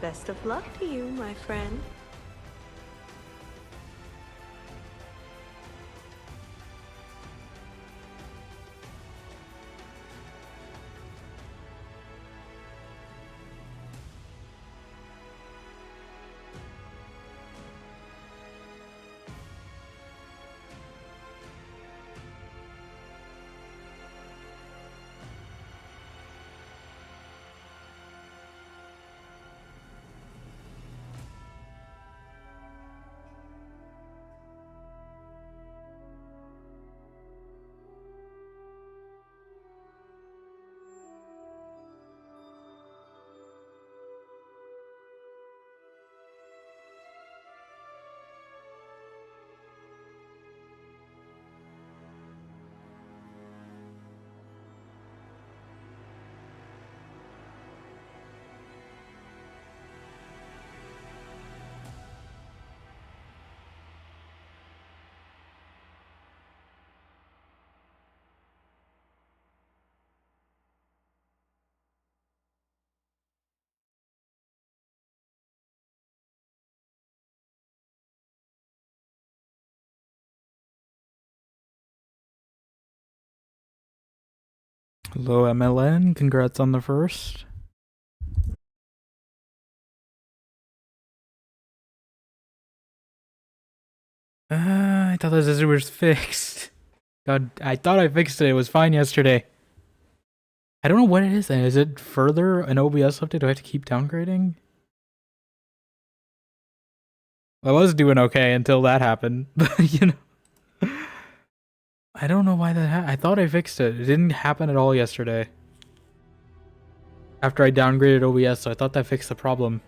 Best of luck to you, my friend. Hello, MLN. Congrats on the first. I thought this was fixed. God, I thought I fixed it. It was fine yesterday. I don't know what it is then. Is it further an OBS update? Do I have to keep downgrading? I was doing okay until that happened. But, I don't know why that happened. I thought I fixed it. It didn't happen at all yesterday. After I downgraded OBS, so I thought that fixed the problem.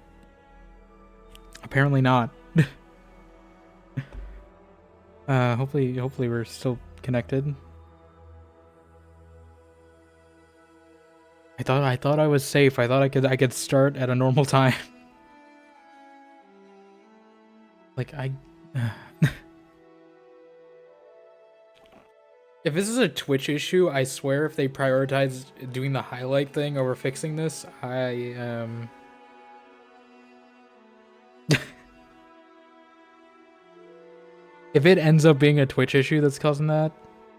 Apparently not. Hopefully we're still connected. I thought I was safe. I thought I could start at a normal time. Like if this is a Twitch issue, I swear if they prioritize doing the highlight thing over fixing this, if it ends up being a Twitch issue that's causing that,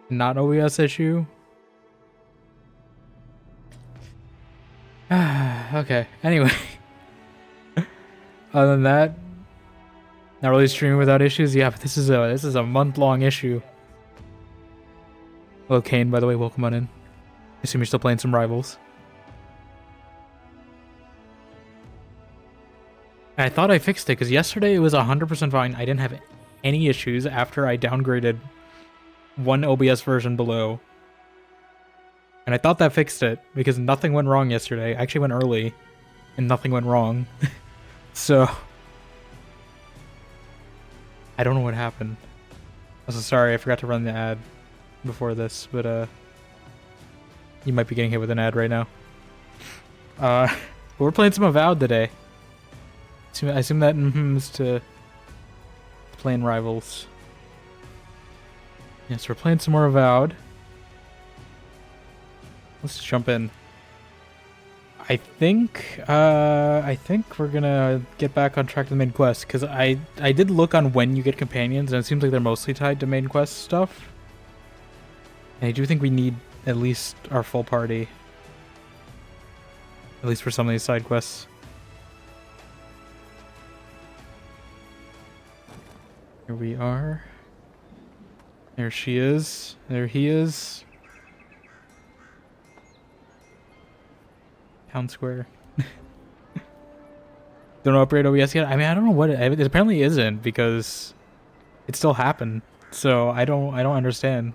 not OBS issue. Okay. Anyway. Other than that, not really streaming without issues. Yeah, but this is a month-long issue. Hello, Kane, by the way, welcome on in. I assume you're still playing some Rivals. And I thought I fixed it, because yesterday it was 100% fine. I didn't have any issues after I downgraded one OBS version below. And I thought that fixed it, because nothing went wrong yesterday. I actually went early, and nothing went wrong. So I don't know what happened. I'm so sorry, I forgot to run the ad before this, but you might be getting hit with an ad right now. But we're playing some AVOWED today. I assume that is to playing Rivals. Yes, we're playing some more AVOWED. Let's jump in. I think we're gonna get back on track to the main quest, because I did look on when you get companions, and it seems like they're mostly tied to main quest stuff. And I do think we need at least our full party. At least for some of these side quests. Here we are. There she is. There he is. Town Square. Don't upgrade OBS yet? I mean, I don't know what it apparently isn't, because it still happened. So I don't understand.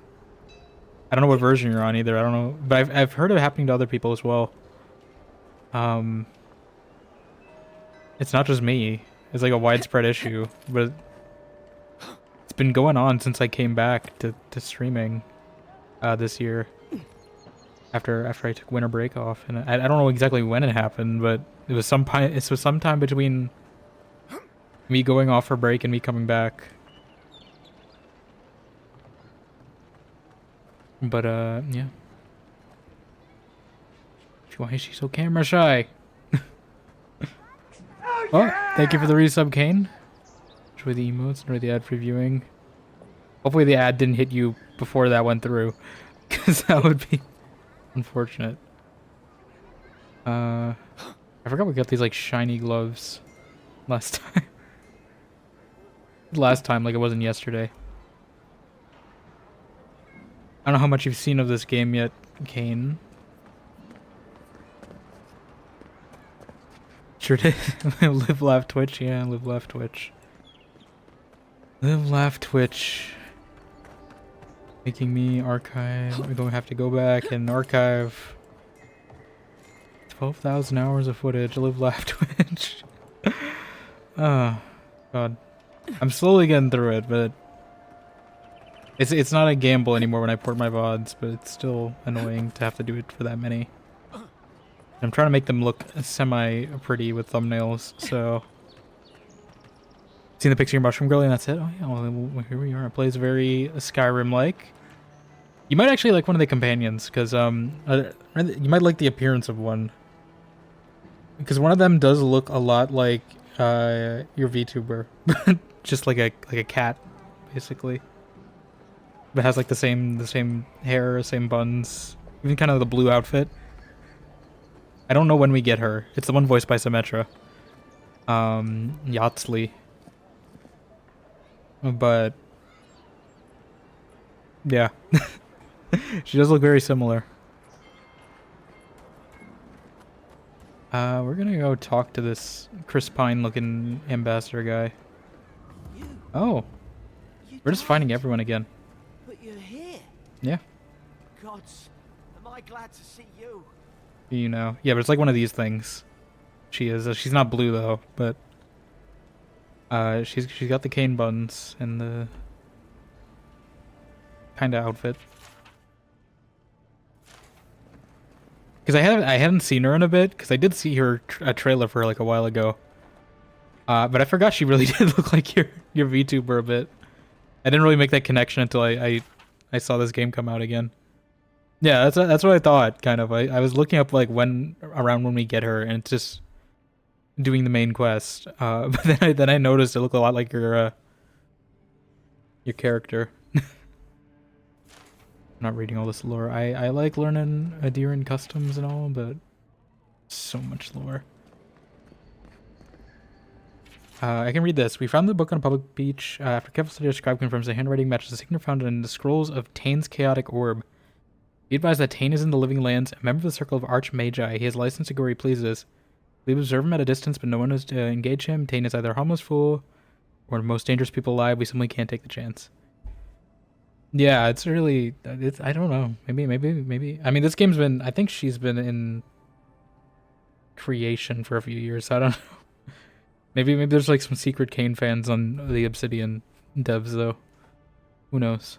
I don't know what version you're on either. I don't know, but I've heard of it happening to other people as well. It's not just me. It's like a widespread issue, but it's been going on since I came back to streaming this year. After I took winter break off, and I don't know exactly when it happened, but it was sometime between me going off for break and me coming back. But yeah. Why is she so camera shy? Oh, thank you for the resub, Kane. Enjoy the emotes, enjoy the ad for viewing. Hopefully the ad didn't hit you before that went through, because that would be unfortunate. I forgot we got these like shiny gloves last time. Last time, like it wasn't yesterday. I don't know how much you've seen of this game yet, Kane. Sure did. Live, laugh, Twitch. Yeah, live, laugh, Twitch. Live, laugh, Twitch. Making me archive. We're going to have to go back and archive 12,000 hours of footage. Live, laugh, Twitch. Oh, God. I'm slowly getting through it, but it's not a gamble anymore when I port my VODs, but it's still annoying to have to do it for that many. I'm trying to make them look semi-pretty with thumbnails, so... Seen the picture of your mushroom girl and that's it? Oh yeah, well here we are. It plays very Skyrim-like. You might actually like one of the companions, because you might like the appearance of one. Because one of them does look a lot like your VTuber. Just like a cat, basically. But has like the same hair, same buns, even kind of the blue outfit. I don't know when we get her. It's the one voiced by Symmetra. Yatsley. But yeah. She does look very similar. We're gonna go talk to this Chris Pine looking ambassador guy. Oh. We're just finding everyone again. But you're here. Yeah. Gods, am I glad to see you. You know. Yeah, but it's like one of these things. She is. She's not blue though, but she's got the cane buns and the kind of outfit. Because I hadn't seen her in a bit, because I did see her a trailer for her like a while ago. But I forgot she really did look like your VTuber a bit. I didn't really make that connection until I saw this game come out again. Yeah, that's what I thought, kind of. I was looking up like around when we get her, and it's just doing the main quest. But then I noticed it looked a lot like your character. I'm not reading all this lore. I like learning Adiran customs and all, but so much lore. I can read this. We found the book on a public beach. After careful study, our scribe confirms the handwriting matches the signature found in the scrolls of Tane's chaotic orb. Be advised that Tane is in the living lands, a member of the circle of Archmagi. He has license to go where he pleases. We observe him at a distance, but no one is to engage him. Tane is either a harmless fool or the most dangerous people alive. We simply can't take the chance. Yeah, it's really... I don't know. Maybe... I mean, this game's been... I think she's been in creation for a few years. So I don't know. Maybe there's like some secret Kane fans on the Obsidian devs, though. Who knows?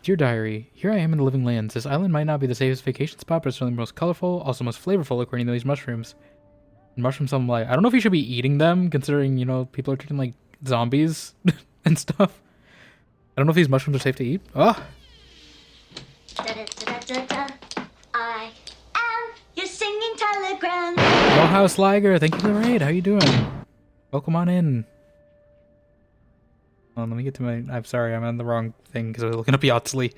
Dear Diary, here I am in the living lands. This island might not be the safest vacation spot, but it's certainly the most colorful, also most flavorful according to these mushrooms. And mushrooms, I'm like, I don't know if you should be eating them, considering, you know, people are treating like zombies and stuff. I don't know if these mushrooms are safe to eat. Oh! I am your singing telegram. Hello, House Liger. Thank you for the raid. How you doing? Welcome on in. Hold on, let me get to my... I'm sorry, I'm on the wrong thing because I was looking up Yatsley.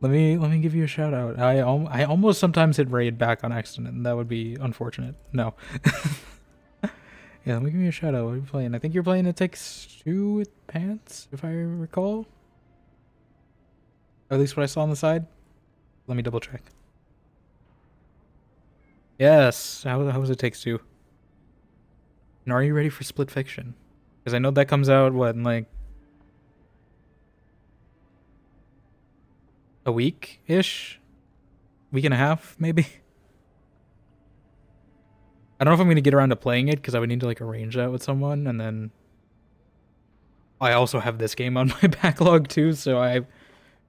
Let me give you a shout out. I almost sometimes hit raid back on accident, and that would be unfortunate. No. Yeah, let me give you a shout out. What are you playing? I think you're playing It Takes Two with Pants, if I recall. Or at least what I saw on the side. Let me double check. Yes. How was It Takes Two? And are you ready for Split Fiction? Because I know that comes out, what, in like a week-ish? Week and a half, maybe? I don't know if I'm going to get around to playing it, because I would need to like arrange that with someone, and then I also have this game on my backlog too, so I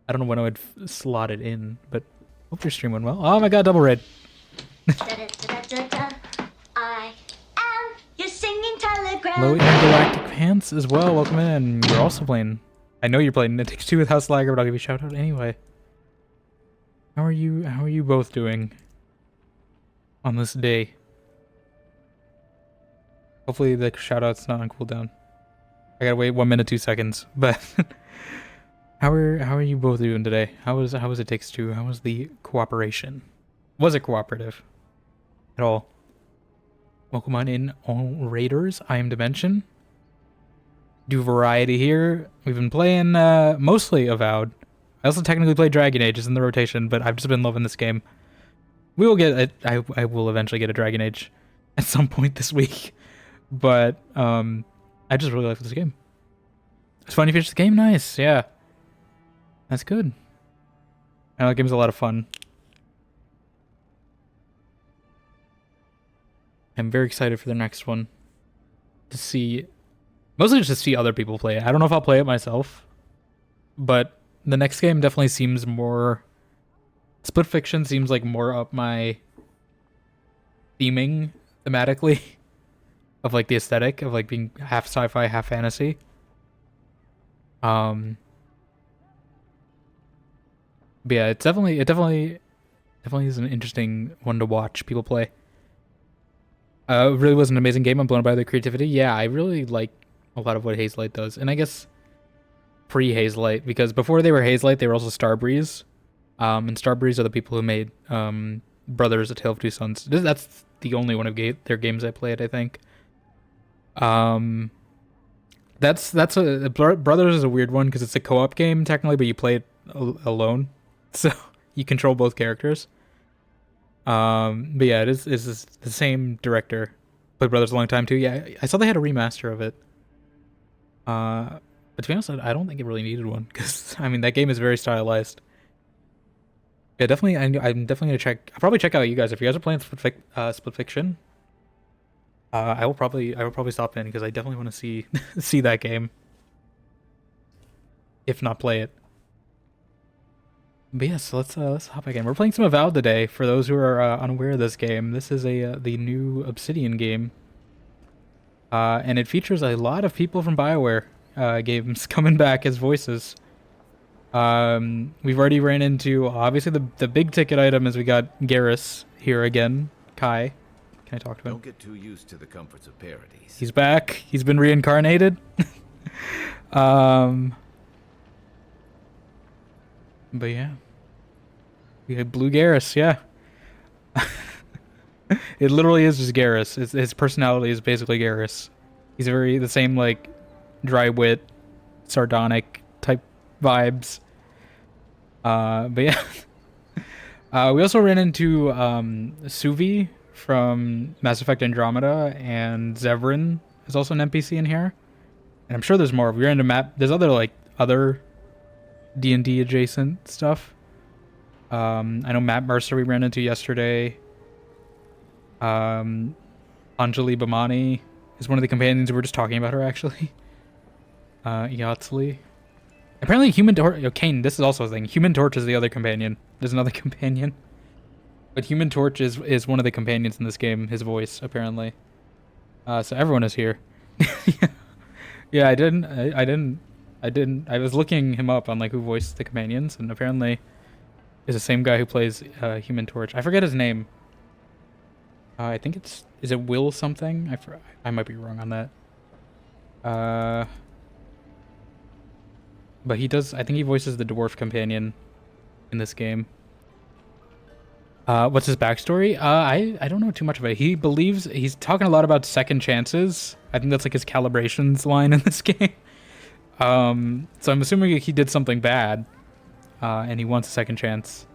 don't know when I would slot it in, but hope your stream went well. Oh my god, double red. I am your singing telegram. Hello, Intergalactic Pants as well. Welcome in. You're also playing I know you're playing It Takes Two with House Lager, but I'll give you a shout out anyway. How are you both doing on this day? Hopefully the shout out's not on cooldown. I gotta wait 1 minute 2 seconds, but how are you both doing today? How was It Takes Two? How was the cooperation? Was it cooperative at all? Welcome on in, all raiders. I am Dimension. Do variety here. We've been playing mostly Avowed. I also technically play Dragon Age, is in the rotation, but I've just been loving this game. We will get I will eventually get a Dragon Age at some point this week, but I just really like this game. It's funny features the game, nice, yeah. That's good. I know the game's a lot of fun. I'm very excited for the next one. To see, mostly just to see other people play it. I don't know if I'll play it myself, but the next game definitely seems more... Split Fiction seems like more up my theming thematically of like the aesthetic of like being half sci-fi, half fantasy. But yeah, it definitely is an interesting one to watch people play. It really was an amazing game. I'm blown by the creativity. Yeah, I really like a lot of what Hazelight does, and I guess pre-Hazelight, because before they were Hazelight, they were also Starbreeze. And Starbreeze are the people who made Brothers: A Tale of Two Sons. That's the only one of their games I played, I think. That's a Brothers is a weird one because it's a co-op game technically, but you play it alone, so you control both characters. But yeah, it's the same director. Played Brothers a long time too. Yeah, I saw they had a remaster of it. But to be honest, I don't think it really needed one because I mean that game is very stylized. Yeah, definitely. I'm definitely gonna check. I'll probably check out you guys if you guys are playing Split Fiction. I will probably stop in because I definitely want to see see that game. If not play it. But yeah, so let's hop back in. We're playing some Avowed today. For those who are unaware of this game, this is the new Obsidian game, and it features a lot of people from BioWare games coming back as voices. We've already ran into obviously the big ticket item is we got Garrus here again. Kai, can I talk to him? Don't get too used to the comforts of paradise. He's back. He's been reincarnated. But yeah. We had Blue Garrus, yeah. It literally is just Garrus. His personality is basically Garrus. He's the same, like, dry wit, sardonic type vibes. But yeah. We also ran into Suvi from Mass Effect Andromeda, and Zevran is also an NPC in here. And I'm sure there's more. We ran into there's other D&D adjacent stuff. I know Matt Mercer we ran into yesterday. Anjali Bhamani is one of the companions. We were just talking about her actually. Yatsli. Apparently Human Torch... Kane, this is also a thing. Human Torch is the other companion. There's another companion. But Human Torch is one of the companions in this game. His voice, apparently. So everyone is here. Yeah, I was looking him up on like who voiced the companions, and apparently is the same guy who plays Human Torch. I forget his name. I think is it Will something? I might be wrong on that. But he does. I think he voices the dwarf companion in this game. What's his backstory? I don't know too much of it. He believes he's talking a lot about second chances. I think that's like his calibrations line in this game. So I'm assuming he did something bad, and he wants a second chance.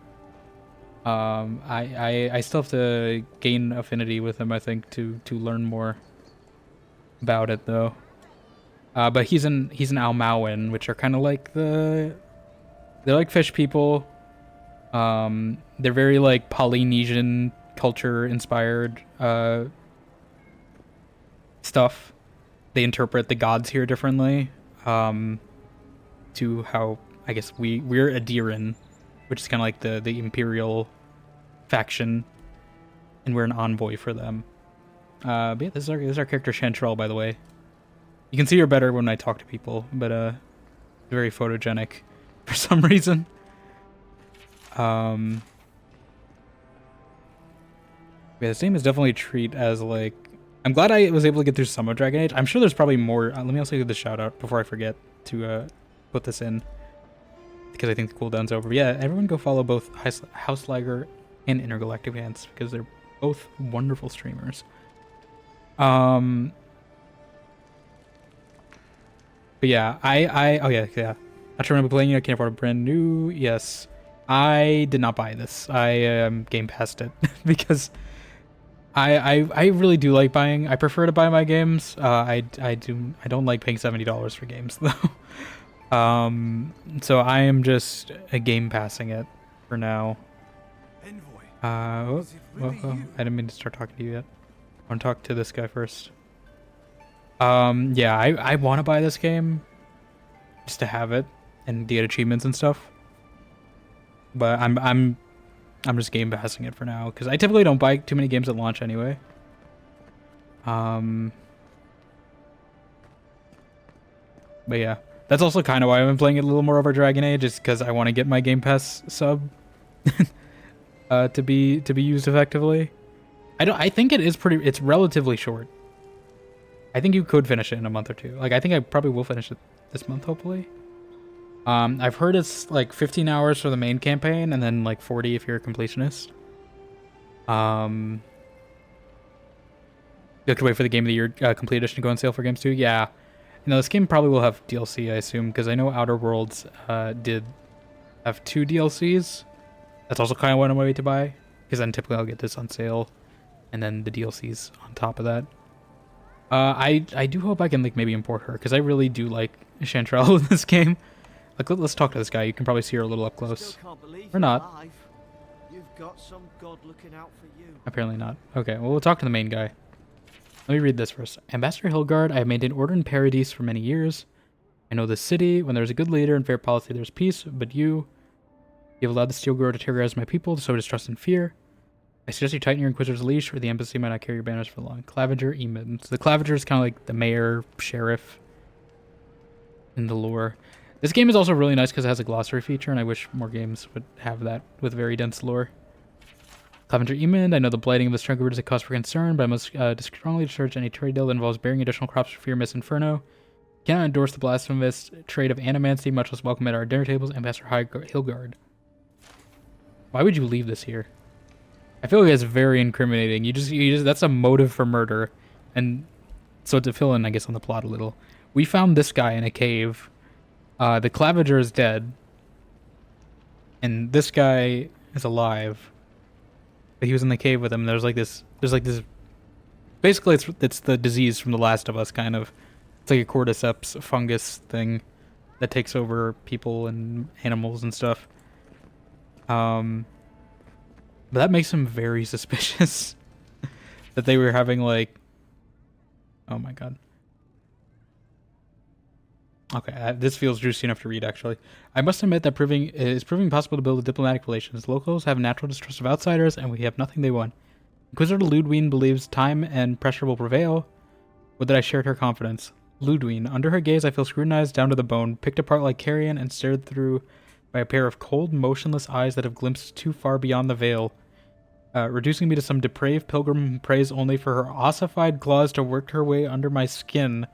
I still have to gain affinity with him, I think, to learn more about it though. But he's an Almauan, which are kind of like they're like fish people. They're very like Polynesian culture inspired stuff. They interpret the gods here differently to how I guess we're Adiran, which is kind of like the imperial faction, and we're an envoy for them. But yeah, this is our character Chantrell, by the way. You can see her better when I talk to people, but very photogenic for some reason. Yeah, this game is definitely a treat as like... I'm glad I was able to get through some of Dragon Age. I'm sure there's probably more. Let me also give the shout out before I forget to put this in, because I think the cooldown's over. But yeah, everyone go follow both Houselager and Intergalactic Dance because they're both wonderful streamers. But yeah, oh yeah. I should remember playing it. I can't afford a brand new. Yes, I did not buy this. I game passed it because I really do like buying. I prefer to buy my games. I don't like paying $70 for games though. So I am just a game passing it for now. I didn't mean to start talking to you yet. I want to talk to this guy first. Yeah, I want to buy this game just to have it and get achievements and stuff. But I'm just game passing it for now because I typically don't buy too many games at launch anyway. But yeah, that's also kind of why I've been playing it a little more over Dragon Age, is because I want to get my Game Pass sub to be used effectively. I think it is it's relatively short. I think you could finish it in a month or two. Like, I think I probably will finish it this month, hopefully. I've heard it's like 15 hours for the main campaign and then like 40 if you're a completionist. You have to wait for the Game of the Year Complete Edition to go on sale for games too. Yeah. You know, this game probably will have DLC, I assume, because I know Outer Worlds did have 2 DLCs. That's also kind of what I'm waiting to buy, because then typically I'll get this on sale and then the DLCs on top of that. I do hope I can like maybe import her, because I really do like Chantrell in this game. Like, let's talk to this guy. You can probably see her a little up close. Or not. You've got some god looking out for you. Apparently not. Okay, well, we'll talk to the main guy. Let me read this first. Ambassador Hilgard, I have maintained order in Paradise for many years. I know this city. When there's a good leader and fair policy, there's peace. But you have allowed the Steel Grower to terrorize my people, to sow distrust and fear. I suggest you tighten your Inquisitor's leash, or the embassy might not carry your banners for long. Claviger, Emid. So the Claviger is kind of like the mayor, sheriff in the lore. This game is also really nice because it has a glossary feature, and I wish more games would have that with very dense lore. Claviger, Emid. I know the blighting of the Struggle is a cause for concern, but I must strongly discourage any trade deal that involves bearing additional crops for fear Miss Inferno. Cannot endorse the blasphemous trade of animancy, much less welcome at our dinner tables. Ambassador Hilgard. Why would you leave this here? I feel like it's very incriminating. You just that's a motive for murder. And so to fill in, I guess, on the plot a little, we found this guy in a cave. The Claviger is dead, and this guy is alive. But he was in the cave with him. There's like this. Basically, it's the disease from The Last of Us, kind of. It's like a cordyceps fungus thing that takes over people and animals and stuff. But that makes him very suspicious that they were having like... Oh my god. Okay, this feels juicy enough to read, actually. I must admit that it is proving possible to build diplomatic relations. Locals have natural distrust of outsiders, and we have nothing they want. Inquisitor Ludwine believes time and pressure will prevail. Would that I shared her confidence. Ludwine, under her gaze I feel scrutinized down to the bone, picked apart like carrion, and stared through by a pair of cold, motionless eyes that have glimpsed too far beyond the veil, reducing me to some depraved pilgrim who prays only for her ossified claws to work her way under my skin,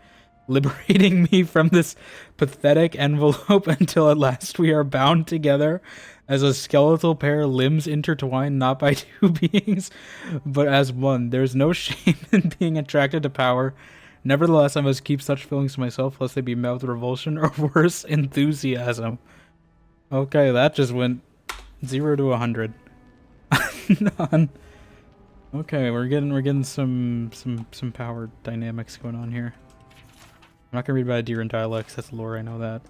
liberating me from this pathetic envelope until at last we are bound together as a skeletal pair, limbs intertwined not by two beings, but as one. There is no shame in being attracted to power. Nevertheless, I must keep such feelings to myself, lest they be met with revulsion or worse, enthusiasm. Okay, that just went 0 to 100. None. Okay, we're getting some power dynamics going on here. I'm not gonna read about Adira dialects. That's lore. I know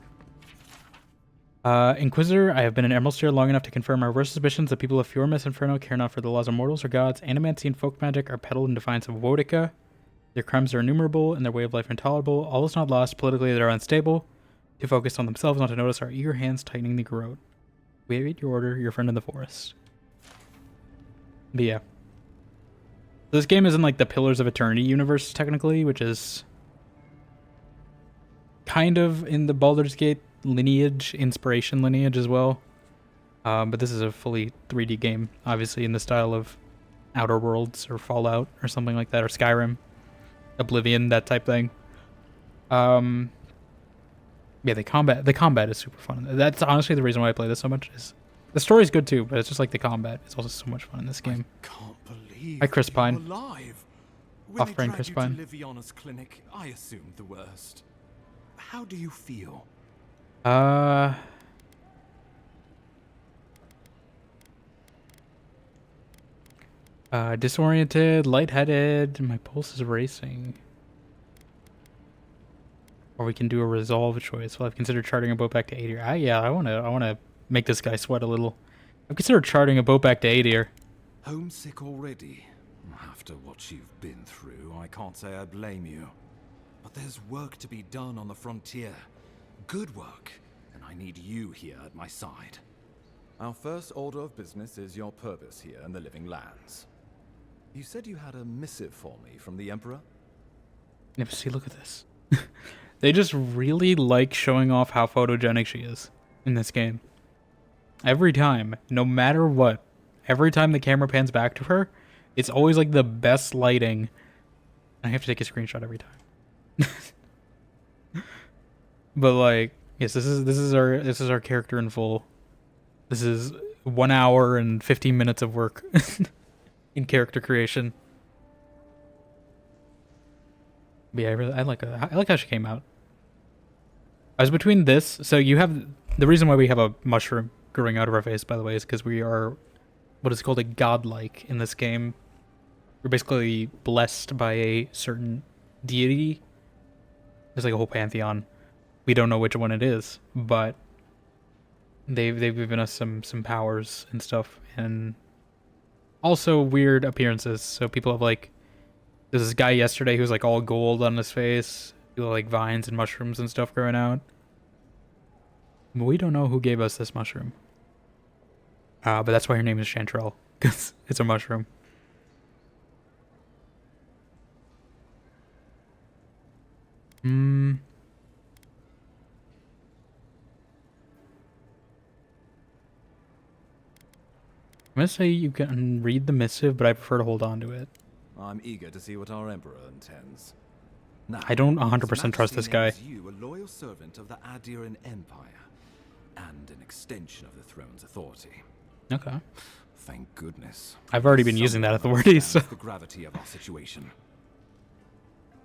that. Inquisitor, I have been in Emerald Sphere long enough to confirm our worst suspicions that people of Fjormus Inferno care not for the laws of mortals or gods. Animancy and folk magic are peddled in defiance of Woe-dica. Their crimes are innumerable and their way of life intolerable. All is not lost. Politically, they are unstable. Too focused on themselves not to notice our eager hands tightening the garrote. We await your order, your friend in the forest. But yeah. This game is in like the Pillars of Eternity universe, technically, which is kind of in the Baldur's Gate lineage, inspiration lineage as well. But this is a fully 3D game, obviously in the style of Outer Worlds or Fallout or something like that, or Skyrim, Oblivion, that type thing. Yeah, the combat is super fun. That's honestly the reason why I play this so much. Is the story's good too, but it's just like the combat is also so much fun in this game. I can't believe Hi, Chris you're Pine. alive. When Off-brand they Chris dragged Pine. you to Liviana's clinic, I assumed the worst. How do you feel? Disoriented, lightheaded, my pulse is racing. Or we can do a resolve choice. Well, I've considered charting a boat back to Adir. I wanna make this guy sweat a little. I've considered charting a boat back to Adir. Homesick already? After what you've been through, I can't say I blame you. But there's work to be done on the frontier. Good work. And I need you here at my side. Our first order of business is your purpose here in the Living Lands. You said you had a missive for me from the Emperor? Never see, look at this. They just really like showing off how photogenic she is in this game. Every time, no matter what, every time the camera pans back to her, it's always like the best lighting. I have to take a screenshot every time. But like, yes, this is our character in full. This is 1 hour and 15 minutes of work in character creation. But yeah, I like how she came out. I was between this, so you have the reason why we have a mushroom growing out of our face, by the way, is because we are what is called a godlike in this game. We're basically blessed by a certain deity. There's like a whole pantheon. We don't know which one it is, but they've given us some powers and stuff, and also weird appearances. So people have like, there's this guy yesterday who's like all gold on his face, like vines and mushrooms and stuff growing out. But we don't know who gave us this mushroom. But that's why her name is Chanterelle, because it's a mushroom. I'm gonna say you can read the missive, but I prefer to hold on to it. I'm eager to see what our Emperor intends. Now, I don't His 100% trust this guy. Majesty names you a loyal servant of the Adiran Empire, and an extension of the throne's authority. Okay. Thank goodness. I've already been using that authority, so The gravity of our situation.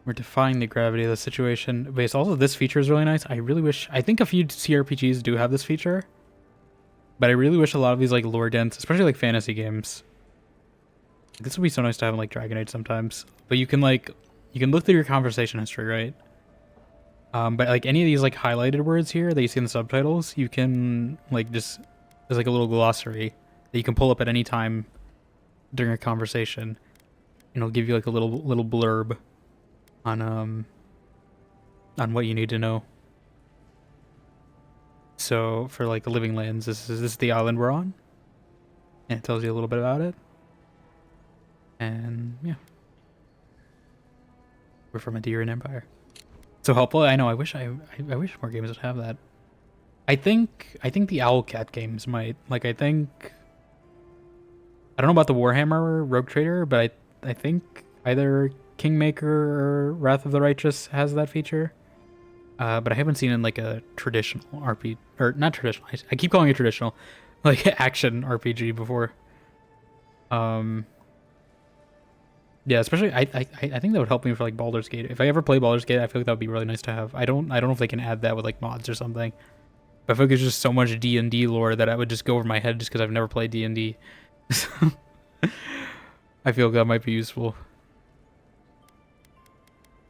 we're defying the gravity of the situation. But also this feature is really nice. I think a few CRPGs do have this feature, but I really wish a lot of these like lore dense, especially like fantasy games. This would be so nice to have in like Dragon Age sometimes. But you can look through your conversation history, right? But like any of these like highlighted words here that you see in the subtitles, you can like just, there's like a little glossary that you can pull up at any time during a conversation, and it'll give you like a little blurb on what you need to know. So for like the Living Lands, this is the island we're on, and it tells you a little bit about it. And yeah, we're from a Adiran Empire. So helpful. I know. I wish more games would have that. I think the Owlcat games might. Like I don't know about the Warhammer Rogue Trader, but I think either Kingmaker or Wrath of the Righteous has that feature. But I haven't seen it in like a traditional RPG, or not traditional. I keep calling it traditional, like action RPG before. Yeah, especially I think that would help me for like Baldur's Gate. If I ever play Baldur's Gate, I feel like that would be really nice to have. I don't know if they can add that with like mods or something. But I feel like there's just so much D&D lore that I would just go over my head just because I've never played D&D. I feel like that might be useful.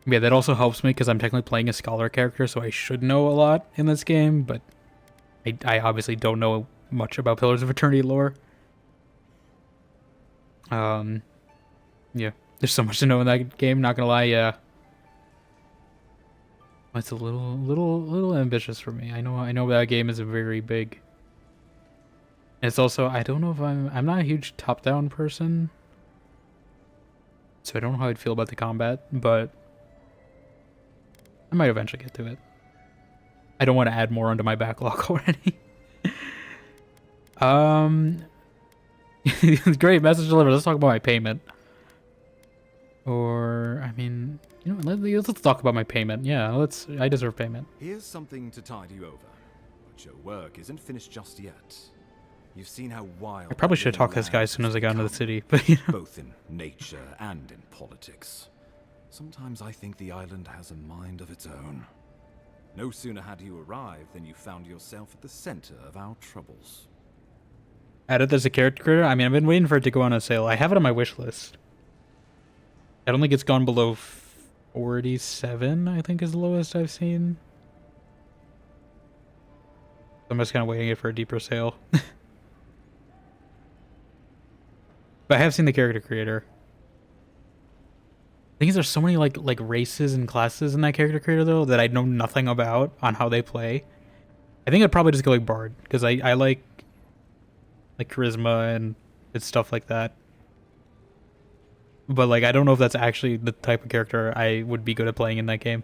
Yeah, that also helps me because I'm technically playing a scholar character, so I should know a lot in this game, but I obviously don't know much about Pillars of Eternity lore. Yeah, there's so much to know in that game, not gonna lie, yeah. It's a little ambitious for me. I know that game is very big. It's also, I don't know if I'm not a huge top-down person, so I don't know how I'd feel about the combat, but I might eventually get to it. I don't want to add more onto my backlog already. Great message delivered. Let's talk about my payment. Or, I mean, you know, let's talk about my payment. Yeah, I deserve payment. Here's something to tide you over. But your work isn't finished just yet. You've seen how wild... I probably should have talked to this guy as soon as I got into the city, but you know. Both in nature and in politics. Sometimes I think the island has a mind of its own. No sooner had you arrived than you found yourself at the center of our troubles. Added as a character creator? I mean, I've been waiting for it to go on a sale. I have it on my wish list. I don't think it's gone below 47, I think is the lowest I've seen. I'm just kind of waiting it for a deeper sale. But I have seen the character creator. The thing is, there's so many like races and classes in that character creator though that I know nothing about on how they play. I think I'd probably just go like Bard because I like charisma and stuff like that. But like I don't know if that's actually the type of character I would be good at playing in that game.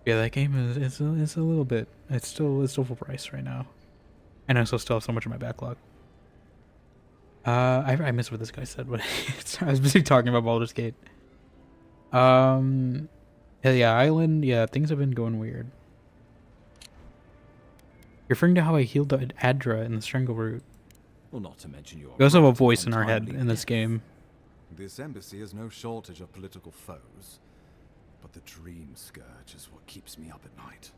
Yeah, that game is a little bit. It's still full price right now, and I also still have so much in my backlog. I missed what this guy said. But I was busy talking about Baldur's Gate. Yeah, island. Yeah, things have been going weird. You're referring to how I healed the Adra in the Strangleroot. Well, not to mention your... We also have a voice in our head in this game. This embassy has no shortage of political foes, but the dream scourge is what keeps me up at night.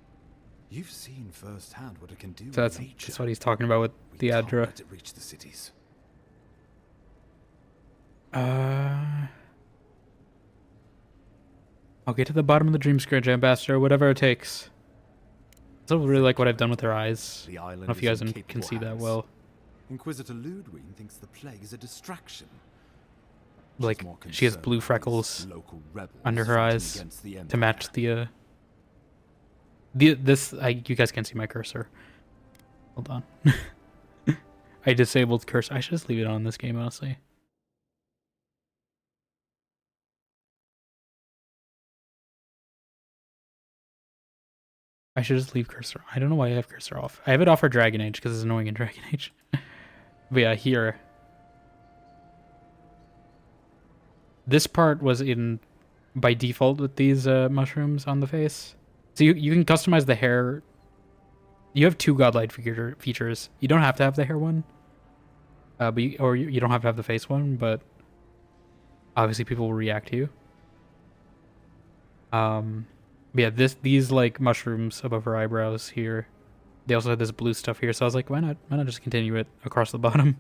You've seen firsthand what it can do. So that's what he's talking about with the Adra. Let it reach the cities. I'll get to the bottom of the dream scourge, Ambassador, whatever it takes. I still really like what I've done with her eyes. I don't know if you guys can see that well. Inquisitor Ludwig thinks the plague is a distraction. Like, she has blue freckles under her eyes to match the you guys can't see my cursor. Hold on. I disabled cursor. I should just leave it on in this game, honestly. I should just leave cursor. I don't know why I have cursor off. I have it off for Dragon Age because it's annoying in Dragon Age. But yeah, here. This part was in by default with these mushrooms on the face. So you can customize the hair. You have two godlike features. You don't have to have the hair one. But you don't have to have the face one, but obviously people will react to you. Yeah, these like mushrooms above her eyebrows here. They also had this blue stuff here, so I was like, why not just continue it across the bottom?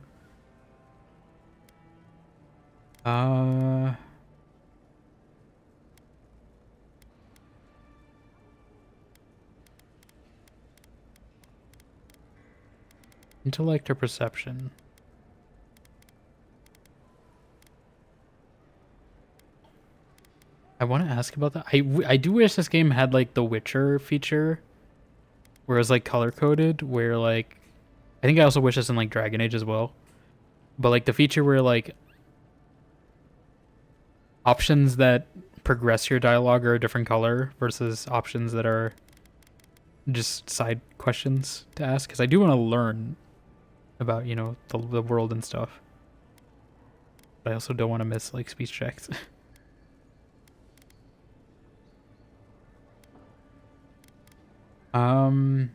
Intellect or perception? I want to ask about that. I do wish this game had like the Witcher feature, where it's like color coded. Where like, I think I also wish this in like Dragon Age as well, but like the feature where like options that progress your dialogue are a different color versus options that are just side questions to ask. Because I do want to learn about, you know, the world and stuff, but I also don't want to miss like speech checks. I'm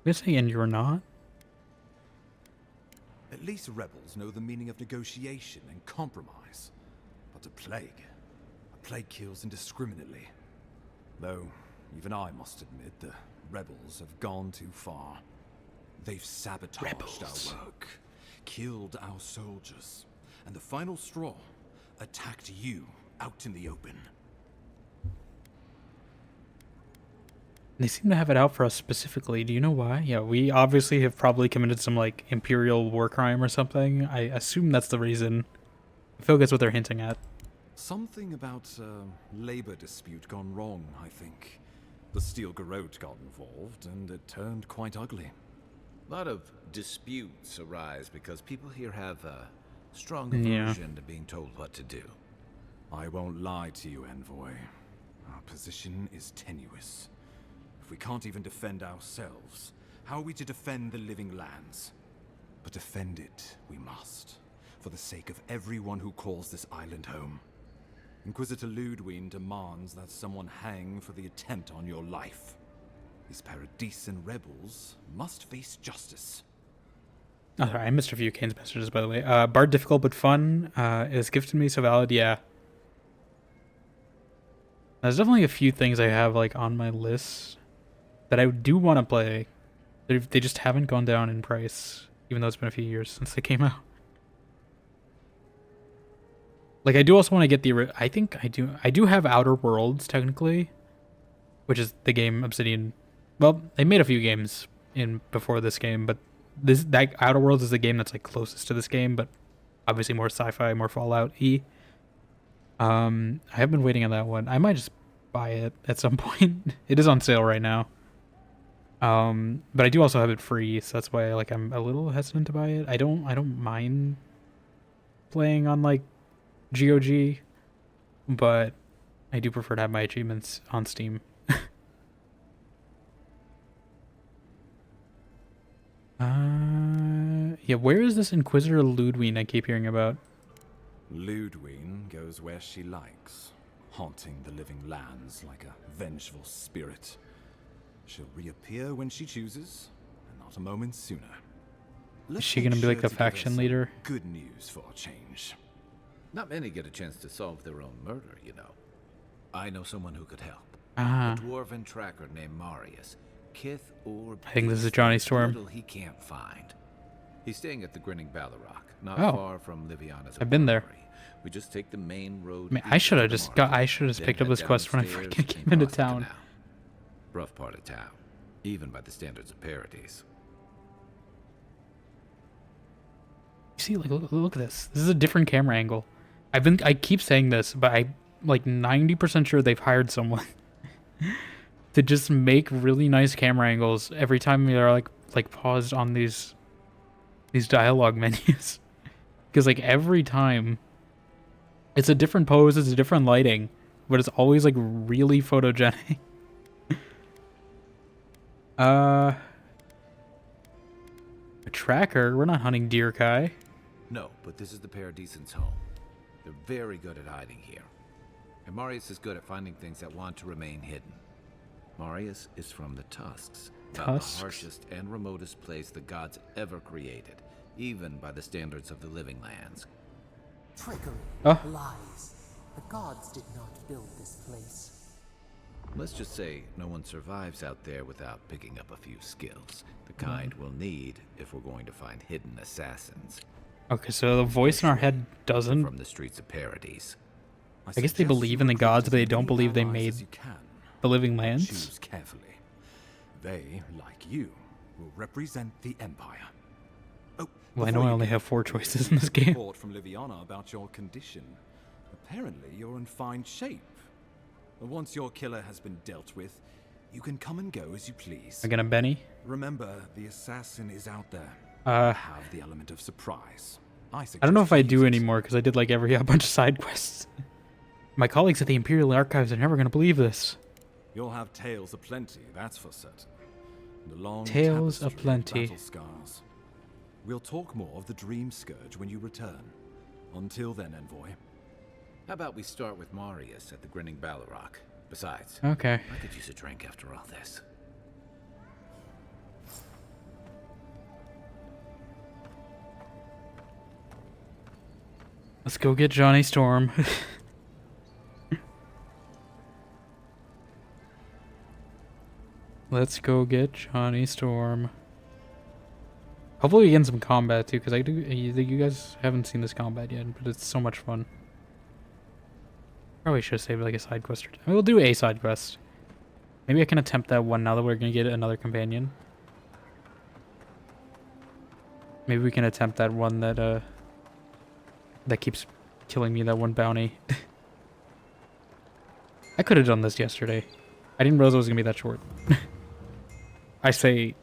gonna say, and you're not? At least rebels know the meaning of negotiation and compromise. But a plague kills indiscriminately. Though, even I must admit, the rebels have gone too far. They've sabotaged our work, killed our soldiers, and the final straw, attacked you out in the open. They seem to have it out for us specifically. Do you know why? Yeah, we obviously have probably committed some like imperial war crime or something. I assume that's the reason. I feel like that's what they're hinting at. Something about a labor dispute gone wrong, I think. The Steel Garrote got involved, and it turned quite ugly. A lot of disputes arise because people here have Strong Yeah. aversion to being told what to do. I won't lie to you, Envoy. Our position is tenuous. If we can't even defend ourselves, how are we to defend the living lands? But defend it we must, for the sake of everyone who calls this island home. Inquisitor Ludwig demands that someone hang for the attempt on your life. These Paradisian rebels must face justice. Oh, sorry, I missed a few Kane's messages, by the way. Bard difficult but fun. Is gifted me so valid, yeah. There's definitely a few things I have like on my list that I do want to play. They just haven't gone down in price, even though it's been a few years since they came out. Like, I do also want to get the... I think I do have Outer Worlds, technically, which is the game Obsidian... Well, they made a few games before this game, but that Outer Worlds is the game that's like closest to this game, but obviously more sci-fi, more Fallout-y. I have been waiting on that one. I might just buy it at some point. It is on sale right now. But I do also have it free, so that's why like I'm a little hesitant to buy it. I don't mind playing on like GOG, but I do prefer to have my achievements on Steam. Yeah, where is this Inquisitor Ludwig I keep hearing about? Ludwig goes where she likes, haunting the living lands like a vengeful spirit. She'll reappear when she chooses, and not a moment sooner. Is she gonna be like the faction leader? Good news for a change. Not many get a chance to solve their own murder, you know. I know someone who could help. Ah, A dwarven tracker named Marius. Kith or I think this is beast, Johnny there's Storm. little he can't find. He's staying at the Grinning Ballarok, not Oh. far from Liviana's I've been there. armory. We just take the main road. Man, I should have east of just the got. I market, should have just then picked up head this quest when I downstairs freaking and came into cross the town. canal. Rough part of town, even by the standards of Paradise. See, like, look at this. This is a different camera angle. I keep saying this, but I'm like 90% sure they've hired someone to just make really nice camera angles every time they're like paused on these dialogue menus. Because like every time it's a different pose, it's a different lighting, but it's always like really photogenic. A tracker? We're not hunting deer, Kai. No, but this is the Paradisans' home. They're very good at hiding here. And Marius is good at finding things that want to remain hidden. Marius is from the Tusks. About Tusks? the harshest and remotest place the gods ever created, even by the standards of the living lands. Trickery, Oh. lies. The gods did not build this place. Let's just say no one survives out there without picking up a few skills. The kind we'll need if we're going to find hidden assassins. Okay, so the voice in our head doesn't. From the streets of Paradise. I guess they suggest believe you in the recruit gods, as but they many don't believe they allies made as you can. the living And lands. choose carefully. They, like you, will represent the Empire. Oh, Well, I know before I you only go, have 4 we choices received in this a game. report from Liviana about your condition. Apparently, you're in fine shape. But once your killer has been dealt with, you can come and go as you please. Am I gonna Benny? Remember, the assassin is out there. Uh, Have the element of surprise. I don't know if suggest I you do use it. anymore because I did like a bunch of side quests. My colleagues at the Imperial Archives are never gonna believe this. You'll have tales aplenty, that's for certain. And a long Tales tapestry of aplenty. battle scars. We'll talk more of the Dream Scourge when you return. Until then, Envoy. How about we start with Marius at the Grinning Ballarok? Besides, Okay. I could use a drink after all this. Let's go get Johnny Storm. Let's go get Johnny Storm. Hopefully we get some combat too, because you guys haven't seen this combat yet, but it's so much fun. Probably should have saved like a side quest or two. We'll do a side quest. Maybe I can attempt that one now that we're gonna get another companion. Maybe we can attempt that one that that keeps killing me, that one bounty. I could have done this yesterday. I didn't realize it was gonna be that short. I say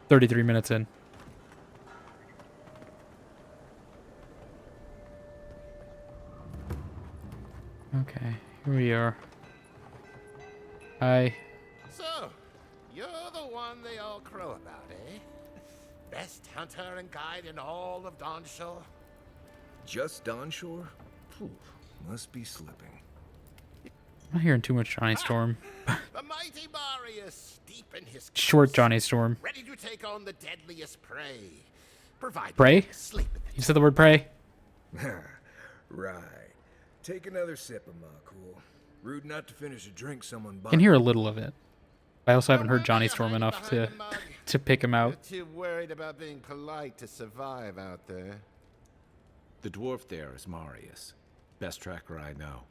33 minutes in. Okay, here we are. Hi. So, you're the one they all crow about, eh? Best hunter and guide in all of Dawnshore? Just Dawnshore? Phew, must be slipping. I'm not hearing too much Johnny Storm. The mighty Marius, deep in his Short Johnny Storm. ready to take on the deadliest prey. Provide Prey? sleep in You said the word prey? Right. Take another sip of my cool. Rude not to finish a drink someone I bought. can hear a little of it. I also haven't heard Johnny Storm enough to to pick him out. You're too worried about being polite to survive out there. The dwarf there is Marius. Best tracker I know.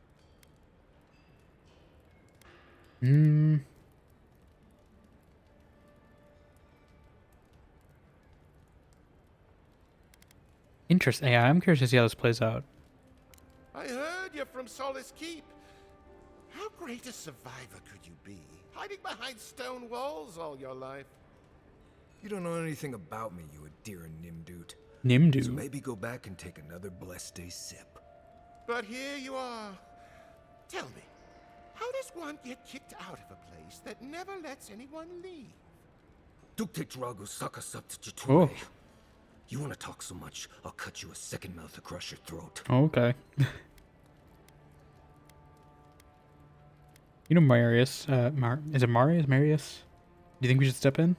Hmm. Interesting. Yeah, I'm curious to see how this plays out. I heard you're from Solace Keep. How great a survivor could you be? Hiding behind stone walls all your life. You don't know anything about me, you Adira Nimdut. Nimdu. So maybe go back and take another blessed day sip. But here you are. Tell me, how does one get kicked out of a place that never lets anyone leave? Oh. You want to talk so much, I'll cut you a second mouth across your throat. Okay. You know Marius. Is it Marius? Marius? Do you think we should step in?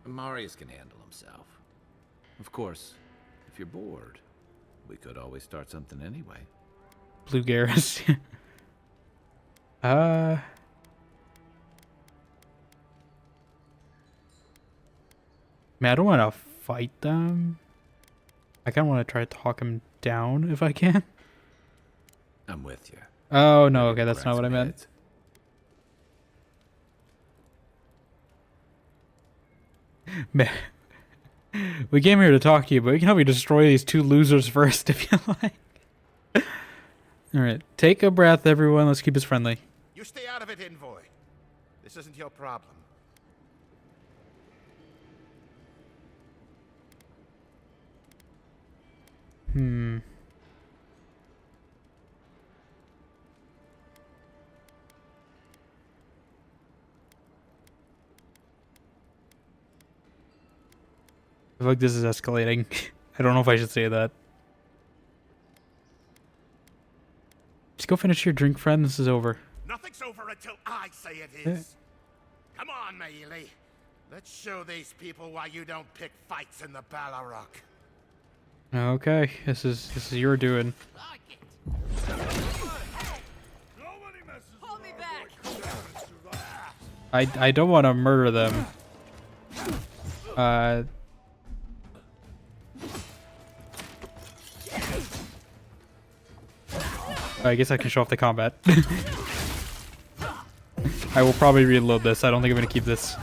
Marius can handle himself. Of course, if you're bored, we could always start something anyway. Blue Garrus. Man, I don't want to fight them. I kind of want to try to talk him down if I can. I'm with you. Oh, no. Okay, that's not what I meant. Man, we came here to talk to you, but we can help you destroy these two losers first if you like. Alright, take a breath, everyone. Let's keep this friendly. You stay out of it, Envoy. This isn't your problem. I feel like this is escalating. I don't know if I should say that. Just go finish your drink, friend. This is over. Nothing's over until I say it is. Come on, Meili. Let's show these people why you don't pick fights in the Ballarok. Okay, this is your doing. I don't want to murder them. I guess I can show off the combat. I will probably reload this. I don't think I'm going to keep this.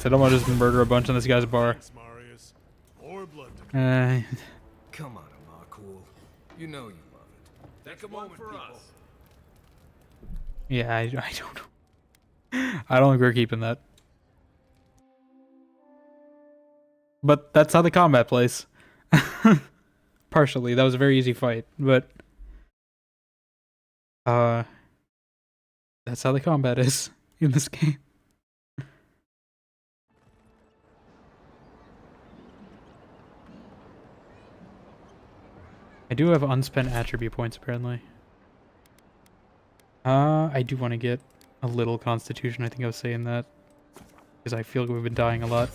I don't want to just murder a bunch on this guy's bar. Come on, Amakul. You know you love it. Take a moment for us. Yeah, I don't know. I don't think we're keeping that. But that's how the combat plays. Partially. That was a very easy fight, but that's how the combat is in this game. I do have unspent attribute points apparently. I do want to get a little constitution. I think I was saying that because I feel like we've been dying a lot.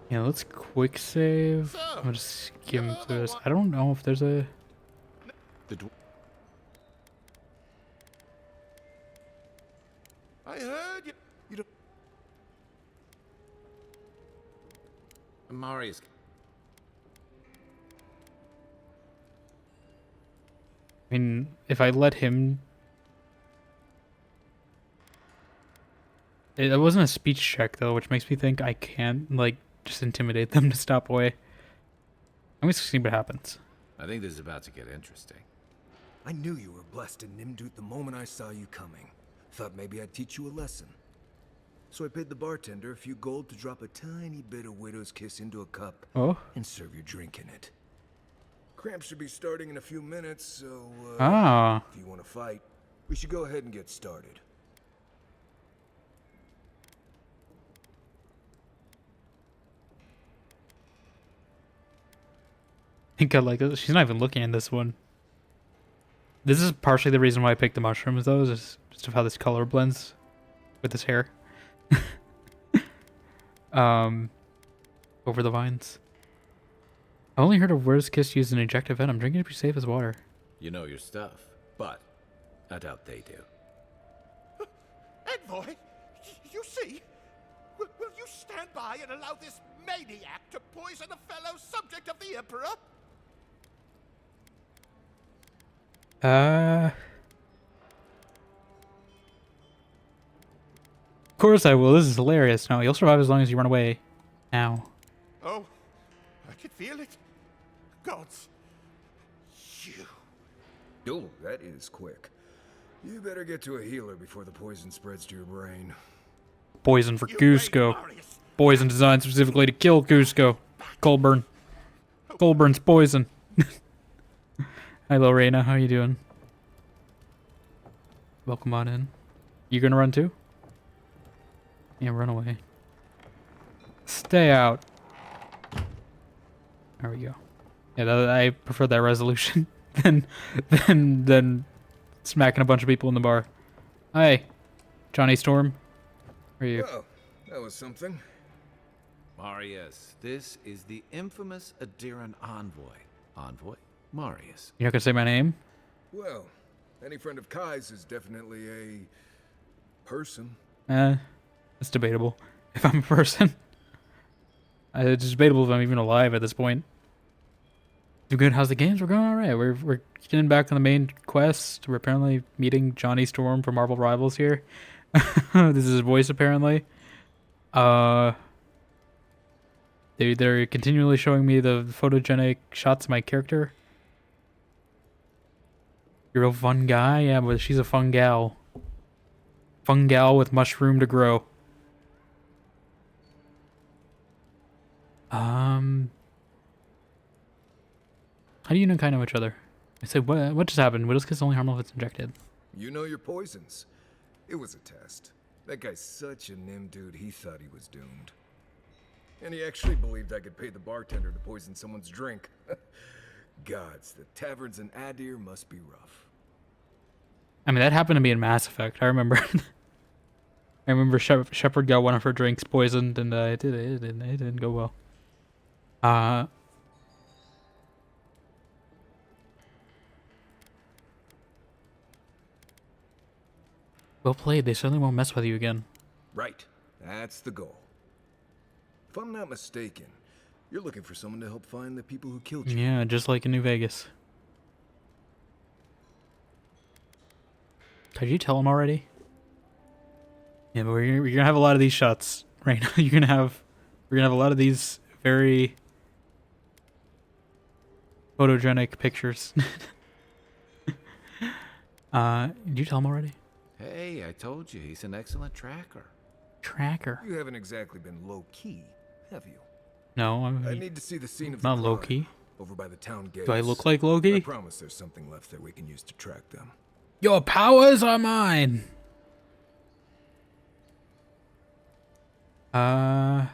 Yeah, let's quick save. I'm gonna skim through this. I don't know if there's a... I heard you. You don't... Marius. I mean, if I let him... It wasn't a speech check, though, which makes me think I can't, like, just intimidate them to stop away. I'm just gonna see what happens. I think this is about to get interesting. I knew you were blessed in Nimdut the moment I saw you coming. Thought maybe I'd teach you a lesson. So I paid the bartender a few gold to drop a tiny bit of Widow's Kiss into a cup and serve your drink in it. Cramps should be starting in a few minutes, so if you want to fight, we should go ahead and get started. I think I like it. She's not even looking at this one. This is partially the reason why I picked the mushrooms, though, is just of how this color blends with this hair. Over the vines. I only heard of Widow's Kiss used in ejective venom. Drinking to be safe as water. You know your stuff, but I doubt they do. Envoy, you see? Will you stand by and allow this maniac to poison a fellow subject of the Emperor? Of course I will. This is hilarious. No, you'll survive as long as you run away. Now. Oh, I can feel it. Gods. You. Oh, that is quick. You better get to a healer before the poison spreads to your brain. Poison for Cusco. Poison designed specifically to kill Cusco. Colburn. Colburn's poison. Hi, Lorena. How you doing? Welcome on in. You gonna run too? Yeah, run away. Stay out. There we go. Yeah, I prefer that resolution than smacking a bunch of people in the bar. Hi, Johnny Storm. Where are you? Well, that was something. Marius, this is the infamous Adiran envoy. Envoy Marius. You're not gonna say my name? Well, any friend of Kai's is definitely a person. It's debatable. If I'm a person. It's debatable if I'm even alive at this point. You good? How's the games? We're going alright. We're getting back on the main quest. We're apparently meeting Johnny Storm from Marvel Rivals here. This is his voice apparently. They're continually showing me the photogenic shots of my character. You're a fun guy? Yeah, but she's a fun gal. Fun gal with mushroom to grow. How do you and Kai know each other? I said, what just happened? Widow's Kiss is only harmful if it's injected. You know your poisons. It was a test. That guy's such a nim dude, he thought he was doomed. And he actually believed I could pay the bartender to poison someone's drink. Gods, the taverns in Adir must be rough. I mean, that happened to me in Mass Effect. I remember. I remember Shepard got one of her drinks poisoned, and it didn't go well. Well played. They certainly won't mess with you again. Right. That's the goal. If I'm not mistaken, you're looking for someone to help find the people who killed you. Yeah, just like in New Vegas. Did you tell him already? Yeah, but we're gonna have a lot of these shots right now. We're gonna have a lot of these very photogenic pictures. Did you tell him already? Hey, I told you, he's an excellent tracker. Tracker? You haven't exactly been low-key, have you? No, I need to see the scene of not the low-key. over by the town gates. Do I look like Loki? I promise there's something left there we can use to track them. Your powers are mine! What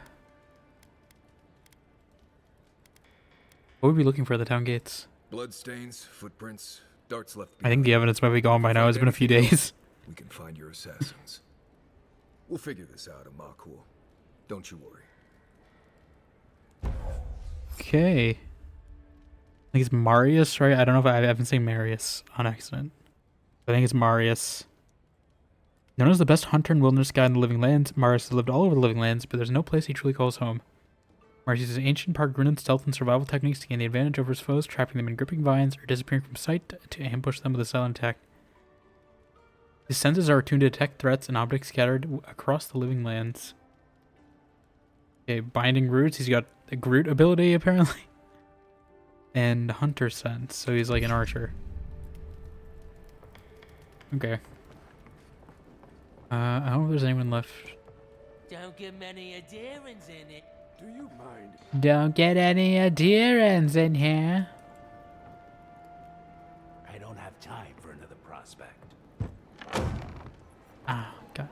would we be looking for at the town gates? Bloodstains, footprints, darts left I think the evidence might be gone by now. It's been a few days. We can find your assassins. We'll figure this out, Amakul. Don't you worry. Okay. I think it's Marius, right? I don't know if I haven't seen Marius on accident. I think it's Marius. Known as the best hunter and wilderness guide in the living lands, Marius has lived all over the living lands, but there's no place he truly calls home. Marius uses ancient park rune stealth and survival techniques to gain the advantage over his foes, trapping them in gripping vines or disappearing from sight to ambush them with a silent attack. His senses are attuned to detect threats and objects scattered across the living lands. Okay, binding roots. He's got the Groot ability, apparently. And hunter sense, so he's like an archer. Okay. I don't know if there's anyone left. Don't get many adherents in it. Do you mind? Don't get any adherents in here. I don't have time for another prospect. Ah, God.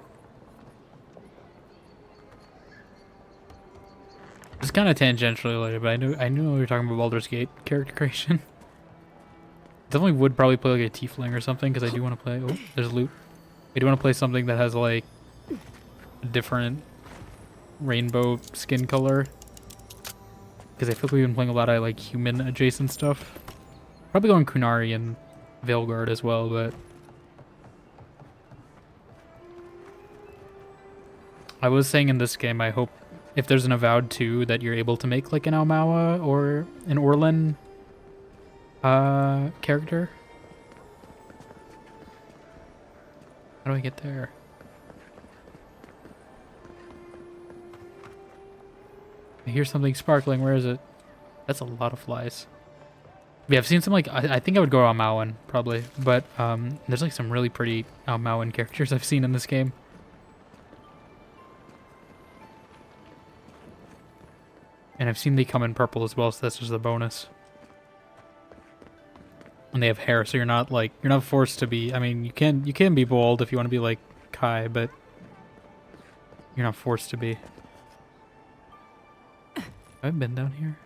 It's kind of tangentially related, but I knew we were talking about Baldur's Gate character creation. Definitely would probably play like a tiefling or something because I do want to play. Oh, there's loot. I do want to play something that has like a different rainbow skin color because I feel like we've been playing a lot of like human adjacent stuff. Probably going Kunari and Veilguard as well, but I was saying in this game I hope if there's an Avowed 2 that you're able to make like an Almawa or an Orlin character. How do I get there? I hear something sparkling. Where is it? That's a lot of flies. Yeah, I've seen some like I think I would go Almawan probably, but there's like some really pretty Almawan characters I've seen in this game. And I've seen they come in purple as well, so that's just a bonus. And they have hair, so you're not forced to be. I mean, you can be bold if you want to be like Kai, but you're not forced to be. I've been down here.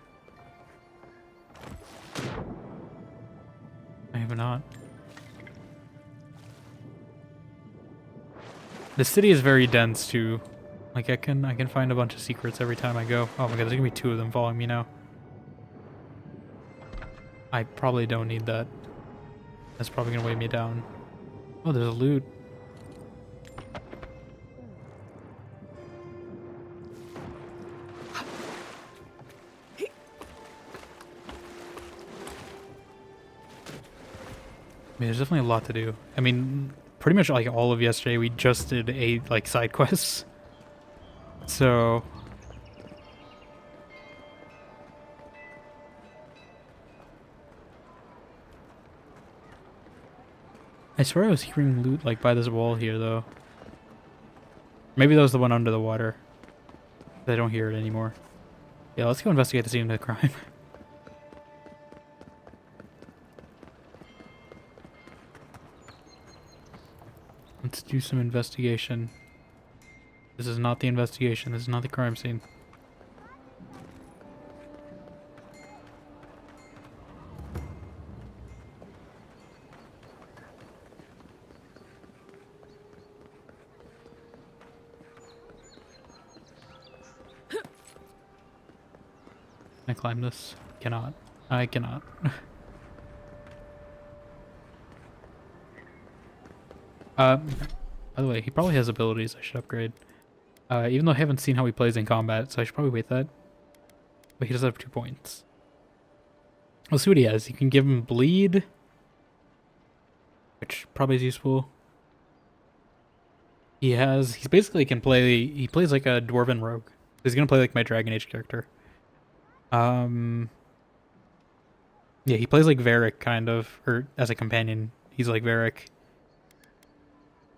I have not. The city is very dense too. Like I can find a bunch of secrets every time I go. Oh my god, there's gonna be 2 of them following me now. I probably don't need that. That's probably gonna weigh me down. Oh, there's a loot. I mean, there's definitely a lot to do. I mean, pretty much like all of yesterday, we just did like side quests. So I swear I was hearing loot like by this wall here though. Maybe that was the one under the water. I don't hear it anymore. Yeah, let's go investigate the scene of the crime. Let's do some investigation. This is not the investigation. This is not the crime scene. Can I climb this? Cannot. I cannot. By the way, he probably has abilities I should upgrade. Even though I haven't seen how he plays in combat, so I should probably wait that. But he does have 2 points. Let's see what he has. You can give him bleed, which probably is useful. He's basically he plays like a dwarven rogue. He's gonna play like my Dragon Age character. Yeah, he plays like Varric kind of, or as a companion, he's like Varric.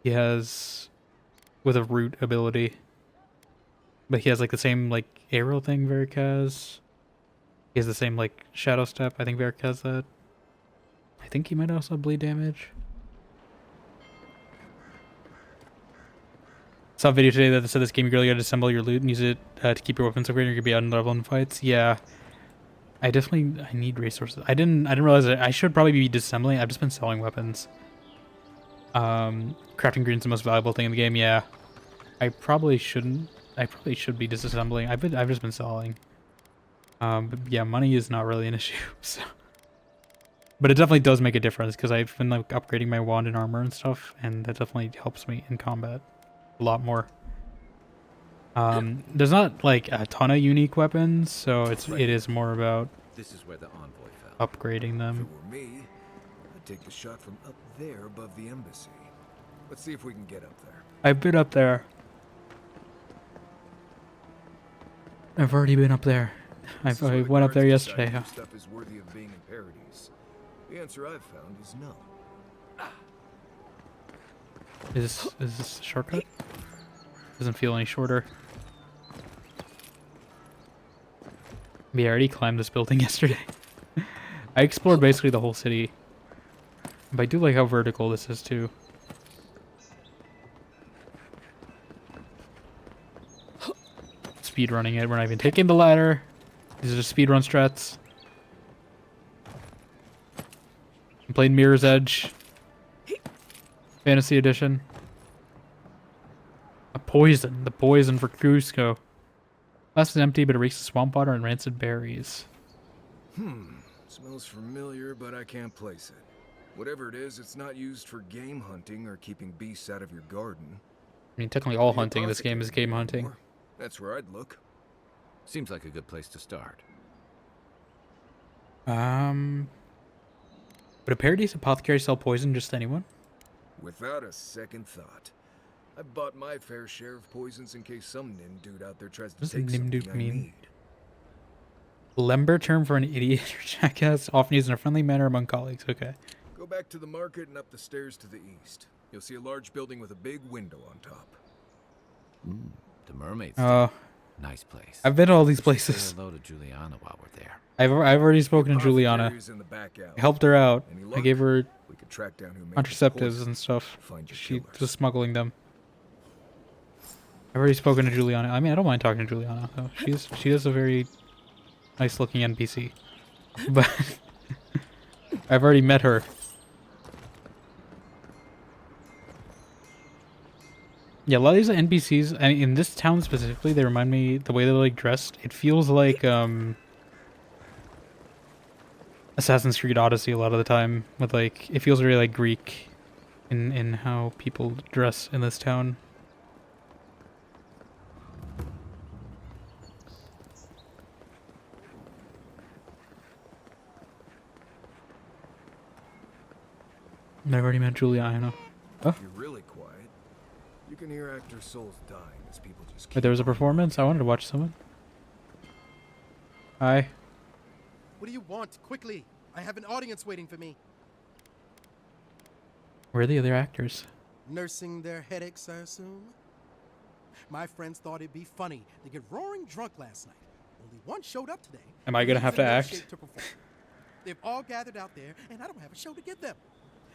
He has with a root ability. But he has like the same like arrow thing Varric has. He has the same like shadow step. I think Varric has that. I think he might also have bleed damage. Saw a video today that said this game you really gotta assemble your loot and use it to keep your weapons upgraded. You're gonna be unlevel in fights. Yeah, I need resources. I didn't realize that I should probably be disassembling. I've just been selling weapons. Crafting green's the most valuable thing in the game. Yeah, I probably shouldn't. I probably should be disassembling. I've just been selling. But yeah, money is not really an issue. So. But it definitely does make a difference because I've been like upgrading my wand and armor and stuff, and that definitely helps me in combat a lot more. There's not like a ton of unique weapons, so it is more about this is where the envoy fell. Upgrading them. If it were me, I'd take the shot from up there above the embassy. Let's see if we can get up there. I've been up there. I've already been up there. I went up there yesterday. Your stuff is worthy of being in Paradise. The answer I've found is no. Is this a shortcut? Doesn't feel any shorter. Yeah, I already climbed this building yesterday. I explored basically the whole city. But I do like how vertical this is too. Speed running it. We're not even taking the ladder. These are just speedrun strats. I'm playing Mirror's Edge. Fantasy Edition. A poison. The poison for Cusco. Glass is empty, but it reeks of swamp water and rancid berries. Smells familiar, but I can't place it. Whatever it is, it's not used for game hunting or keeping beasts out of your garden. I mean, technically all hunting in this game is game hunting. That's where I'd look. Seems like a good place to start. Would a Paradise apothecary sell poison just to anyone? Without a second thought. I've bought my fair share of poisons in case some nim dude out there tries to take something I need. Lember term for an idiot or jackass, often used in a friendly manner among colleagues. Okay. Go back to the market and up the stairs to the east. You'll see a large building with a big window on top. The mermaid's nice place. I've been to all these places. Say hello to Juliana while we're there. I've already spoken to Juliana. I helped her out. I gave her contraceptives and stuff. She was smuggling them. I've already spoken to Juliana. I mean, I don't mind talking to Juliana though. She is a very nice looking NPC. But I've already met her. Yeah, a lot of these NPCs, I mean, in this town specifically, they remind me, the way they're like dressed, it feels like Assassin's Creed Odyssey a lot of the time, with like, it feels very like Greek in how people dress in this town. I've already met Juliana. Oh. You're really quiet. You can hear actors' souls dying as people just keep. Wait, there was a performance? I wanted to watch someone. Hi. What do you want? Quickly! I have an audience waiting for me. Where are the other actors? Nursing their headaches, I assume? My friends thought it'd be funny to get roaring drunk last night. Only one showed up today. Am I gonna have to act? They've all gathered out there, and I don't have a show to give them.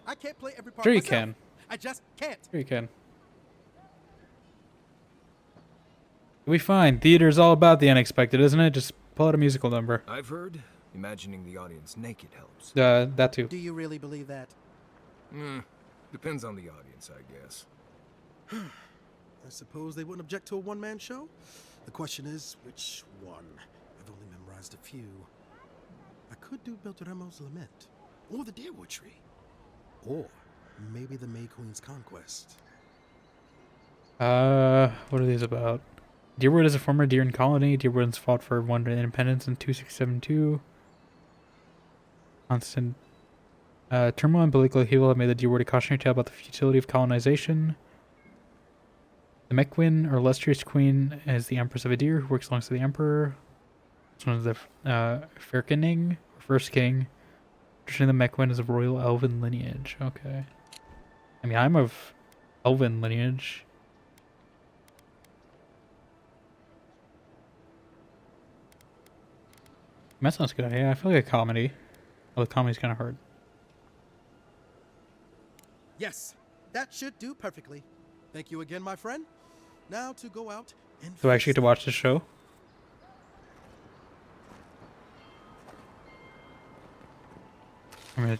I can't play every part Sure you myself. can. I just can't. Sure you can. You'll be fine. Theater's all about the unexpected, isn't it? Just pull out a musical number. I've heard imagining the audience naked helps. That too. Do you really believe that? Depends on the audience, I guess. I suppose they wouldn't object to a one-man show. The question is, which one? I've only memorized a few. I could do Beltramo's Lament, or the Deerwood Tree, or maybe the May Queen's Conquest. What are these about? Deerwood is a former Deer colony. Deerwood's fought for one independence in 2672. Constant turmoil and political upheaval have made the Deerwood a cautionary tale about the futility of colonization. The Mequin, or illustrious queen, is the empress of a deer who works alongside the emperor. This one is the Firkening, or first king. Traditionally, the Mequin is of royal elven lineage. Okay. I mean, I'm of elven lineage. That sounds good. Yeah, I feel like a comedy. Well, the comedy's kind of hard. Yes, that should do perfectly. Thank you again, my friend. Now to go out and... Do I actually get to watch this show? I'm gonna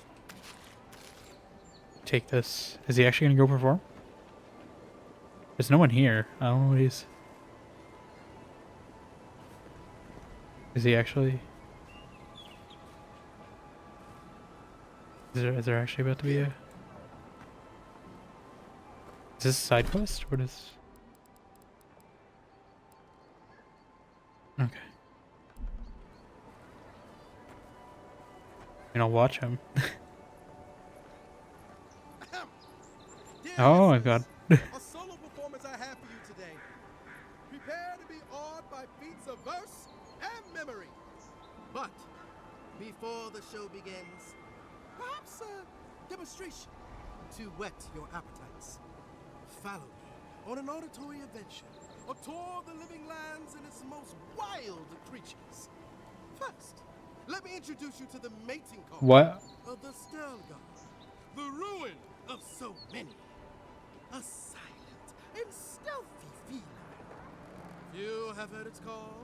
take this. Is he actually gonna go perform? There's no one here. I don't know what he's... Is he actually... Is there actually about to be a... Is this a side quest? What is... Okay. And I'll watch him. Oh my god. A solo performance I have for you today. Prepare to be awed by feats of verse and memory. But before the show begins, perhaps a demonstration to whet your appetites. Follow me on an auditory adventure, a tour of the living lands and its most wild creatures. First, let me introduce you to the mating call of the Stelgar, the ruin of so many. A silent and stealthy feline. Few have heard its call,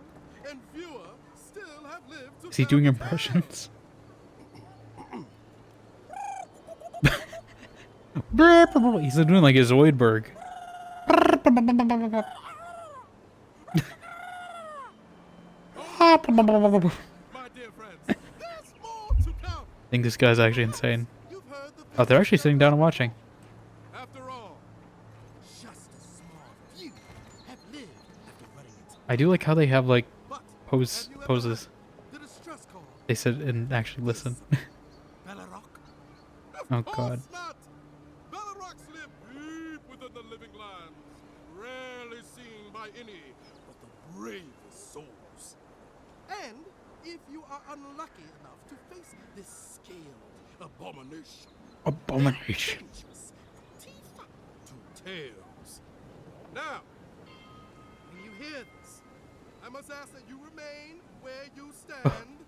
and fewer still have lived to Is he doing impressions? He's doing like his Zoidberg. I think this guy's actually insane. Oh, they're actually sitting down and watching. I do like how they have like poses. They sit and actually listen. Oh god. Bellerocs live deep within the living lands, rarely seen by any but the bravest souls. And if you are unlucky enough to face this scaled abomination, teeth to tails. Now, when you hear this, I must ask that you remain where you stand.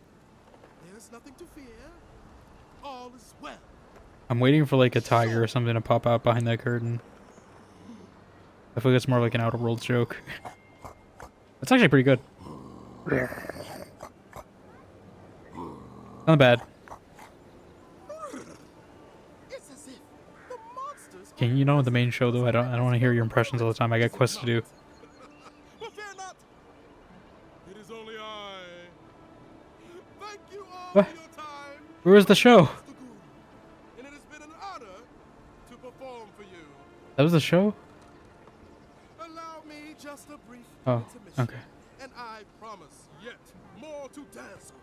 There's nothing to fear. All is well. I'm waiting for like a tiger or something to pop out behind that curtain. I feel like it's more like an Outer Worlds joke. That's actually pretty good. Not bad. Can you know the main show though? I don't want to hear your impressions all the time. I got quests to do. What? Where is the show? That was the show? Allow me just a brief okay. And I promise yet more to dazzle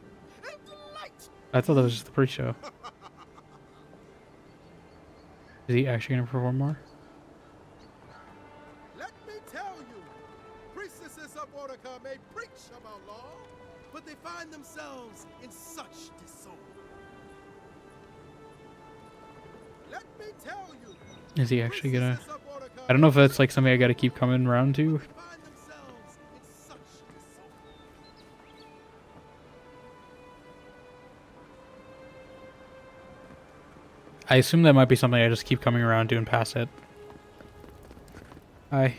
and delight. I thought that was just the pre-show. Is he actually gonna perform more? Let me tell you, priestesses of Woe-dica may preach about law, but they find themselves in such disorder. Let me tell you. Is he actually gonna... I don't know if that's like something I gotta keep coming around to. I assume that might be something I just keep coming around to and pass it. I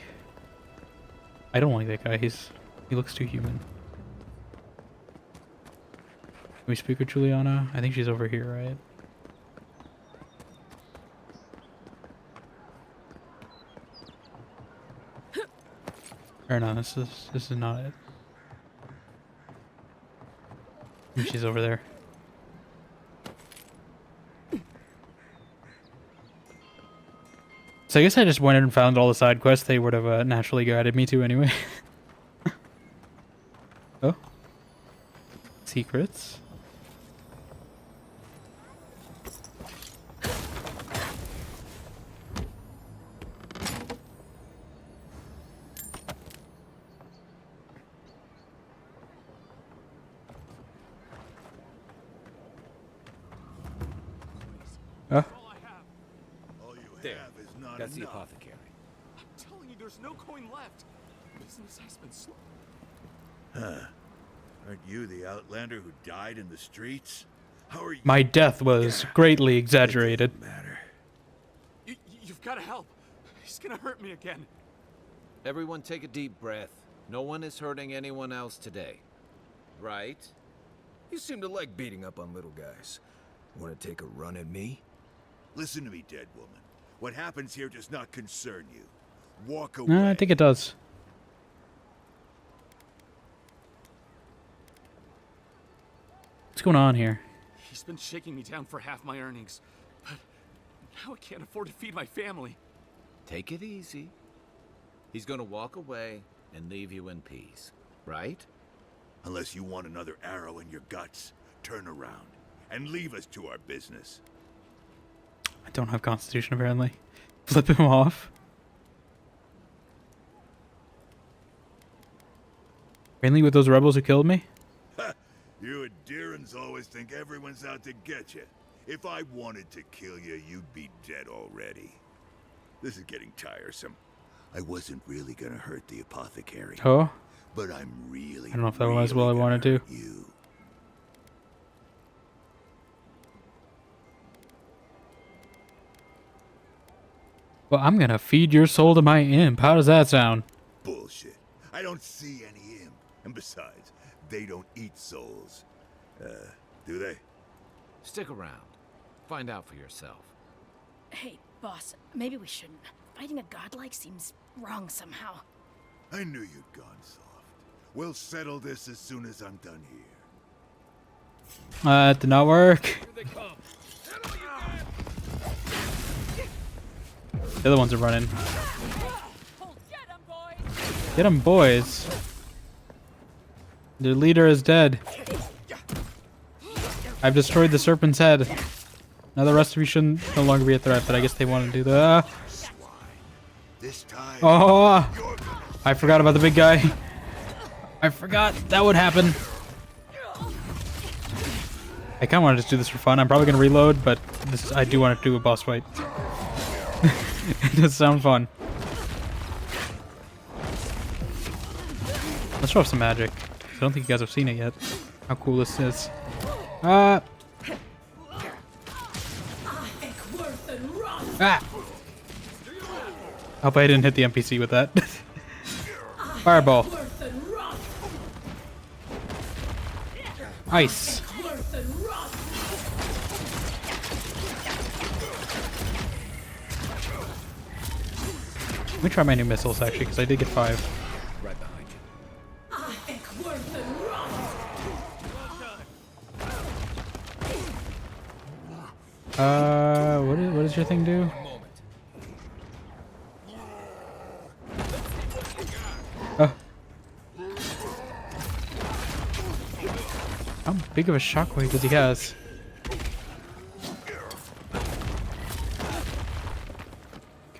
don't like that guy. He looks too human. Can we speak with Juliana? I think she's over here, right? Or no, this is not it. I think she's over there. So I guess I just went and found all the side quests they would have naturally guided me to anyway. Oh. Secrets. There. That's the apothecary. I'm telling you, there's no coin left. Business has been slow. Huh. Aren't you the outlander who died in the streets? How are you? My death was greatly exaggerated. You've got to help. He's gonna hurt me again. Everyone take a deep breath. No one is hurting anyone else today. Right? You seem to like beating up on little guys. Want to take a run at me? Listen to me, dead woman. What happens here does not concern you. Walk away. I think it does. What's going on here? He's been shaking me down for half my earnings, but now I can't afford to feed my family. Take it easy. He's gonna walk away and leave you in peace, right? Unless you want another arrow in your guts, turn around and leave us to our business. I don't have Constitution, apparently. Flip him off. Mainly with those rebels who killed me? You Adirans always think everyone's out to get you. If I wanted to kill you, you'd be dead already. This is getting tiresome. I wasn't really gonna hurt the apothecary. Oh? But I'm really, I don't know if that was what I wanted to. You. Well, I'm gonna feed your soul to my imp. How does that sound? Bullshit. I don't see any imp. And besides, they don't eat souls. Do they? Stick around. Find out for yourself. Hey, boss, maybe we shouldn't. Fighting a godlike seems wrong somehow. I knew you'd gone soft. We'll settle this as soon as I'm done here. That did not work. The other ones are running. Get them, boys. Their leader is dead. I've destroyed the serpent's head. Now the rest of you shouldn't no longer be a threat, but I guess they want to do that. Oh! I forgot about the big guy. I forgot that would happen. I kind of want to just do this for fun. I'm probably going to reload, but this, I do want to do a boss fight. It does sound fun. Let's show off some magic. I don't think you guys have seen it yet. How cool this is. Ah! I hope I didn't hit the NPC with that. Fireball. Ice. Let me try my new missiles actually, because I did get 5. Right behind you. What does your thing do? Oh. How big of a shockwave does he has?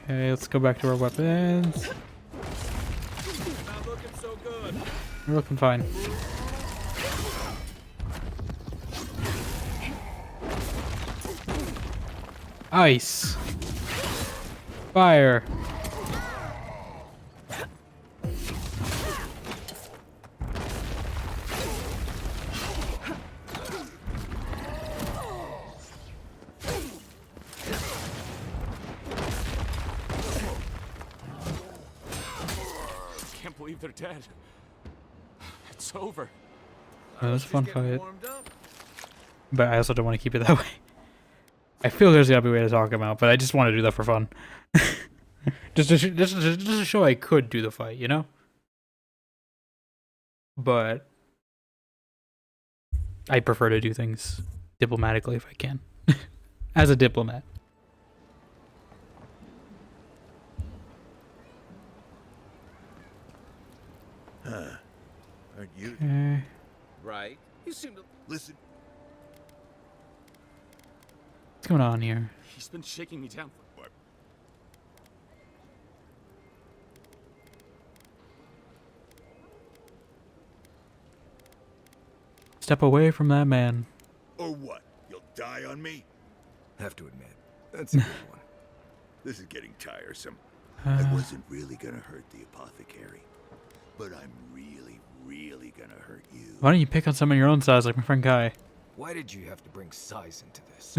Okay, let's go back to our weapons. Not looking so good. We're looking fine. Ice. Fire. Can't believe they're dead. It's over. That was a fun fight. But I also don't want to keep it that way. I feel there's gotta be a way to talk about, but I just want to do that for fun. just to show I could do the fight, you know? But I prefer to do things diplomatically if I can. As a diplomat. Aren't you? Okay. Right. You seem to listen. What's going on here? He's been shaking me down. What? Step away from that man. Or what? You'll die on me? Have to admit, that's a good one. This is getting tiresome. I wasn't really gonna hurt the apothecary, but I'm really gonna hurt you. Why don't you pick on someone your own size like my friend Kai? Why did you have to bring size into this?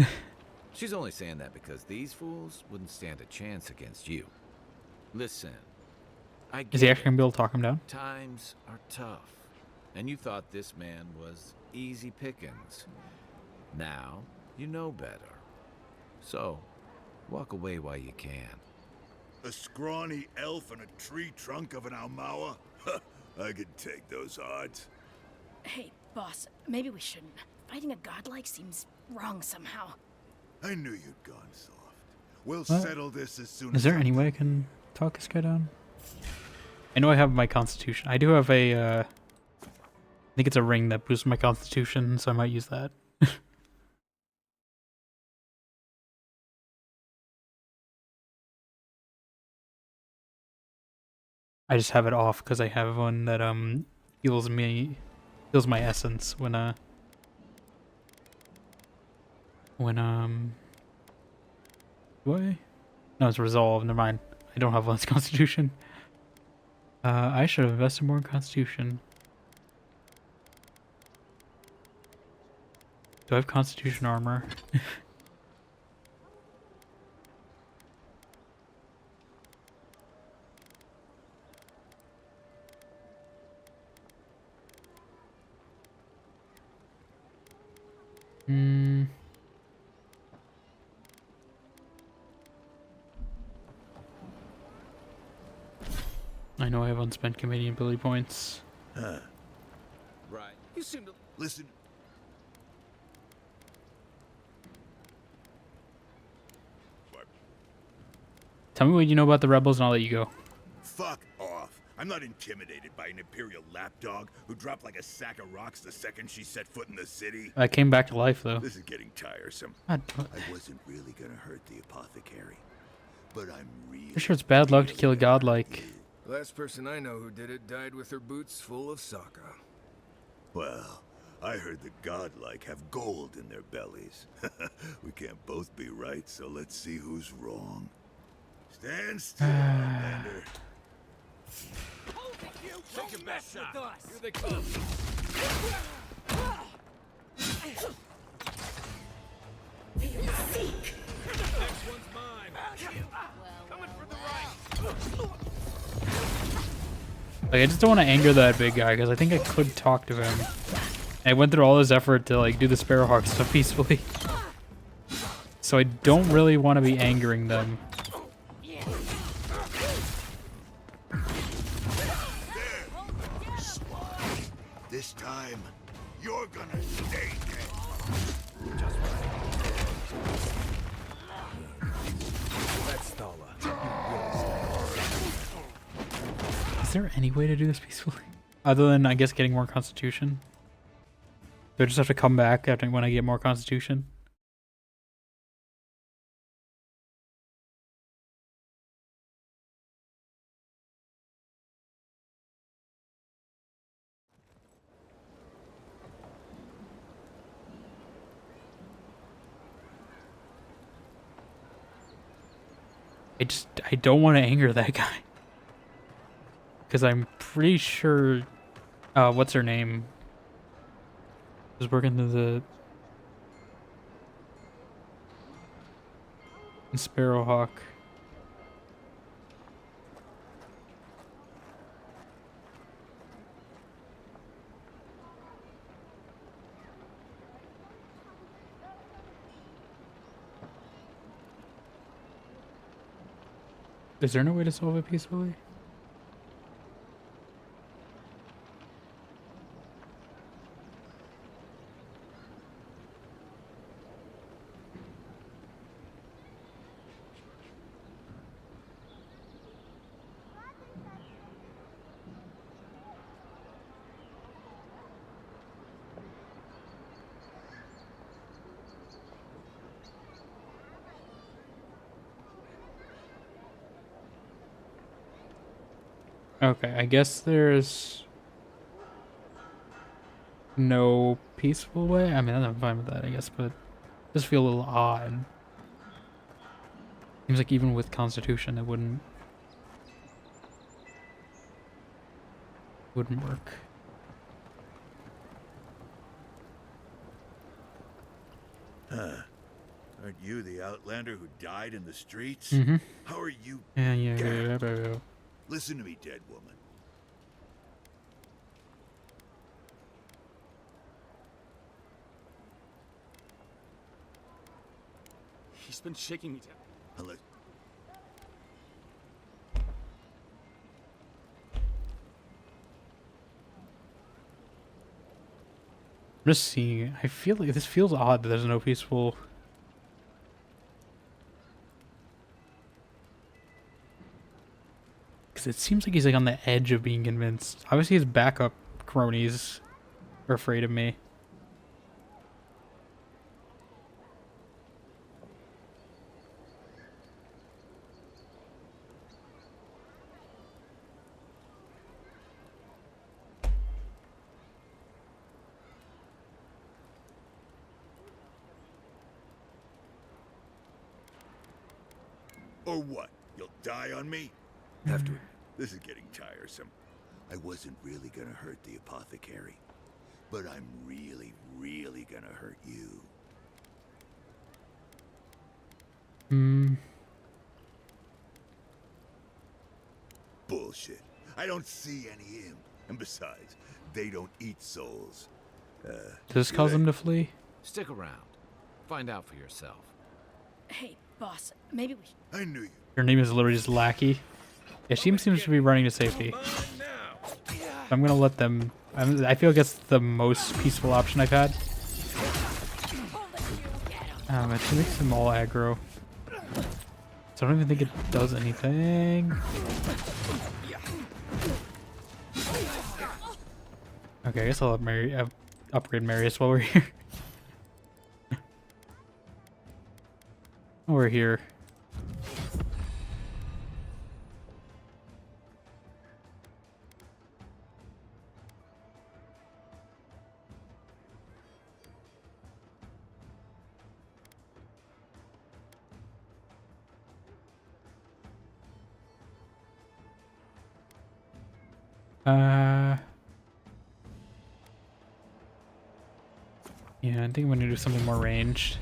She's only saying that because these fools wouldn't stand a chance against you. Listen, I get Is he actually gonna be able to talk him down? Times are tough, and you thought this man was easy pickings. Now you know better. So, walk away while you can. A scrawny elf and a tree trunk of an Almawa? I could take those odds. Hey, boss, maybe we shouldn't. Fighting a godlike seems wrong somehow. I knew you'd gone soft. We'll What? settle this as soon Is as there any way I can talk this guy down? I know I have my constitution. I do have a, I think it's a ring that boosts my constitution, so I might use that. I just have it off because I have one that, heals my essence when, do I? No, it's resolve. Never mind. I don't have less constitution. I should have invested more in constitution. Do I have constitution armor? Hmm. I know I have unspent committee ability points. Huh. Right. You seem to Listen. Tell me what you know about the rebels and I'll let you go. Fuck off. I'm not intimidated by an Imperial lapdog who dropped like a sack of rocks the second she set foot in the city. I came back to life, though. This is getting tiresome. I wasn't really gonna hurt the apothecary, but I'm really... Pretty sure it's bad luck to kill a godlike. Last person I know who did it died with her boots full of Sokka. Well, I heard the godlike have gold in their bellies. We can't both be right, so let's see who's wrong. Stand still, Outlander. Take your best shot. Here they come. Next one's mine. Coming for the right. Like, I just don't want to anger that big guy because I think I could talk to him. I went through all this effort to like do the Sparrowhawk stuff peacefully, so I don't really want to be angering them. This time, you're gonna stay dead. That's Thala. Is there any way to do this peacefully? Other than, I guess, getting more constitution? Do I just have to come back after when I get more constitution? I don't want to anger that guy. Because I'm pretty sure, what's her name? Was working through the Sparrowhawk. Is there no way to solve it peacefully? Okay, I guess there's no peaceful way. I mean, I'm fine with that, I guess, but it does feel a little odd. Seems like even with Constitution, it wouldn't work. Huh. Aren't you the Outlander who died in the streets? Mm-hmm. How are you? Yeah. Listen to me, dead woman. He's been shaking me down. Unless... I'm just seeing. I feel like this feels odd that there's no peaceful. Because it seems like he's like on the edge of being convinced. Obviously, his backup cronies are afraid of me. Or what? You'll die on me? Have to. This is getting tiresome. I wasn't really gonna hurt the apothecary, but I'm really, really gonna hurt you. Bullshit. I don't see any him. And besides, they don't eat souls. Does this cause them to flee? Stick around. Find out for yourself. Hey, boss, maybe we should... I knew you. Your name is literally just Lackey. Yeah, she seems to be running to safety. I'm gonna let them... I feel like it's the most peaceful option I've had. It makes them all aggro. So I don't even think it does anything. Okay, I guess I'll upgrade Marius while we're here. While we're here. Yeah, I think I'm gonna do something more ranged.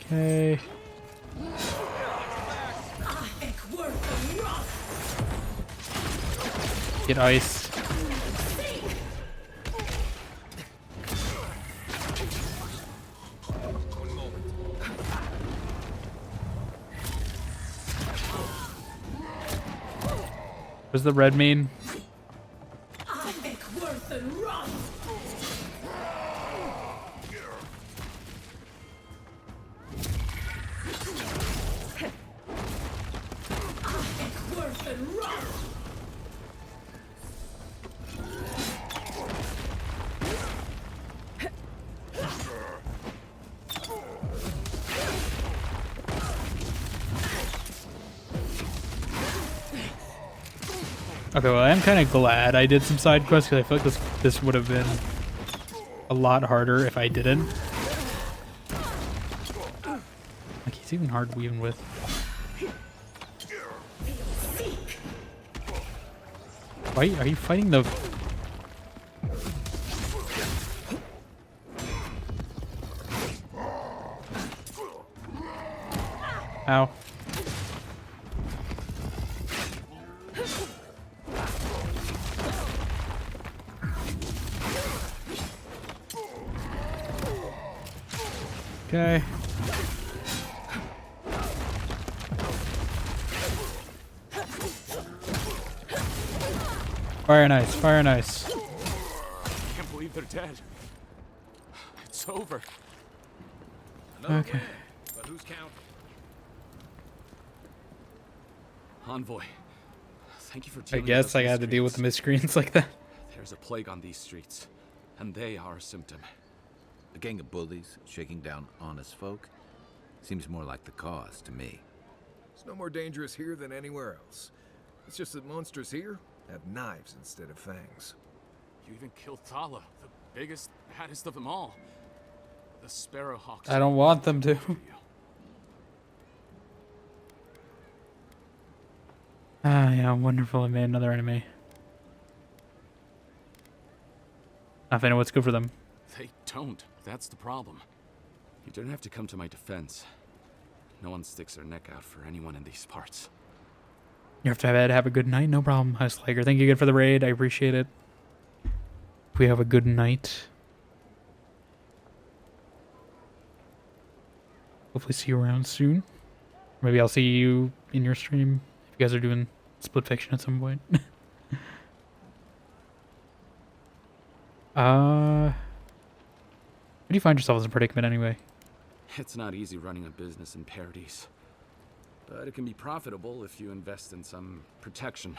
Okay. Get ice. What does the red mean? Okay, well, I'm kind of glad I did some side quests because I feel like this would have been a lot harder if I didn't. Like, he's even hard weaving with. Why are you fighting the... Ow. Okay. Fire and ice, fire and ice. I can't believe they're dead. It's over. Okay. But who's counting? Envoy, thank you for I dealing guess with I had to deal with the miscreants like that. There's a plague on these streets, and they are a symptom. A gang of bullies shaking down honest folk seems more like the cause to me. It's no more dangerous here than anywhere else. It's just that monsters here have knives instead of fangs. You even killed Thala, the biggest, baddest of them all. The Sparrowhawks. I don't want them to. Ah, yeah, wonderful. I made another enemy. I know what's good for them. They don't. That's the problem. You don't have to come to my defense. No one sticks their neck out for anyone in these parts. You have to have a good night. No problem, Huslager. Thank you again for the raid. I appreciate it. We have a good night. Hopefully see you around soon. Maybe I'll see you in your stream if you guys are doing Split Fiction at some point. How do you find yourself in a predicament anyway? It's not easy running a business in Paradise. But it can be profitable if you invest in some protection.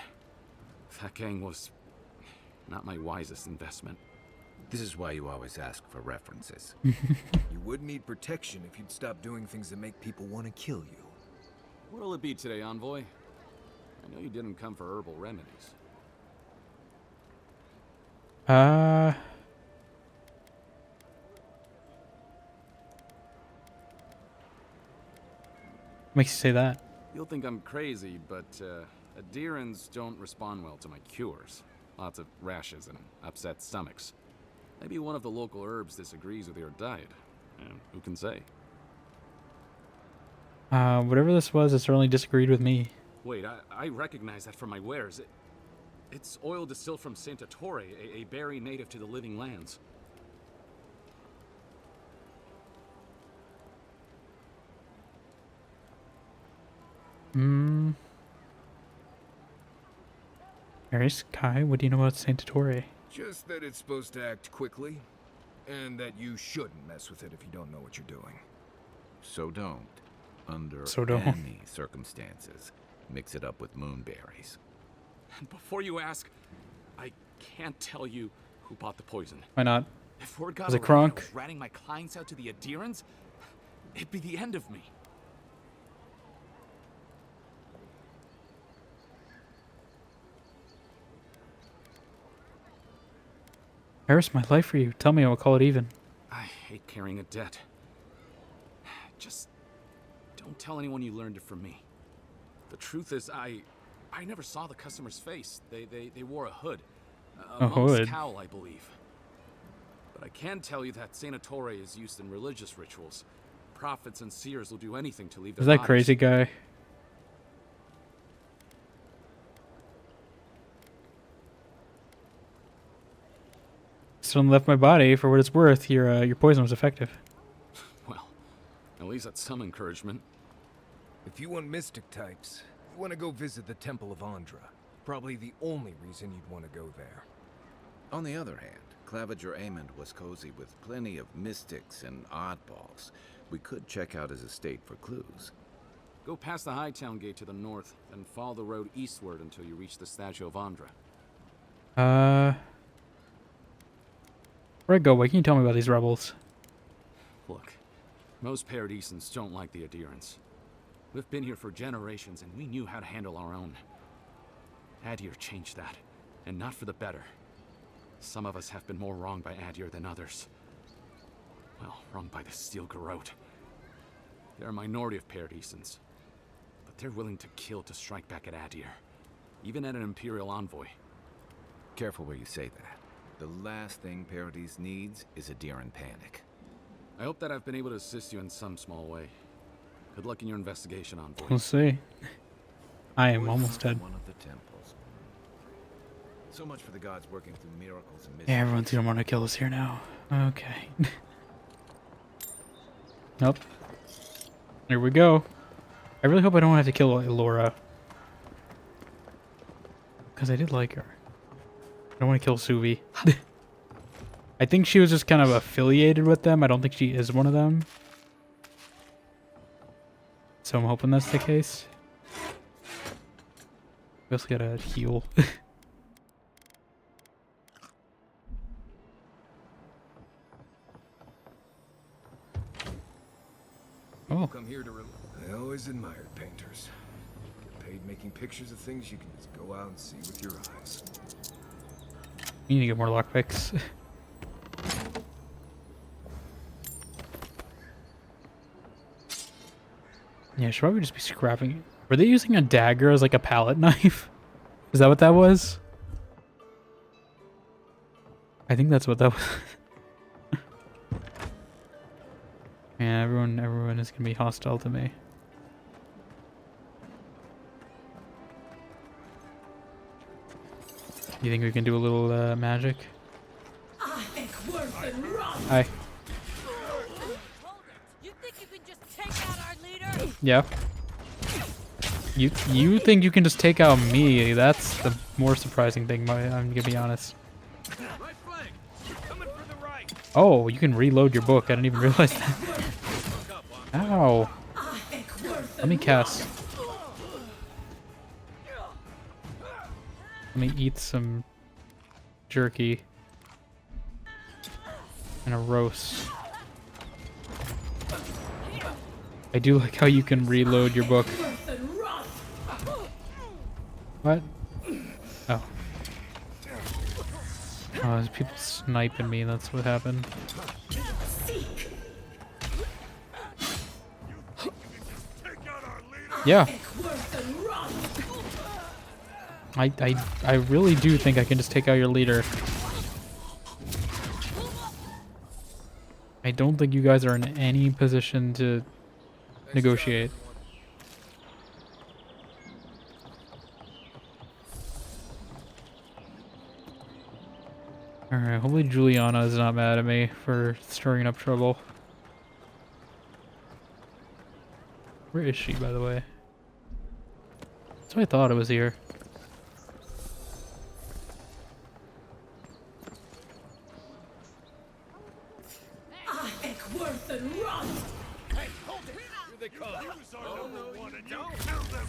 That gang was not my wisest investment. This is why you always ask for references. You would need protection if you'd stop doing things that make people want to kill you. What'll it be today, Envoy? I know you didn't come for herbal remedies. Makes you say that? You'll think I'm crazy, but adherents don't respond well to my cures. Lots of rashes and upset stomachs. Maybe one of the local herbs disagrees with your diet. Who can say? Whatever this was, it certainly disagreed with me. Wait, I recognize that from my wares. It's oil distilled from Santa Torre, a berry native to the Living Lands. Mary Sky, what do you know about Santa Torre? Just that it's supposed to act quickly, and that you shouldn't mess with it if you don't know what you're doing. So don't. Under any circumstances, mix it up with moonberries. And before you ask, I can't tell you who bought the poison. Why not? If word got Was it around Kronk? I was ratting my clients out to the adherents, it'd be the end of me. I risked my life for you. Tell me, I'll call it even. I hate carrying a debt. Just don't tell anyone you learned it from me. The truth is, I never saw the customer's face. They wore a hood. A monk's cowl, I believe. But I can tell you that Santa Torre is used in religious rituals. Prophets and seers will do anything to leave their Is that bodies. crazy guy? Still left my body. For what it's worth, your poison was effective. Well, at least that's some encouragement. If you want mystic types, you want to go visit the Temple of Andra. Probably the only reason you'd want to go there. On the other hand, Claviger Amond was cozy with plenty of mystics and oddballs. We could check out his estate for clues. Go past the Hightown Gate to the north, then follow the road eastward until you reach the statue of Andra. Where'd I go? What can you tell me about these rebels? Look, most Paradisans don't like the adherents. We've been here for generations, and we knew how to handle our own. Adir changed that, and not for the better. Some of us have been more wronged by Adir than others. Well, wronged by the Steel Garrote. They're a minority of Paradisans, but they're willing to kill to strike back at Adir, even at an Imperial envoy. Careful where you say that. The last thing Paradis needs is a Diran panic. I hope that I've been able to assist you in some small way. Good luck in your investigation, envoy. We'll see. I am almost dead. One of the temples. So much for the gods working through miracles and mysteries. Yeah, everyone's gonna want to kill us here now. Okay. Nope. Here we go. I really hope I don't have to kill Laura. Because I did like her. I don't want to kill Suvi. I think she was just kind of affiliated with them. I don't think she is one of them. So I'm hoping that's the case. We also gotta heal. Oh. Come here to I always admired painters. Get paid making pictures of things you can just go out and see with your eyes. We need to get more lockpicks. Yeah, should probably just be scrapping it. Were they using a dagger as like a palette knife? Is that what that was? I think that's what that was. Yeah, everyone is gonna be hostile to me. You think we can do a little magic? I think worse than wrong. Hi. You think you can just take out our leader? Yeah. You think you can just take out me? That's the more surprising thing. I'm gonna be honest. Right flank. Coming for the right. Oh, you can reload your book. I didn't even realize that. Ow. Let me cast. Let me eat some jerky. And a roast. I do like how you can reload your book. What? Oh. Oh, there's people sniping me, that's what happened. Yeah. I really do think I can just take out your leader. I don't think you guys are in any position to negotiate. Alright, hopefully Juliana is not mad at me for stirring up trouble. Where is she, by the way? That's what I thought it was here. Hey, hold it! Here they come. Oh, no, you don't. Kill them.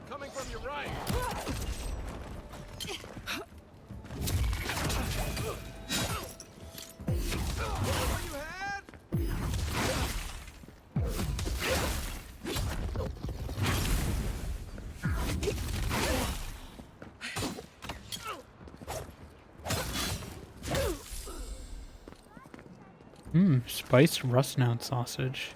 Coming from your right. What you had? Spiced rust snout sausage.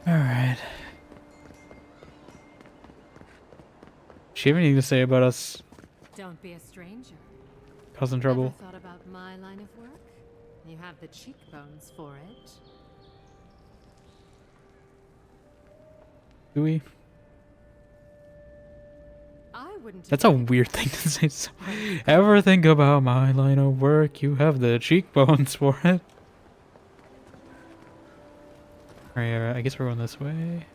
Alright. She have anything to say about us Don't be a stranger. causing trouble? Ever thought about my line of work? You have the cheekbones for it. Do we? I wouldn't. That's a weird thing to say. So, ever think about my line of work? You have the cheekbones for it. Alright, I guess we're going this way.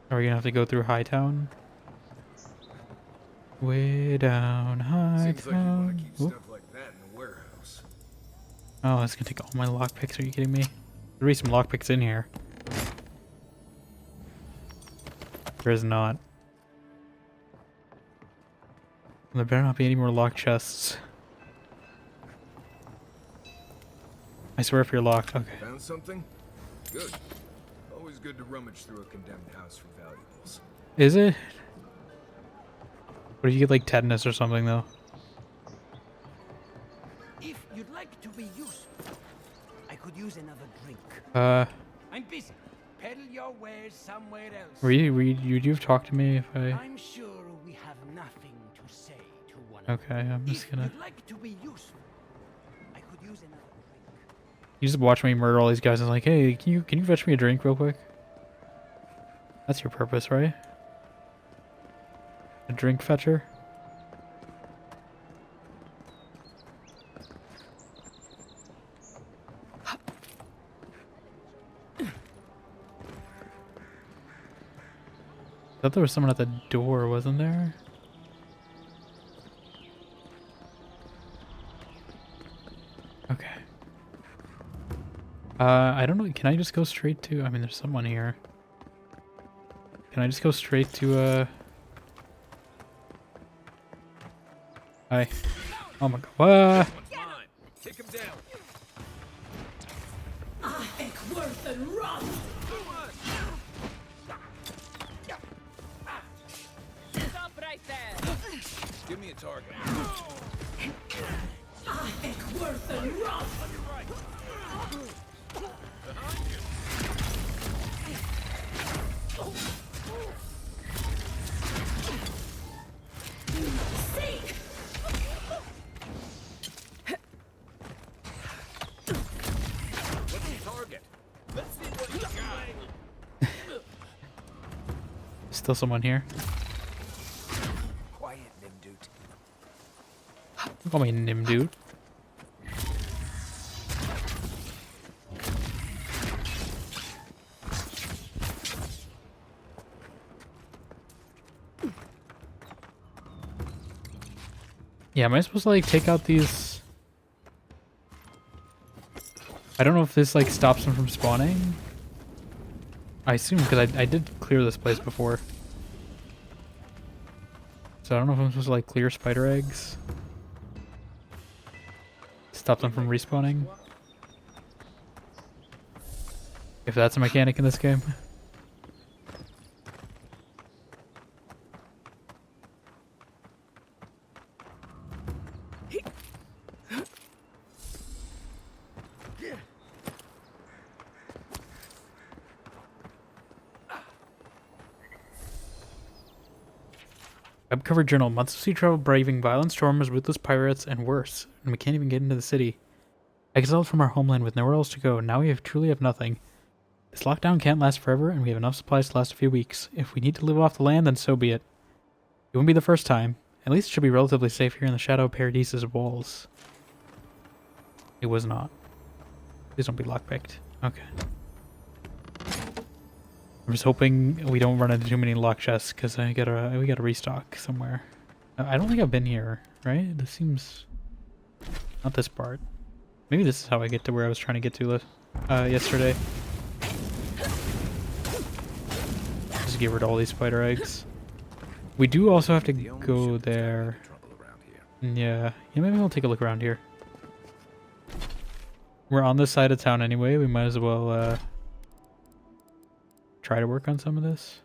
Are we gonna have to go through Hightown? Way down Hightown. Stuff like that in the warehouse. Oh, it's gonna take all my lockpicks. Are you kidding me? There'll be some lockpicks in here. There is not. There better not be any more locked chests. I swear if you're locked. Okay. Found something? Good. Always good to rummage through a condemned house for valuables. Is it? What if you get like tetanus or something though? If you'd like to be useful, I could use another drink. I'm busy. Peddle your wares somewhere else. You've talked to me if I... I'm sure we have nothing to say to one another. Okay, I'm just gonna... If you'd like to be useful, I could use another drink. You just watch me murder all these guys and like, hey, can you fetch me a drink real quick? That's your purpose, right? A drink fetcher? I thought there was someone at the door, wasn't there? Okay. I don't know. Can I just go straight to... I mean, there's someone here. Can I just go straight to, Hi. Oh my god. What? Take him down. Worth and run. Stop right there. Give me a target. Worth and run. On your right. Behind you. What's the target? Let's see what you got. Still someone here. Quiet, Nimdude. Don't call me Nimdude. Yeah, am I supposed to like take out these I don't know if this like stops them from spawning. I assume because I did clear this place before. So I don't know if I'm supposed to like clear spider eggs. Stop them from respawning. If that's a mechanic in this game. Web-covered journal. Months of sea travel, braving violent storms, ruthless pirates, and worse. And we can't even get into the city. Exiled from our homeland with nowhere else to go, now we truly have nothing. This lockdown can't last forever, and we have enough supplies to last a few weeks. If we need to live off the land, then so be it. It won't be the first time. At least it should be relatively safe here in the shadow of Paradise's walls. It was not. Please don't be lockpicked. Okay. I'm just hoping we don't run into too many lock chests because we gotta restock somewhere. I don't think I've been here, right? This seems not this part. Maybe this is how I get to where I was trying to get to yesterday. Just get rid of all these spider eggs. We do also have to go there. Yeah, maybe we'll take a look around here. We're on this side of town anyway. We might as well try to work on some of this.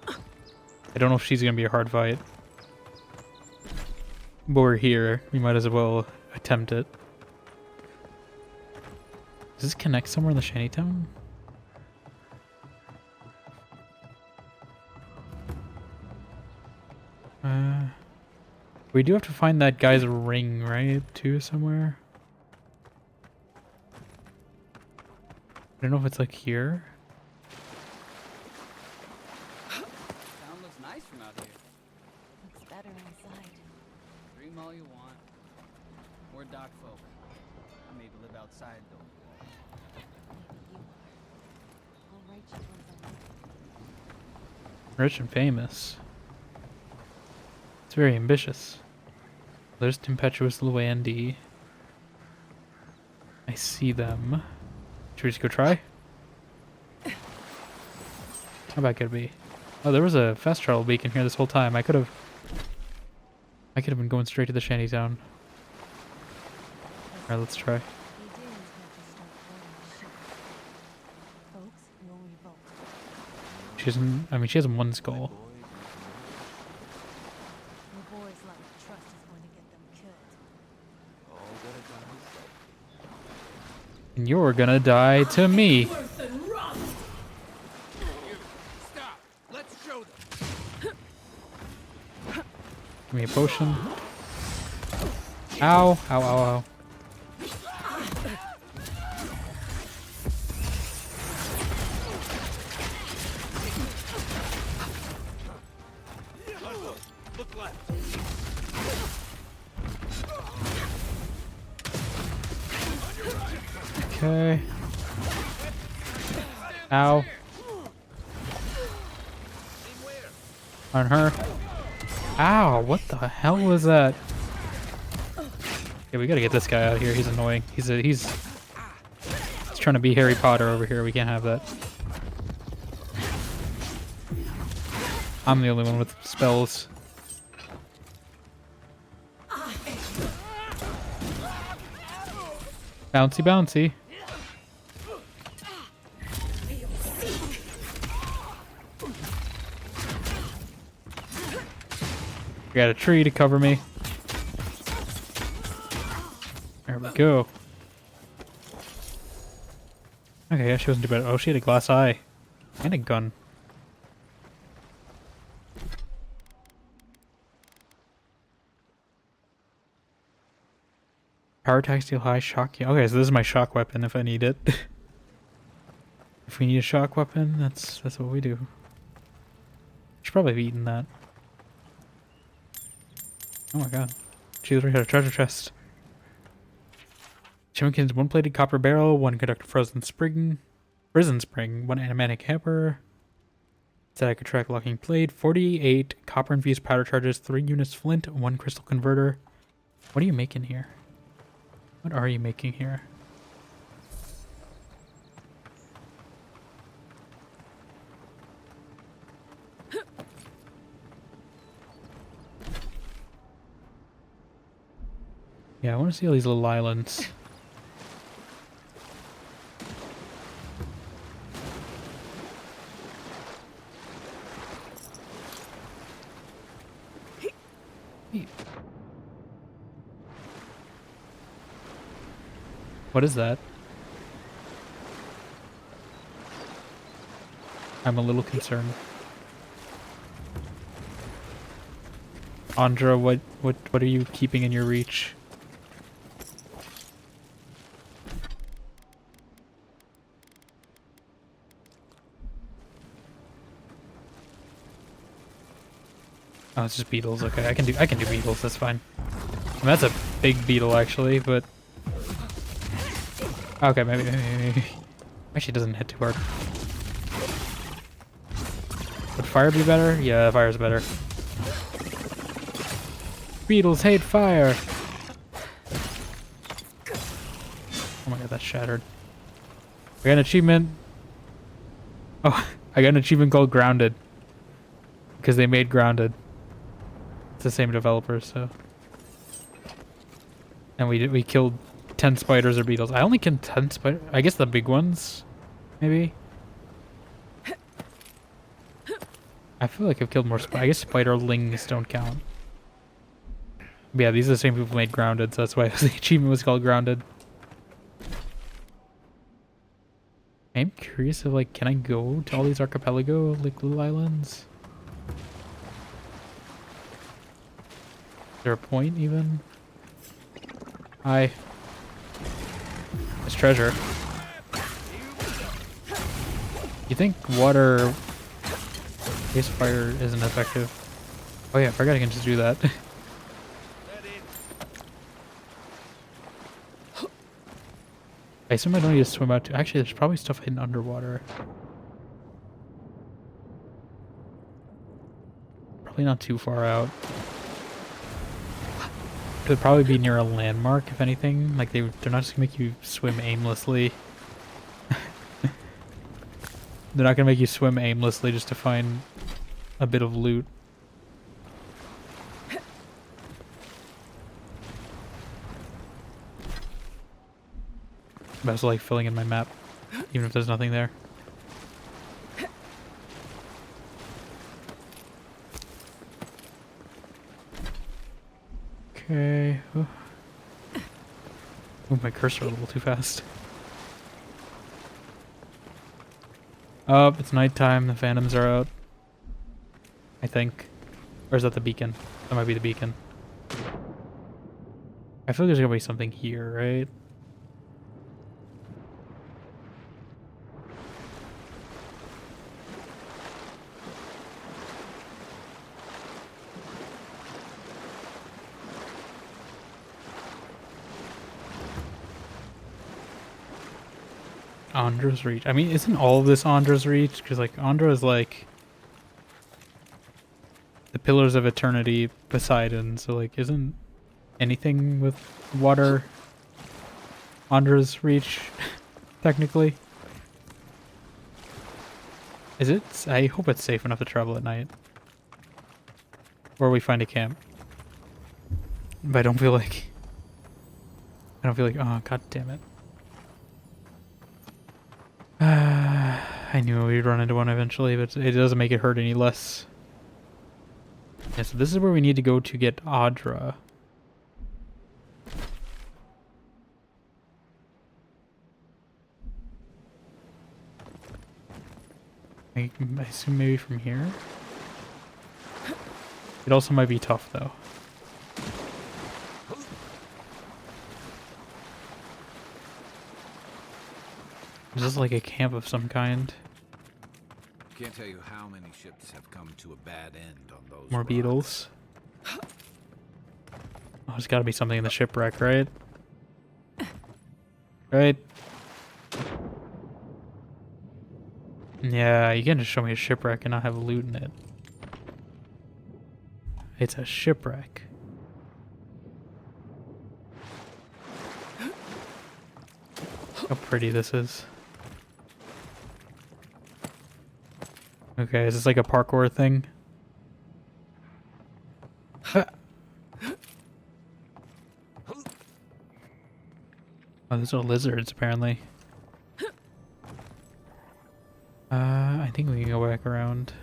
I don't know if she's gonna be a hard fight. But we're here. We might as well attempt it. Does this connect somewhere in the shantytown? We do have to find that guy's ring, right? Too, somewhere. I don't know if it's like here. Town looks nice from out here. Looks better inside. Dream all you want. We're dock folk. I maybe live outside though. I'll write you once Rich and famous. It's very ambitious. There's Tempestuous Luandi. I see them. Should we just go try? How bad could it be? Oh, there was a fast travel beacon here this whole time. I could have been going straight to the shantytown. Alright, let's try. She doesn't, I mean, she has one skull. And you're gonna die to me. Stop. Let's show them. Give me a potion. Ow, ow, ow, ow. Look left. Okay. Ow. On her. Ow, what the hell was that? Yeah, we gotta get this guy out of here. He's annoying. He's trying to be Harry Potter over here. We can't have that. I'm the only one with spells. Bouncy, bouncy. I got a tree to cover me. There we go. Okay, yeah, she wasn't too bad. Oh, she had a glass eye. And a gun. Power attack, steel high, shock. Yeah, okay, so this is my shock weapon if I need it. If we need a shock weapon, that's what we do. Should probably have eaten that. Oh my god. She literally had a treasure chest. Chimkin's one-plated copper barrel, one conductor prison spring, one animatic hammer. Static attract locking blade, 48 copper infused powder charges, 3 units flint, 1 crystal converter. What are you making here? What are you making here? Yeah, I want to see all these little islands. What is that? I'm a little concerned. Andra, what are you keeping in your reach? Oh, it's just beetles. Okay, I can do beetles. That's fine. I mean, that's a big beetle actually, but okay, maybe. Actually, it doesn't hit too hard. Would fire be better? Yeah, fire's better. Beetles hate fire. Oh my god, that's shattered. I got an achievement. Oh, I got an achievement called Grounded because they made Grounded. It's the same developers, so. And we killed 10 spiders or beetles. I only killed 10 spiders. I guess the big ones, maybe. I feel like I've killed more I guess spiderlings don't count. But yeah, these are the same people who made Grounded, so that's why the achievement was called Grounded. I'm curious if, like, can I go to all these archipelago, like, little islands? Is there a point, even? Hi. There's treasure. You think water... I guess fire isn't effective. Oh yeah, I forgot I can just do that. I assume I don't need to swim out to... Actually, there's probably stuff hidden underwater. Probably not too far out. It would probably be near a landmark, if anything. Like, they're not just gonna make you swim aimlessly. They're not gonna make you swim aimlessly just to find a bit of loot. I also like filling in my map, even if there's nothing there. Okay. Oh, my cursor a little too fast. Oh, it's nighttime. The phantoms are out. I think. Or is that the beacon? That might be the beacon. I feel like there's gonna be something here, right? Andra's Reach. I mean, isn't all of this Andra's Reach? Because, like, Andra is, like, the Pillars of Eternity Poseidon, so, like, isn't anything with water Andra's Reach, technically? Is it? I hope it's safe enough to travel at night. Or we find a camp. But I don't feel like... Oh, god damn it. I knew we'd run into one eventually, but it doesn't make it hurt any less. Yeah, so this is where we need to go to get Audra. I assume maybe from here? It also might be tough, though. Is this like a camp of some kind? Can't tell you how many ships have come to a bad end on those. More beetles. Oh, there's got to be something in the shipwreck, right? Right? Yeah, you can't just show me a shipwreck and not have loot in it. It's a shipwreck. How pretty this is. Okay, is this like a parkour thing? Oh, those are lizards, apparently. I think we can go back around.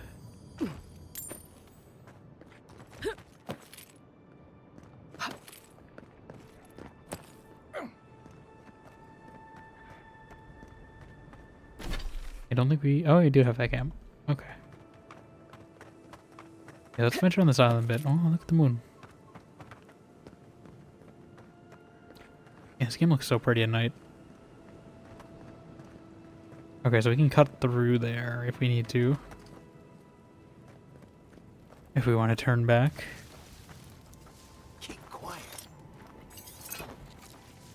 I don't think we... Oh, we do have that camp. Okay. Yeah, let's venture on this island a bit. Oh, look at the moon. Yeah, this game looks so pretty at night. Okay, so we can cut through there if we need to. If we want to turn back. Keep quiet.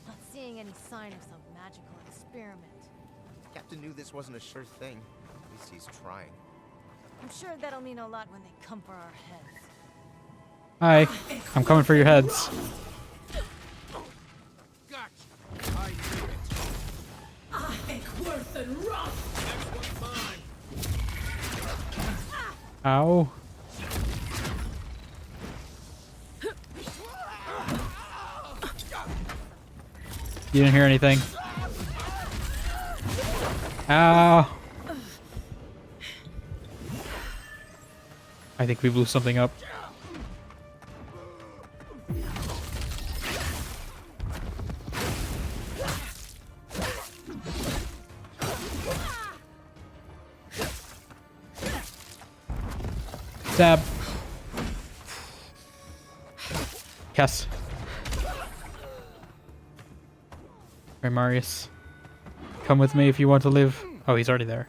Not seeing any sign of some magical experiment. Captain knew this wasn't a sure thing. At least he's trying. I'm sure that'll mean a lot when they come for our heads. Hi, I'm coming for your heads. I think worse than rough. Next one's mine. Ow. You didn't hear anything? Ow. I think we blew something up. Stab. Yes. Alright, Marius. Come with me if you want to live. Oh, he's already there.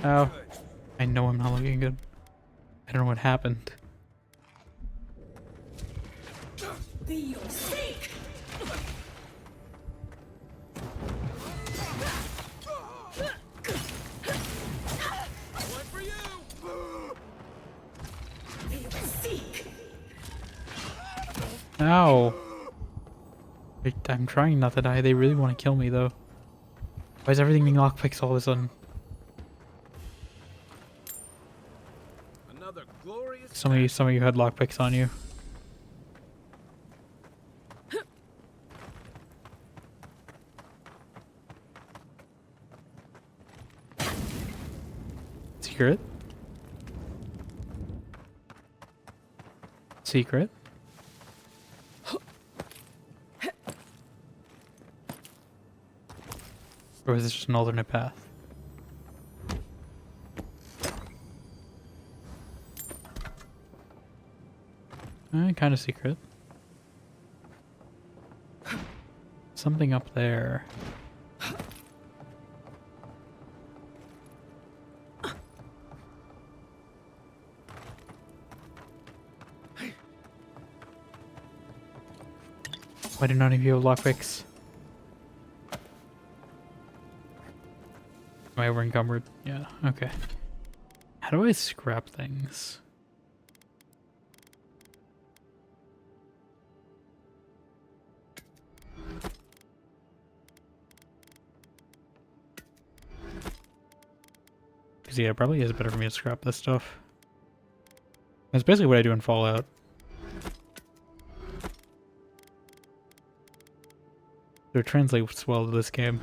Oh. I know I'm not looking good. I don't know what happened. Be your sake. One for you. Be your seek. Ow. I'm trying not to die. They really want to kill me though. Why is everything being lockpicks all of a sudden? Another glorious. Some of you had lockpicks on you. Secret? Secret? Or is this just an alternate path? Kind of secret. Something up there. Why do none of you have lockpicks? Am I over encumbered? Yeah, okay. How do I scrap things? Because yeah, it probably is better for me to scrap this stuff. That's basically what I do in Fallout. So it translates well to this game.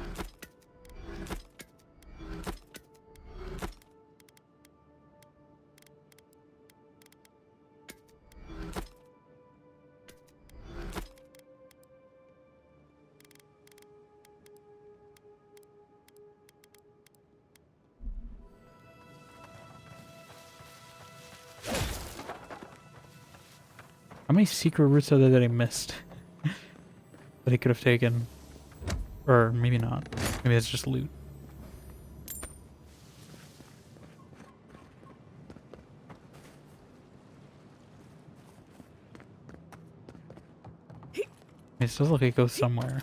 How many secret routes are there that I missed? That I could have taken? Or maybe not. Maybe it's just loot. It still looks like it goes somewhere.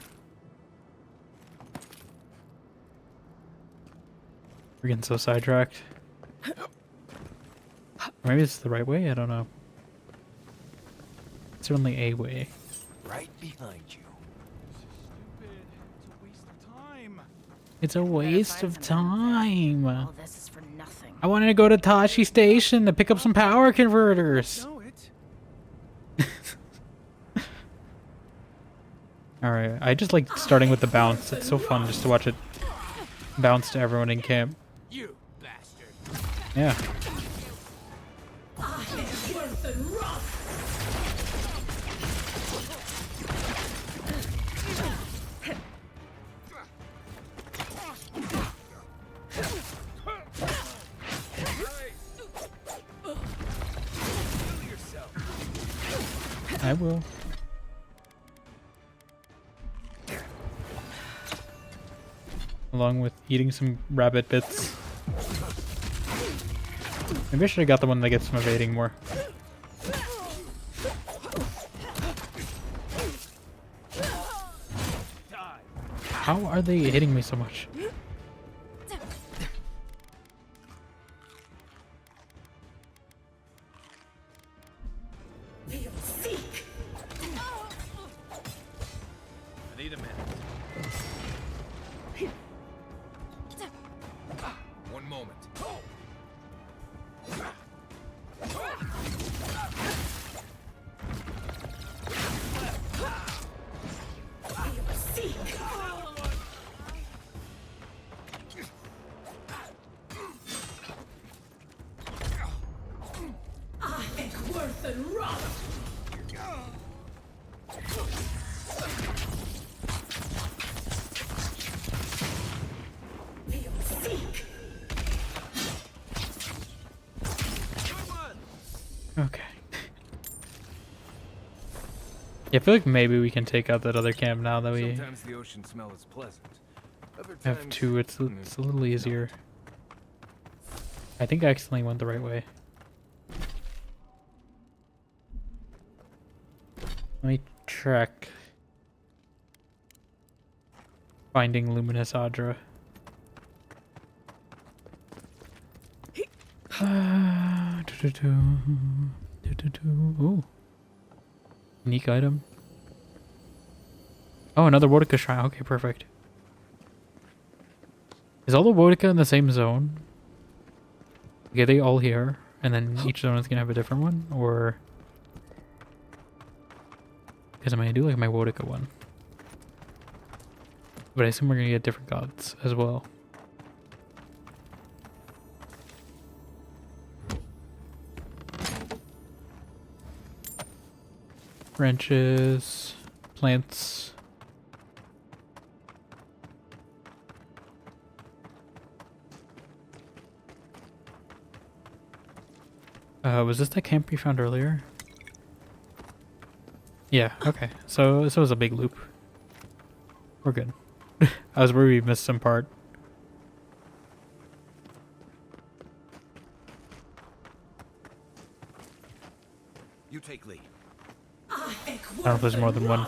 We're getting so sidetracked. Maybe it's the right way? I don't know. It's certainly a way. Right behind you. It's a waste of time. All this is for nothing. I wanted to go to Tashi Station to pick up some power converters. Alright, I just like starting with the bounce. It's so fun just to watch it bounce to everyone in camp. You bastard. Yeah. I will. Along with eating some rabbit bits. Maybe I should have got the one that gets some evading more. How are they hitting me so much? I need a minute. One moment. Okay. Yeah, I feel like maybe we can take out that other camp now that we Sometimes the ocean smell is pleasant. Other have times, two. It's a little easier. I think I accidentally went the right way. Let me track finding Luminous Adra. Ooh. Unique item. Oh, another Woe-dica shrine. Okay, perfect. Is all the Woe-dica in the same zone? Like, are they all here? And then each zone is gonna have a different one? Or... Because I'm gonna do like my Woe-dica one. But I assume we're gonna get different gods as well. Branches, plants. Was this the camp we found earlier? Yeah, okay. So this was a big loop. We're good. I was worried we missed some part. You take lead. I don't know if there's more than one.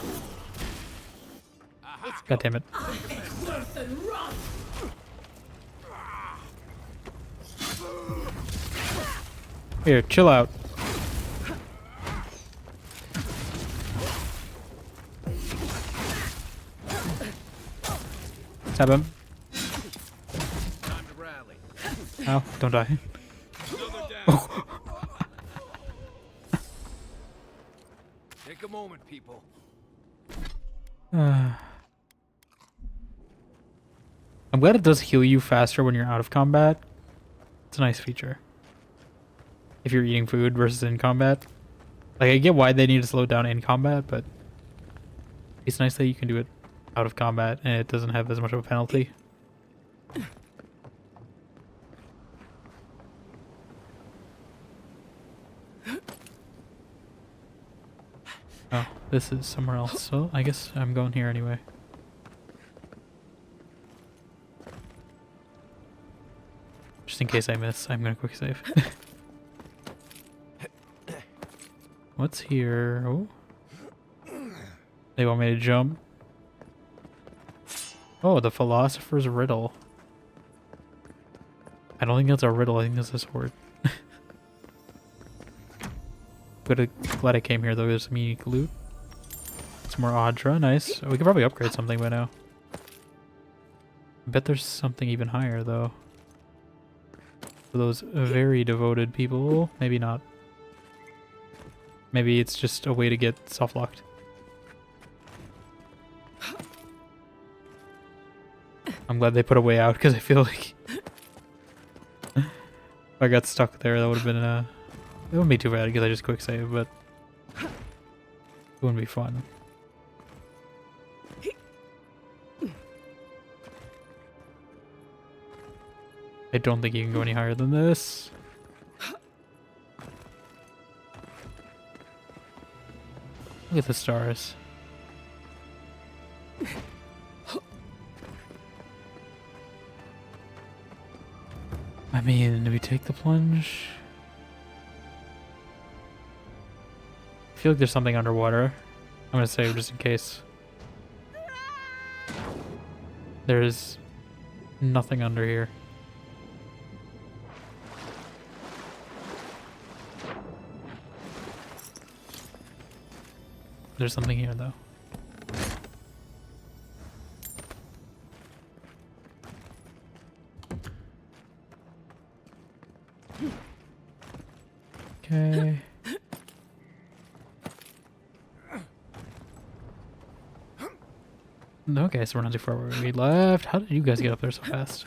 God damn it. Here, chill out. Stab him. Time to rally. Ow, don't die. Oh. Take a moment, people. I'm glad it does heal you faster when you're out of combat. It's a nice feature. If you're eating food versus in combat. Like, I get why they need to slow down in combat, but it's nice that you can do it out of combat and it doesn't have as much of a penalty. Oh, this is somewhere else, so I guess I'm going here anyway. Just in case I miss, I'm gonna quick save. What's here? Oh. They want me to jump. Oh, the philosopher's riddle. I don't think that's a riddle. I think that's a sword. Glad I came here though. There's some unique loot. Some more Audra. Nice. We could probably upgrade something by now. I bet there's something even higher though. For those very devoted people. Maybe not. Maybe it's just a way to get soft-locked. I'm glad they put a way out because I feel like if I got stuck there, that would have been it wouldn't be too bad because I just quick save, but it wouldn't be fun. I don't think you can go any higher than this. Look at the stars. I mean, do we take the plunge? I feel like there's something underwater. I'm gonna save just in case. There's nothing under here. There's something here though. Okay. Okay, so we're not too far where we left. How did you guys get up there so fast?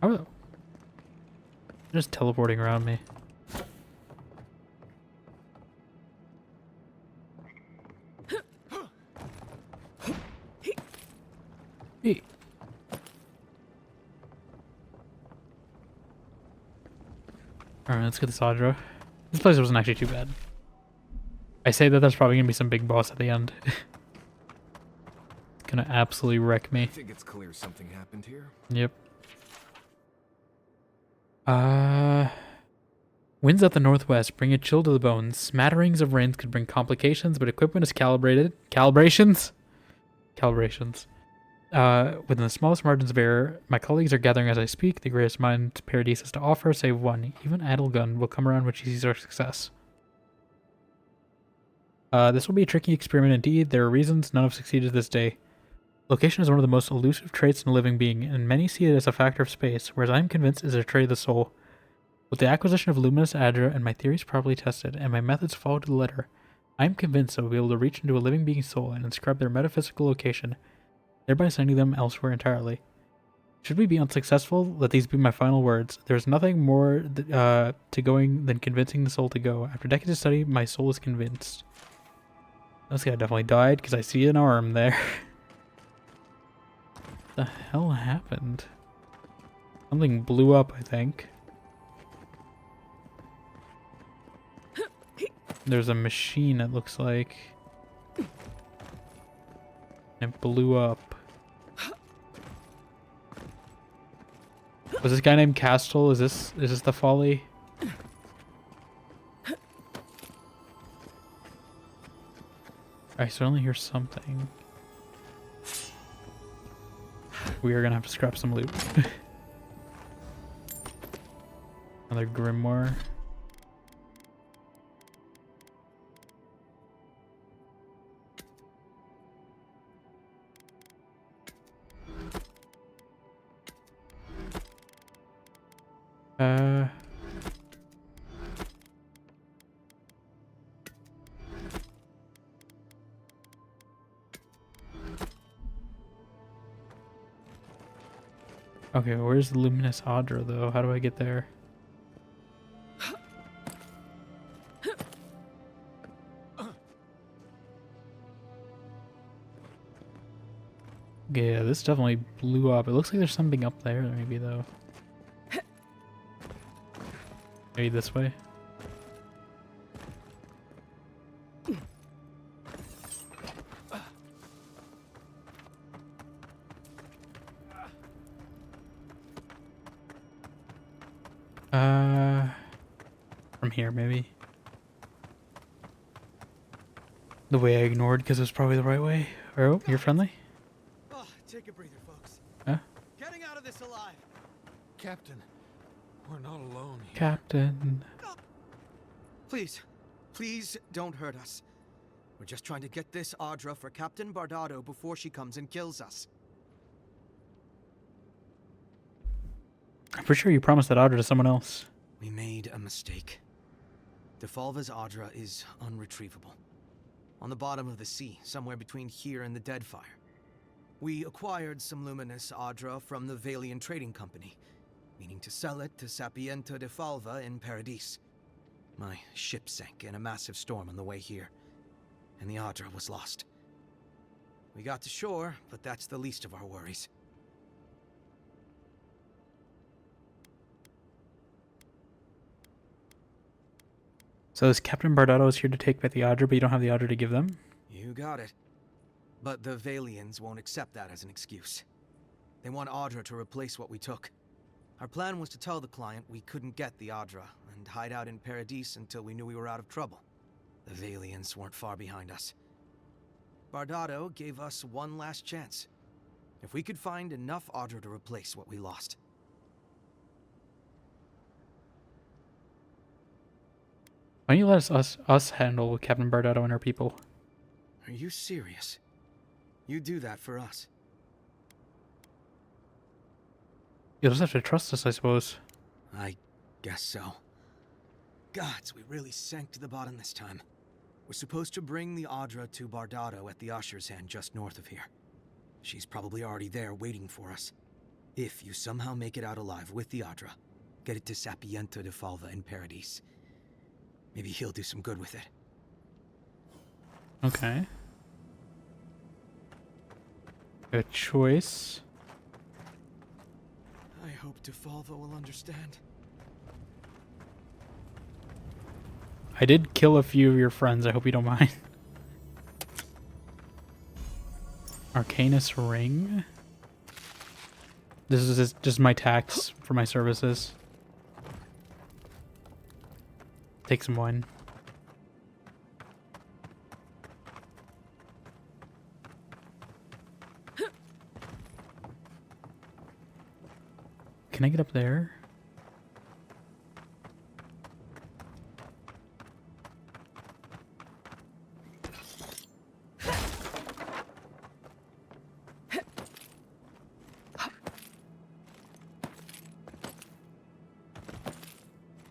Oh. They're just teleporting around me. Hey. Alright, let's get this Audra. This place wasn't actually too bad. I say that there's probably gonna be some big boss at the end. It's gonna absolutely wreck me. I think it's clear something happened here. Yep. Winds at the northwest bring a chill to the bones. Smatterings of rains could bring complications, but equipment is calibrated. Calibrations? Calibrations. Within the smallest margins of error, my colleagues are gathering as I speak. The greatest mind Paradise has to offer, save one. Even Adelgun will come around when she sees our success. This will be a tricky experiment indeed. There are reasons none have succeeded to this day. Location is one of the most elusive traits in a living being, and many see it as a factor of space, whereas I am convinced it is a trait of the soul. With the acquisition of Luminous Adra and my theories properly tested, and my methods followed to the letter, I am convinced I will be able to reach into a living being's soul and inscribe their metaphysical location, thereby sending them elsewhere entirely. Should we be unsuccessful, let these be my final words. There is nothing more to going than convincing the soul to go. After decades of study, my soul is convinced. This guy definitely died because I see an arm there. What the hell happened? Something blew up, I think. There's a machine, it looks like. And it blew up. Was this guy named Castle? Is this the Folly? I certainly hear something. We are gonna have to scrap some loot. Another grimoire. Okay, where's the Luminous Audra though? How do I get there? Yeah, this definitely blew up. It looks like there's something up there maybe though. Maybe this way? From here maybe. The way I ignored because it was probably the right way. Oh, you're friendly? Oh, take a breather, folks. Huh? Getting out of this alive. Captain, we're not alone here. Captain. Please, please don't hurt us. We're just trying to get this Audra for Captain Bardado before she comes and kills us. I'm pretty sure you promised that Audra to someone else. We made a mistake. DeFalva's Audra is unretrievable. On the bottom of the sea, somewhere between here and the Deadfire. We acquired some luminous Audra from the Valian Trading Company, meaning to sell it to Sapienta DeFalva in Paradis. My ship sank in a massive storm on the way here, and the Audra was lost. We got to shore, but that's the least of our worries. So this Captain Bardado is here to take back the Audra, but you don't have the Audra to give them? You got it. But the Valians won't accept that as an excuse. They want Audra to replace what we took. Our plan was to tell the client we couldn't get the Audra and hide out in Paradis until we knew we were out of trouble. The Valians weren't far behind us. Bardado gave us one last chance. If we could find enough Audra to replace what we lost. Why don't you let us handle Captain Bardado and her people? Are you serious? You do that for us? You'll just have to trust us, I suppose. I guess so. Gods, we really sank to the bottom this time. We're supposed to bring the Audra to Bardado at the Usher's Hand just north of here. She's probably already there waiting for us. If you somehow make it out alive with the Audra, get it to Sapienta DeFalva in Paradis. Maybe he'll do some good with it. Okay. Good choice. I hope DeFalva will understand. I did kill a few of your friends. I hope you don't mind. Arcanus ring. This is just my tax for my services. Take some wine. Can I get up there?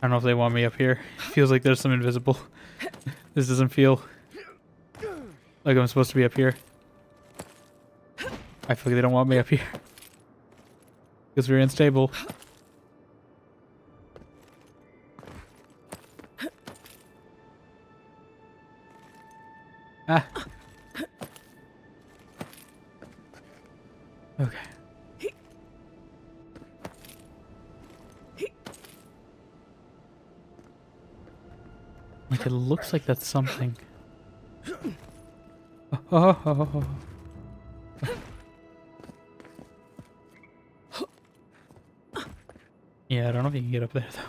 I don't know if they want me up here. It feels like there's some invisible. This doesn't feel like I'm supposed to be up here. I feel like they don't want me up here. Because we're unstable. Ah. Okay. Like it looks like that's something. Oh. Yeah, I don't know if you can get up there though.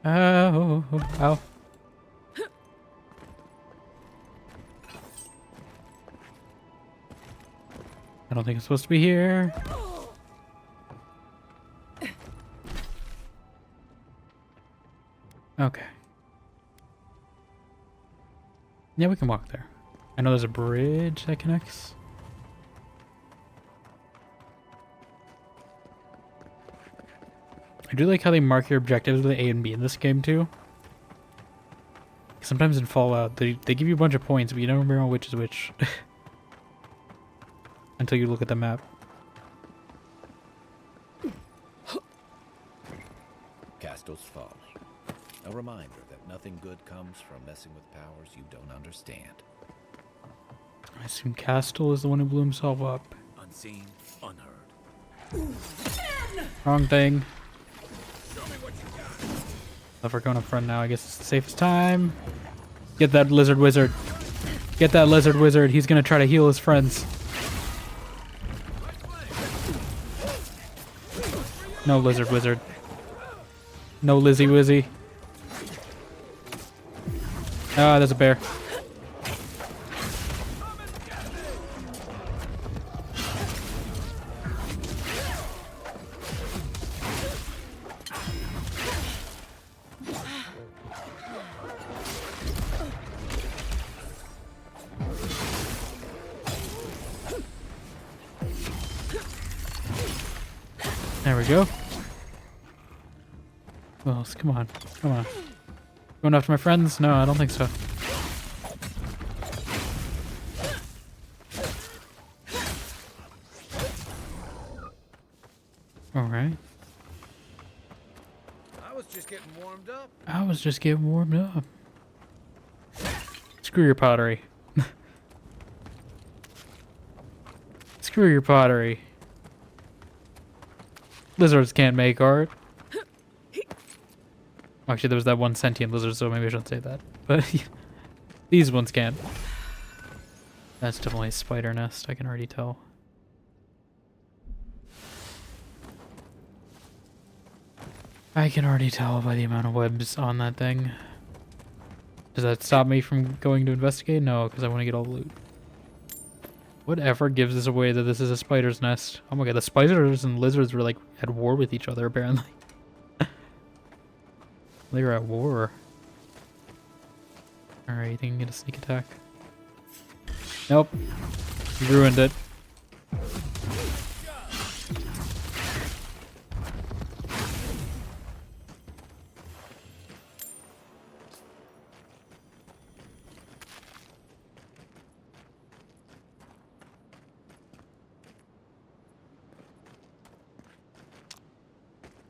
Oh, ow. I don't think I'm supposed to be here. Okay. Yeah, we can walk there. I know there's a bridge that connects. I do like how they mark your objectives with A and B in this game too. Sometimes in Fallout, they give you a bunch of points, but you never remember which is which. Until you look at the map. Castel's Folly. A reminder that nothing good comes from messing with powers you don't understand. I assume Castel is the one who blew himself up. Unseen, unheard. Wrong thing. If we're going up front now, I guess it's the safest time. Get that lizard wizard. Get that lizard wizard. He's gonna try to heal his friends. No lizard wizard. No Lizzy Wizzy. Ah, there's a bear. There we go. Who else? Come on. Come on. Going after my friends? No, I don't think so. Alright. I was just getting warmed up. I was just getting warmed up. Screw your pottery. Screw your pottery. Lizards can't make art. Actually, there was that one sentient lizard, so maybe I shouldn't say that. But these ones can't. That's definitely a spider nest, I can already tell. I can already tell by the amount of webs on that thing. Does that stop me from going to investigate? No, because I want to get all the loot. Whatever gives us away that this is a spider's nest. Oh my god, the spiders and lizards were like at war with each other apparently. They were at war. Alright, you think I can get a sneak attack? Nope. You ruined it.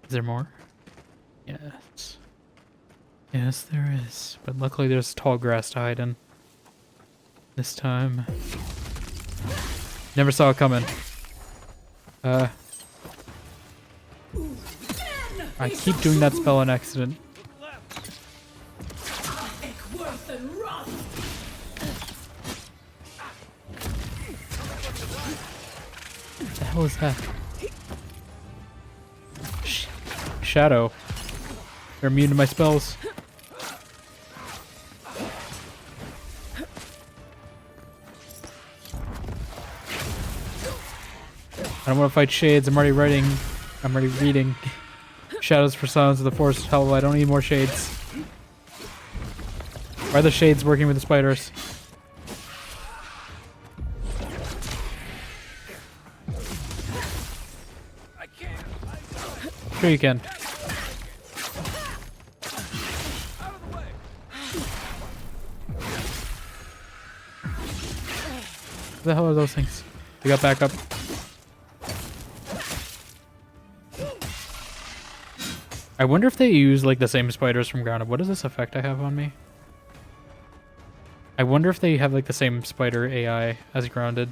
Is there more? Yes. Yes, there is. But luckily there's tall grass to hide in. This time. Never saw it coming. I keep doing that spell on accident. What the hell is that? Shadow. They're immune to my spells. I don't want to fight shades. I'm already reading. Shadows for Silence of the Forest. Hell, I don't need more shades. Why are the shades working with the spiders? Sure you can. What the hell are those things? We got backup. I wonder if they use like the same spiders from ground up. What is this effect I have on me? I wonder if they have like the same spider AI as grounded.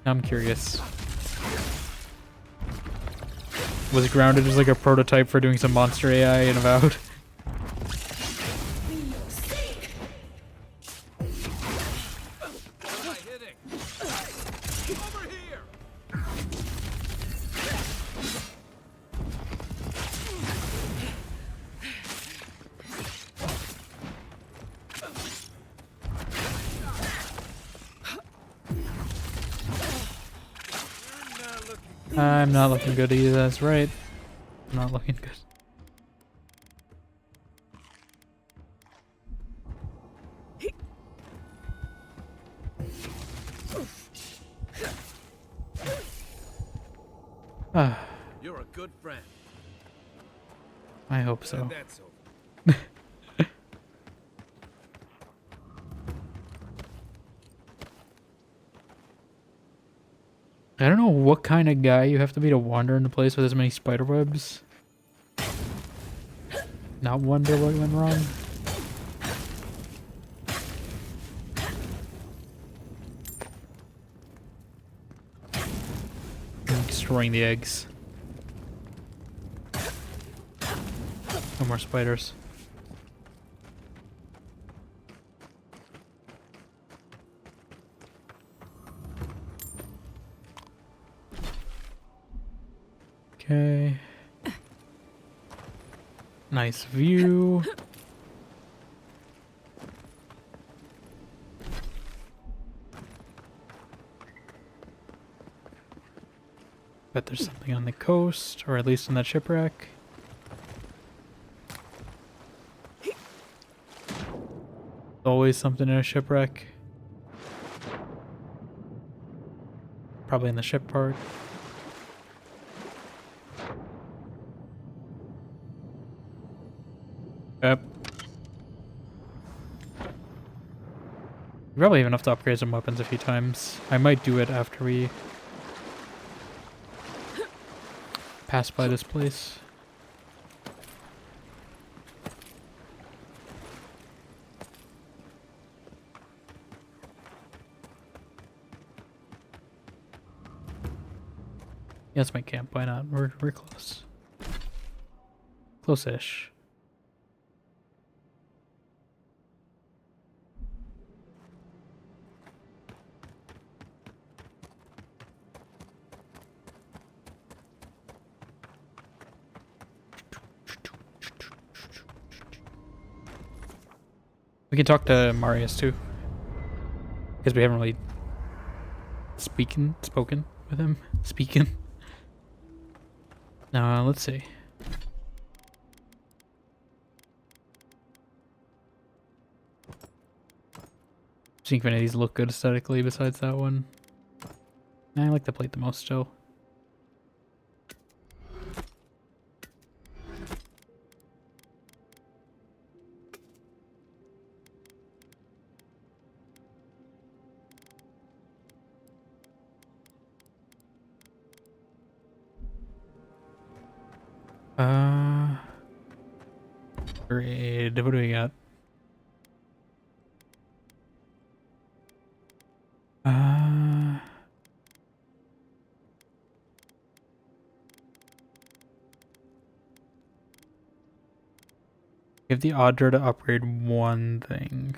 Now I'm curious. Was grounded just like a prototype for doing some monster AI in Avowed? I'm not looking good either, that's right. I'm not looking good. You're a good friend. I hope so. That's over. I don't know what kind of guy you have to be to wander into a place with as many spider webs. Not wonder what went wrong. I'm destroying the eggs. No more spiders. Okay. Nice view. but there's something on the coast, or at least in that shipwreck. Always something in a shipwreck. Probably in the ship part. Yep. We probably have enough to upgrade some weapons a few times. I might do it after we pass by this place. Yes, my camp. Why not? We're close. Close-ish. We can talk to Marius too, because we haven't really spoken with him. Let's see. Seeing if any of these look good aesthetically besides that one. I like the plate the most still. Grade. What do we got? Give the Audra to upgrade one thing.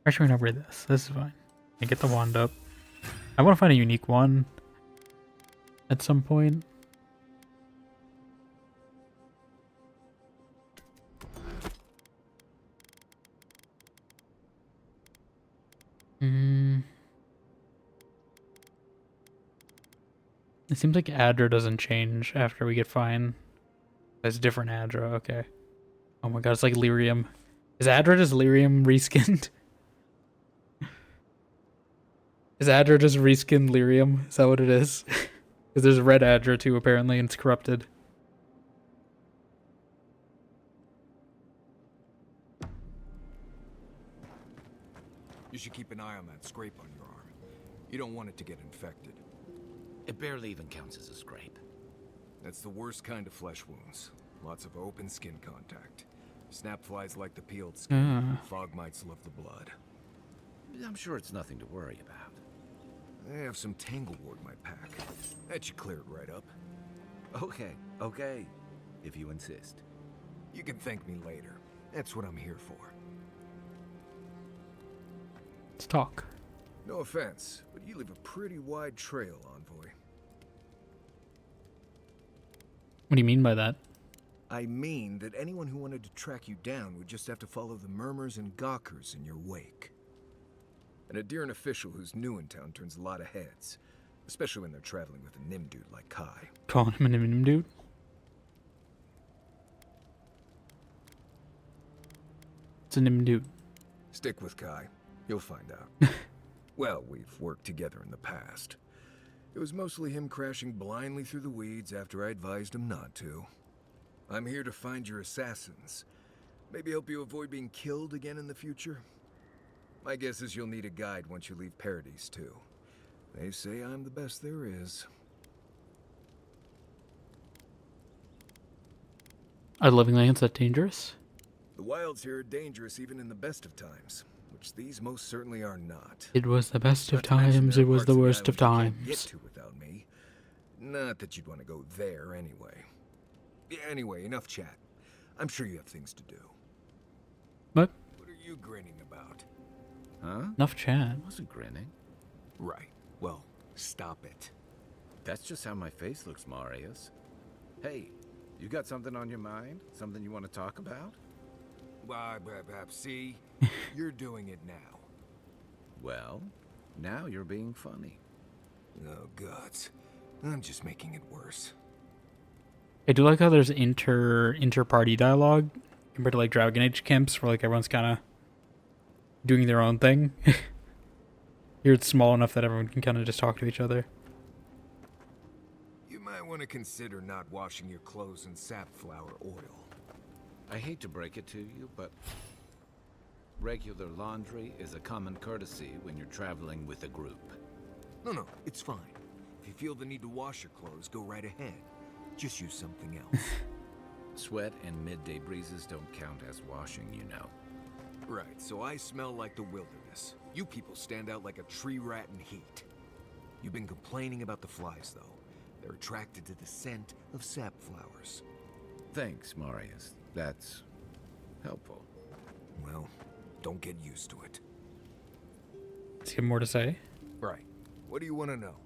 Actually, we're gonna upgrade this. This is fine. I get the wand up. I want to find a unique one at some point. It seems like Adra doesn't change after we get fine. That's different Adra, okay. Oh my god, it's like Lyrium. Is Adra just Lyrium reskinned? Is Adra just reskinned Lyrium? Is that what it is? Because there's a red Adra too, apparently, and it's corrupted. You should keep an eye on that scrape on your arm. You don't want it to get infected. It barely even counts as a scrape. That's the worst kind of flesh wounds. Lots of open skin contact. Snap flies like the peeled skin. Fog mites love the blood. I'm sure it's nothing to worry about. I have some Tanglewort in my pack. That should clear it right up. Okay. If you insist. You can thank me later. That's what I'm here for. Let's talk. No offense, but you leave a pretty wide trail, Envoy. What do you mean by that? I mean that anyone who wanted to track you down would just have to follow the murmurs and gawkers in your wake. An Adiran official who's new in town turns a lot of heads, especially when they're traveling with a Nimdude like Kai. Calling him a Nimdude? It's a Nimdude. Stick with Kai. You'll find out. Well, we've worked together in the past. It was mostly him crashing blindly through the weeds after I advised him not to. I'm here to find your assassins. Maybe help you avoid being killed again in the future. My guess is you'll need a guide once you leave Paradise, too. They say I'm the best there is. Are living lands that dangerous? The wilds here are dangerous even in the best of times, which these most certainly are not. It was the best of times, it was the worst of times. Get to without me. Not that you'd want to go there anyway. Anyway, enough chat. I'm sure you have things to do. What? What are you grinning about? Huh? Enough chat. I wasn't grinning. Right. Well, stop it. That's just how my face looks, Marius. Hey, you got something on your mind? Something you want to talk about? See? You're doing it now. Well, now you're being funny. Oh, gods. I'm just making it worse. I do like how there's inter-party dialogue compared to like Dragon Age camps where like everyone's kind of doing their own thing. Here it's small enough that everyone can kind of just talk to each other. You might want to consider not washing your clothes in safflower oil. I hate to break it to you, but regular laundry is a common courtesy when you're traveling with a group. No, it's fine. If you feel the need to wash your clothes, go right ahead. Just use something else. Sweat and midday breezes don't count as washing, you know. Right, so I smell like the wilderness. You people stand out like a tree rat in heat. You've been complaining about the flies, though. They're attracted to the scent of sap flowers. Thanks, Marius. That's helpful. Well, don't get used to it. Does he have more to say? Right. What do you want to know?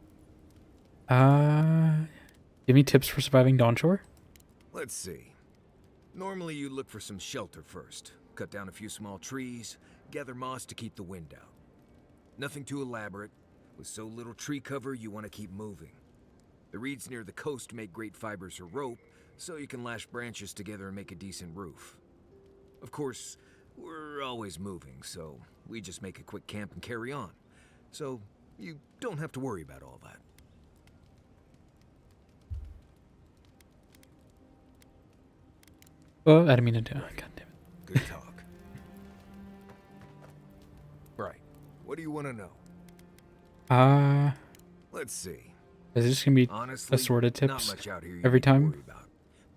Give me tips for surviving Dawnshore? Let's see. Normally you look for some shelter first. Cut down a few small trees, gather moss to keep the wind out. Nothing too elaborate. With so little tree cover, you want to keep moving. The reeds near the coast make great fibers for rope, so you can lash branches together and make a decent roof. Of course, we're always moving, so we just make a quick camp and carry on. So you don't have to worry about all that. Oh, I didn't mean to do it. God damn it. Good talk. Right. What do you want to know? Let's see. Is this gonna be Honestly, assorted not tips much out here you every need to time? worry about.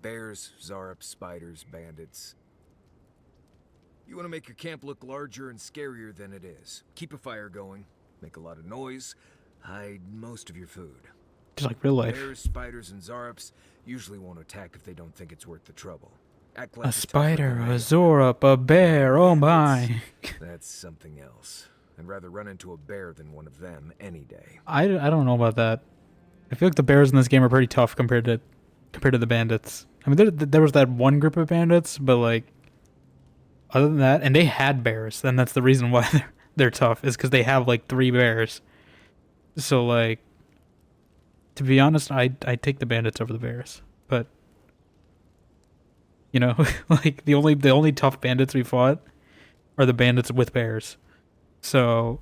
Bears, Zarups, spiders, bandits. You want to make your camp look larger and scarier than it is. Keep a fire going, make a lot of noise, hide most of your food. Just like real life. Bears, spiders, and Zarups usually won't attack if they don't think it's worth the trouble. Act like A you're tougher spider, than a they are. Zorup, a bear, oh my. That's something else. I'd rather run into a bear than one of them any day. I don't know about that. I feel like the bears in this game are pretty tough compared to the bandits. I mean, there was that one group of bandits, but like, other than that, and they had bears, and that's the reason why they're tough, is because they have like 3 bears. So like, to be honest, I'd take the bandits over the bears, but you know, like the only tough bandits we fought are the bandits with bears. So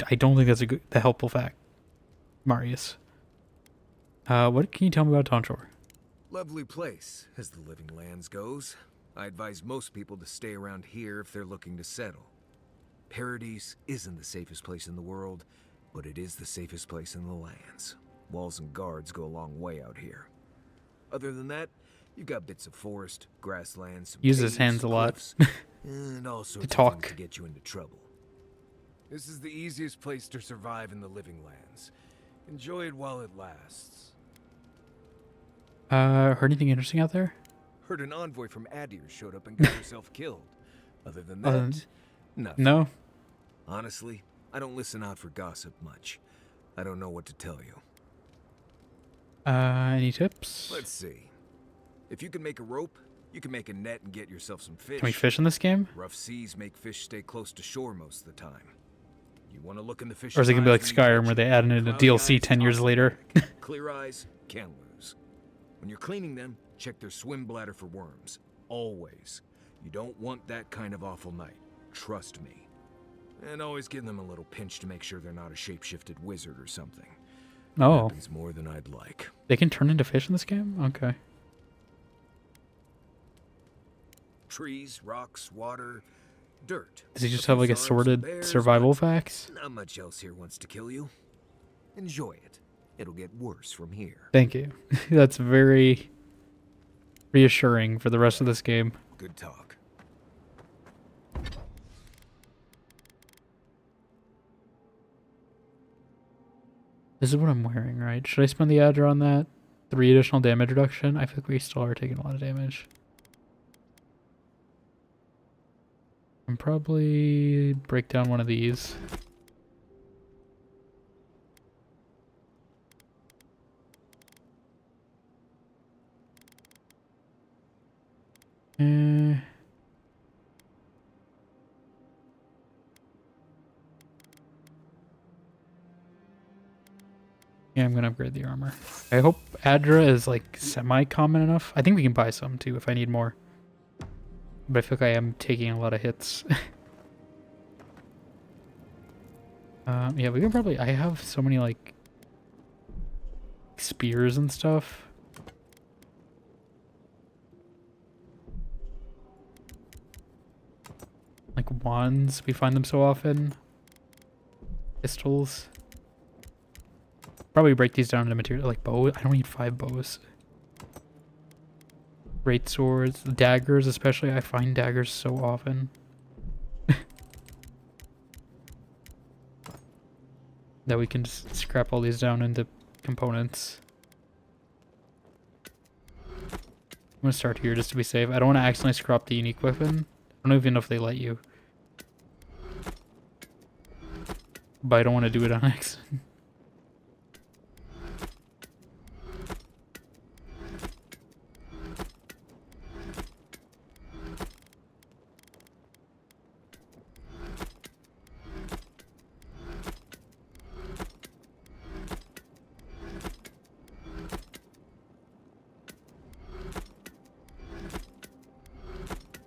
I don't think that's the helpful fact, Marius. What can you tell me about Dawnshore? Lovely place, as the Living Lands goes. I advise most people to stay around here if they're looking to settle. Paradise isn't the safest place in the world, but it is the safest place in the lands. Walls and guards go a long way out here. Other than that, you've got bits of forest, grasslands, some Uses his caves, hands a lot cliffs, and all sorts to talk. of things to get you into trouble. This is the easiest place to survive in the Living Lands. Enjoy it while it lasts. Heard anything interesting out there? Heard an envoy from Adir showed up and got herself killed. Other than that, nothing. No. Honestly, I don't listen out for gossip much. I don't know what to tell you. Any tips? Let's see. If you can make a rope, you can make a net and get yourself some fish. Can we fish in this game? Rough seas make fish stay close to shore most of the time. You want to look in the fish. Or is it gonna be like Skyrim where they added in a DLC 10 years later? Clear eyes, can't lose. When you're cleaning them, check their swim bladder for worms. Always. You don't want that kind of awful night. Trust me. And always give them a little pinch to make sure they're not a shape-shifted wizard or something. Oh. Happens more than I'd like. They can turn into fish in this game? Okay. Trees, rocks, water, dirt. Does he just have like assorted survival facts? Not much else here wants to kill you. Enjoy it. It'll get worse from here. Thank you. That's very reassuring for the rest of this game. Good talk. This is what I'm wearing, right? Should I spend the Adder on that? 3 additional damage reduction? I feel like we still are taking a lot of damage. And probably break down one of these. Yeah, I'm gonna upgrade the armor. I hope Adra is like semi-common enough. I think we can buy some too if I need more. But I feel like I am taking a lot of hits. Yeah, we can probably... I have so many like spears and stuff. Like wands, we find them so often. Pistols. Probably break these down into material like bows. I don't need 5 bows. Great swords, daggers especially. I find daggers so often. That we can just scrap all these down into components. I'm gonna start here just to be safe. I don't want to accidentally scrap the unique weapon. I don't even know if they let you. But I don't want to do it on accident.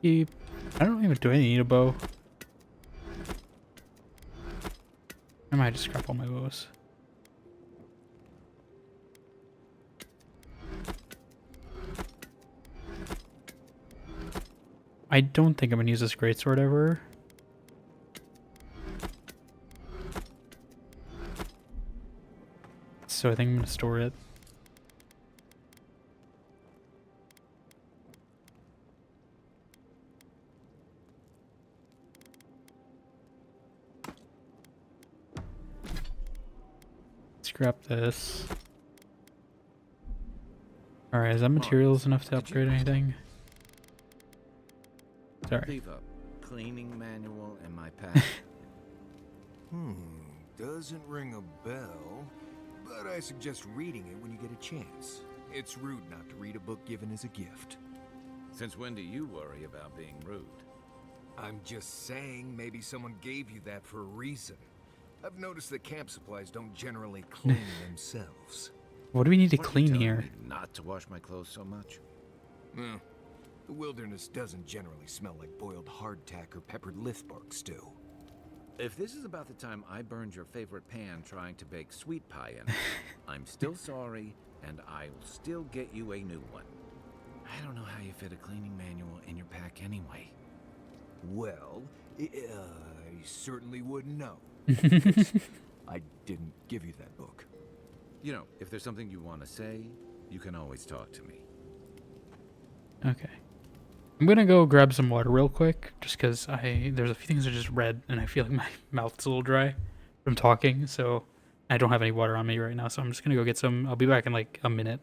I don't even do I need a bow. I might just scrap all my bows. I don't think I'm gonna use this greatsword ever. So I think I'm gonna store it. Scrap this. Alright, is that materials enough to upgrade anything? Sorry. Leave a cleaning manual in my pack. Doesn't ring a bell, but I suggest reading it when you get a chance. It's rude not to read a book given as a gift. Since when do you worry about being rude? I'm just saying maybe someone gave you that for a reason. I've noticed that camp supplies don't generally clean themselves. What do we need to clean here? Not to wash my clothes so much? The wilderness doesn't generally smell like boiled hardtack or peppered lithbark stew. If this is about the time I burned your favorite pan trying to bake sweet pie in, I'm still sorry, and I'll still get you a new one. I don't know how you fit a cleaning manual in your pack anyway. Well, I certainly wouldn't know. I didn't give you that book. You know, if there's something you want to say, you can always talk to me. Okay. I'm gonna go grab some water real quick, just because there's a few things I just read, and I feel like my mouth's a little dry from talking, so I don't have any water on me right now, so I'm just gonna go get some. I'll be back in like a minute.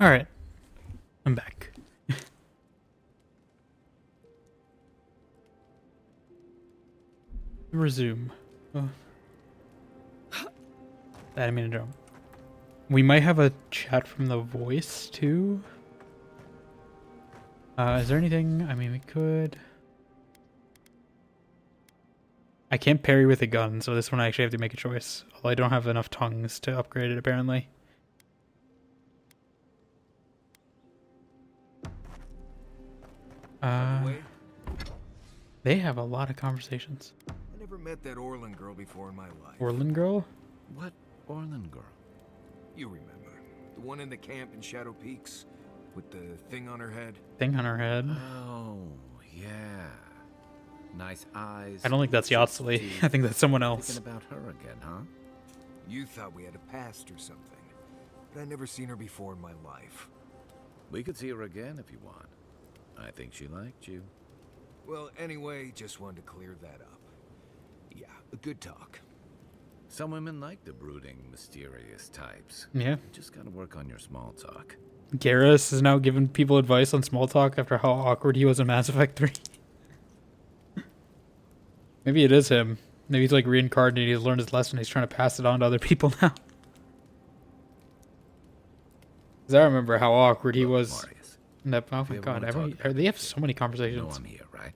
Alright. I'm back. Resume. Oh. I didn't mean to jump. We might have a chat from the voice too. Is there anything? I mean, we could. I can't parry with a gun, so this one I actually have to make a choice. Although I don't have enough tongues to upgrade it, apparently. They have a lot of conversations. I never met that Orland girl before in my life. Orland girl? What Orland girl? You remember. The one in the camp in Shadow Peaks? With the thing on her head? Thing on her head? Oh, yeah. Nice eyes. I don't think that's Yatsuli. I think that's someone else. Thinking about her again, huh? You thought we had a past or something. But I never seen her before in my life. We could see her again if you want. I think she liked you. Well, anyway, just wanted to clear that up. Yeah, a good talk. Some women like the brooding, mysterious types. Yeah. You just gotta work on your small talk. Garrus is now giving people advice on small talk after how awkward he was in Mass Effect 3. Maybe it is him. Maybe he's like reincarnated, he's learned his lesson, he's trying to pass it on to other people now. Because I remember how awkward he was. That, oh my god, they have so many conversations. No, I'm here, right?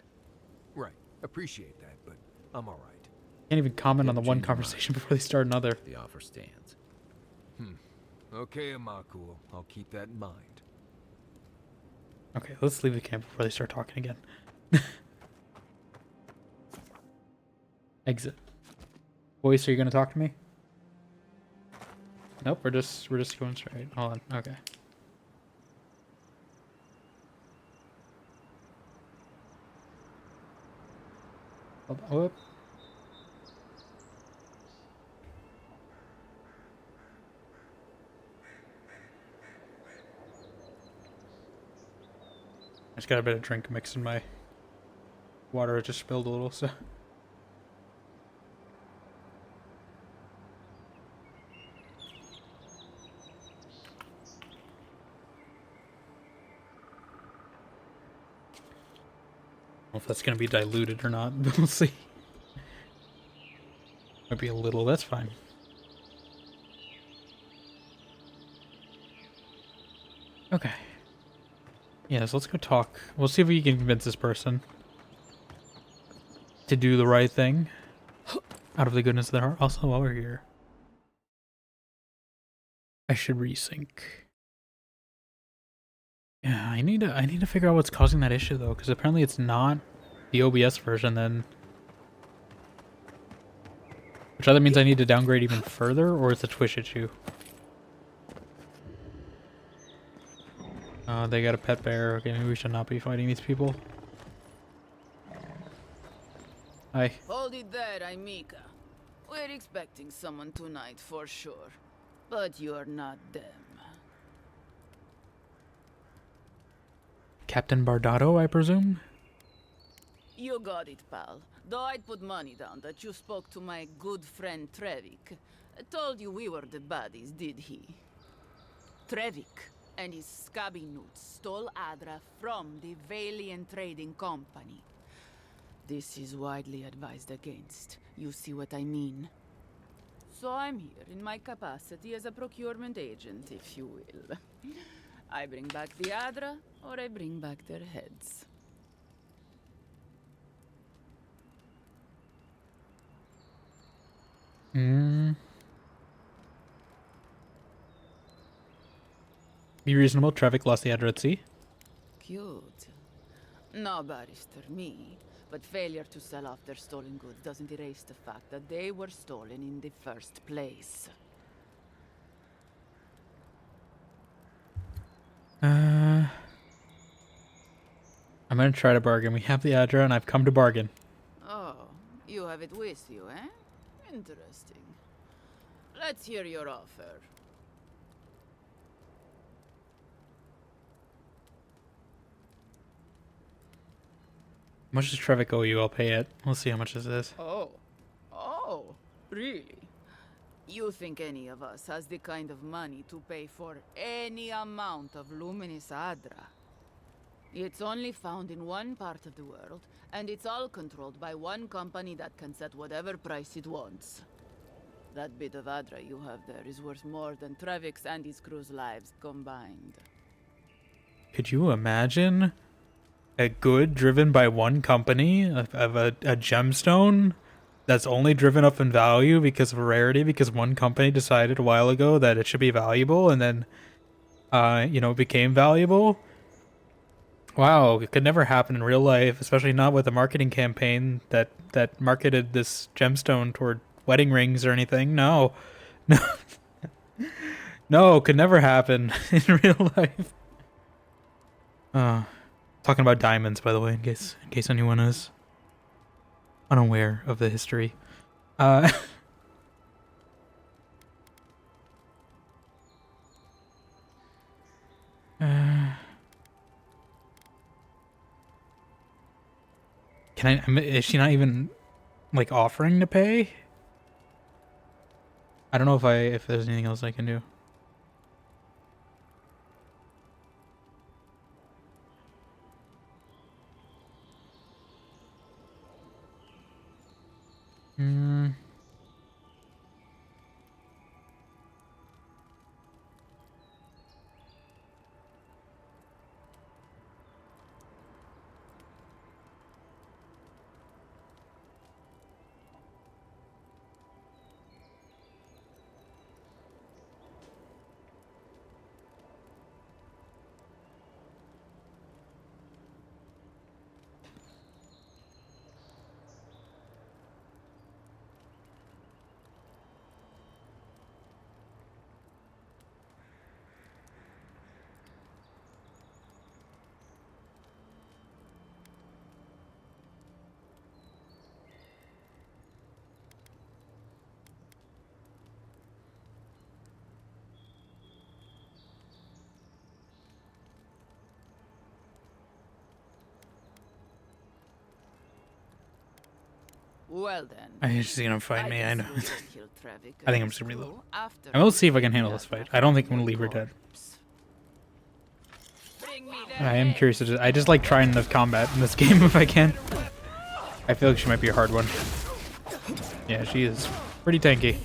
Right. Appreciate that, but I'm alright. Can't even comment on the one conversation before they start another. The offer stands. Okay, Amakuo. I'll keep that in mind. Okay, let's leave the camp before they start talking again. Exit. Voice, are you gonna talk to me? Nope, we're just going straight. Hold on. Okay. Hold on. Whoop. I just got a bit of drink mixed in my water. It just spilled a little, so. I don't know if that's going to be diluted or not. We'll see. Might be a little. That's fine. Okay. Yeah, so let's go talk. We'll see if we can convince this person to do the right thing out of the goodness of their heart. Also, while we're here, I should resync. Yeah, I need to figure out what's causing that issue though, because apparently it's not the OBS version then. Which either means I need to downgrade even further, or it's a Twitch issue. They got a pet bear. Okay, maybe we should not be fighting these people. Hi. Hold it there, Aimika. We're expecting someone tonight for sure. But you're not them. Captain Bardado, I presume? You got it, pal. Though I'd put money down that you spoke to my good friend Trevik. I told you we were the baddies, did he? Trevik and his scabby newts stole Adra from the Valiant Trading Company. This is widely advised against. You see what I mean? So I'm here in my capacity as a procurement agent, if you will. I bring back the Adra, or I bring back their heads. Be reasonable. Traffic lost the Adra at sea. Cute. No barrister, me. But failure to sell off their stolen goods doesn't erase the fact that they were stolen in the first place. I'm gonna try to bargain. We have the Adra and I've come to bargain. Oh, you have it with you, eh? Interesting. Let's hear your offer. How much does Trevik owe you? I'll pay it. We'll see how much this is. Oh, really? You think any of us has the kind of money to pay for any amount of luminous Adra? It's only found in one part of the world, and it's all controlled by one company that can set whatever price it wants. That bit of Adra you have there is worth more than Trevik's and his crew's lives combined. Could you imagine a good driven by one company of a gemstone that's only driven up in value because of rarity, because one company decided a while ago that it should be valuable, and then you know, became valuable. Wow, it could never happen in real life, especially not with a marketing campaign that marketed this gemstone toward wedding rings or anything. No. No. No, could never happen in real life. Talking about diamonds, by the way, in case anyone is unaware of the history. Is she not even like offering to pay? I don't know if there's anything else I can do. Well then. I think she's gonna fight me, I know. I think I'm just gonna reload. I will see if I can handle this fight. I don't think I'm gonna leave her dead. I am curious to I just like trying the combat in this game if I can. I feel like she might be a hard one. Yeah, she is pretty tanky.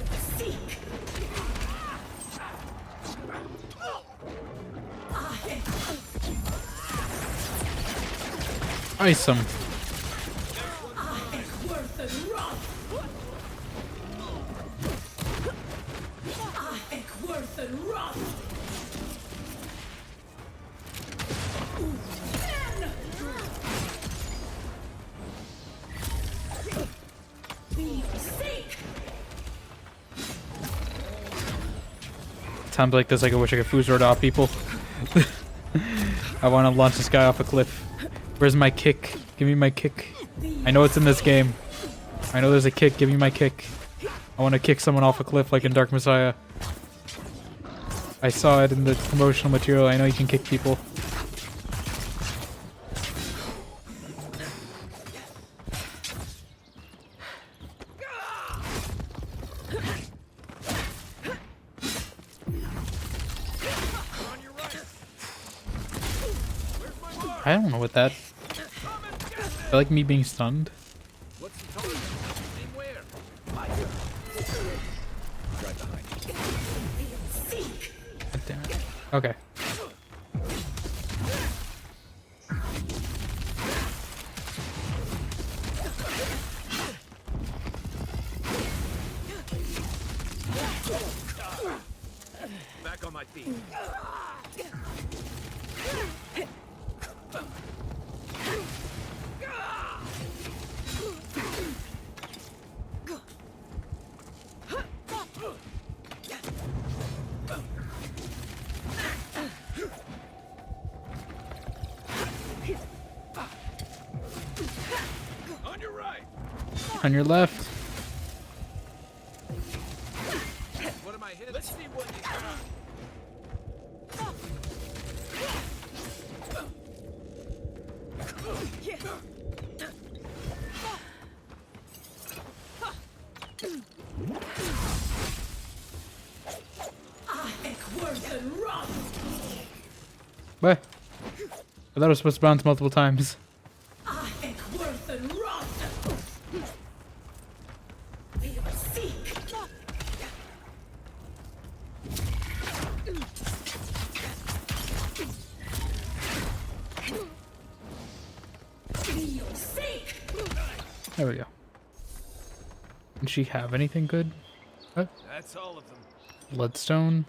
Awesome. Times like this, I wish I could Fuzor off people. I want to launch this guy off a cliff. Where's my kick? Give me my kick. I know it's in this game. I know there's a kick. Give me my kick. I want to kick someone off a cliff like in Dark Messiah. I saw it in the promotional material. I know you can kick people. I don't know what that... I like me being stunned. God damn it. Okay. Back on my feet. On your left. What am I hitting? Let's see what you got. What? I thought it was supposed to bounce multiple times. There we go. Did she have anything good? What? That's all of them. Bloodstone?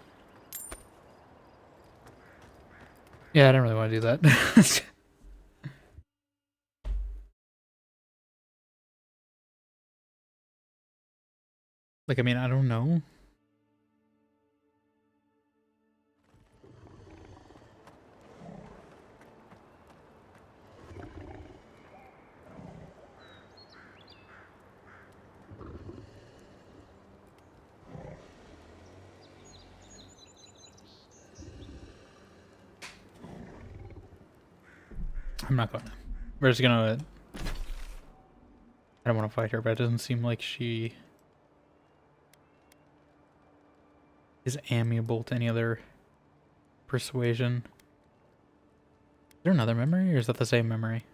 Yeah, I don't really want to do that. Like, I mean, I don't know. I'm not gonna. We're just gonna. I don't want to fight her, but it doesn't seem like she is amiable to any other persuasion. Is there another memory, or is that the same memory?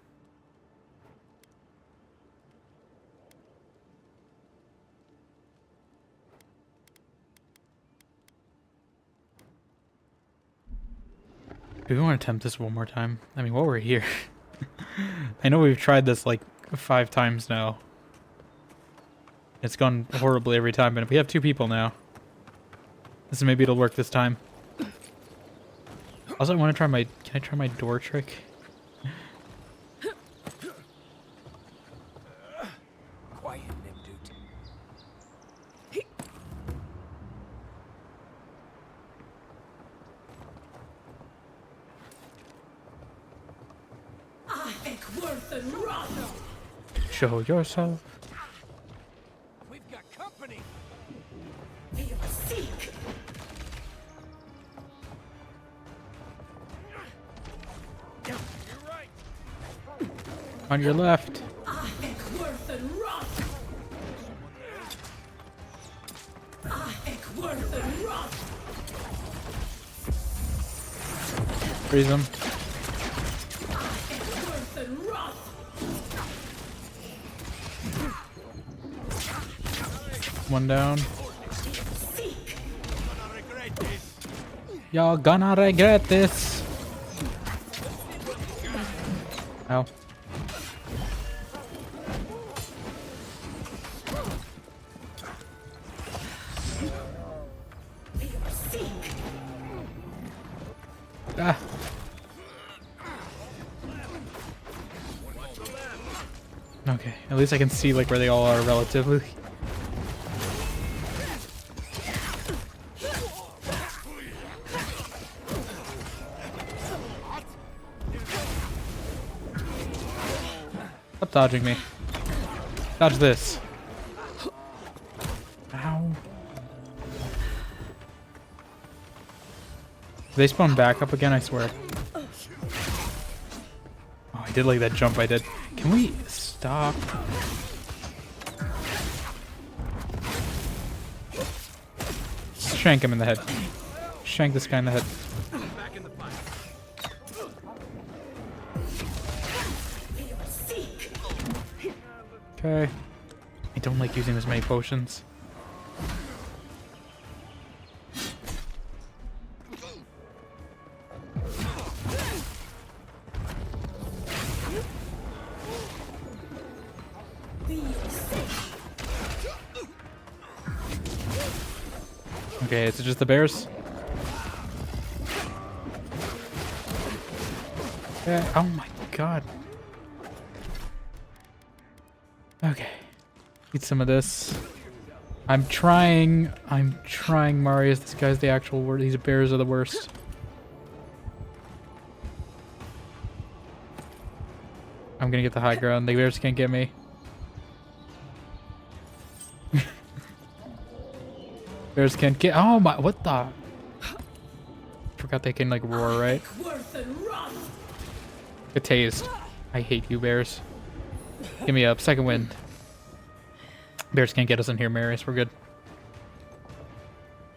Do we want to attempt this one more time? I mean, while we're here. I know we've tried this like 5 times now. It's gone horribly every time, but we have 2 people now. So maybe it'll work this time. Also, I want to try my... Can I try my door trick? Quiet, Nimdude. Show yourself. We've got company. You're right. On your left. Freeze him. One down. Y'all gonna regret this. Ow. Ah. Okay, at least I can see like where they all are relatively. Stop dodging me. Dodge this. Ow. They spawn back up again, I swear. Oh, I did like that jump I did. Can we stop? Shank him in the head. Shank this guy in the head. Okay. I don't like using this many potions. Okay, is it just the bears? Yeah, oh my god. Okay. Eat some of this. I'm trying, Marius. This guy's the actual word. These bears are the worst. I'm gonna get the high ground. The bears can't get me. Bears can't get. Oh my! What the? Forgot they can like roar, right? Get tased. I hate you, bears. Give me up. Second wind. Bears can't get us in here, Marius. We're good.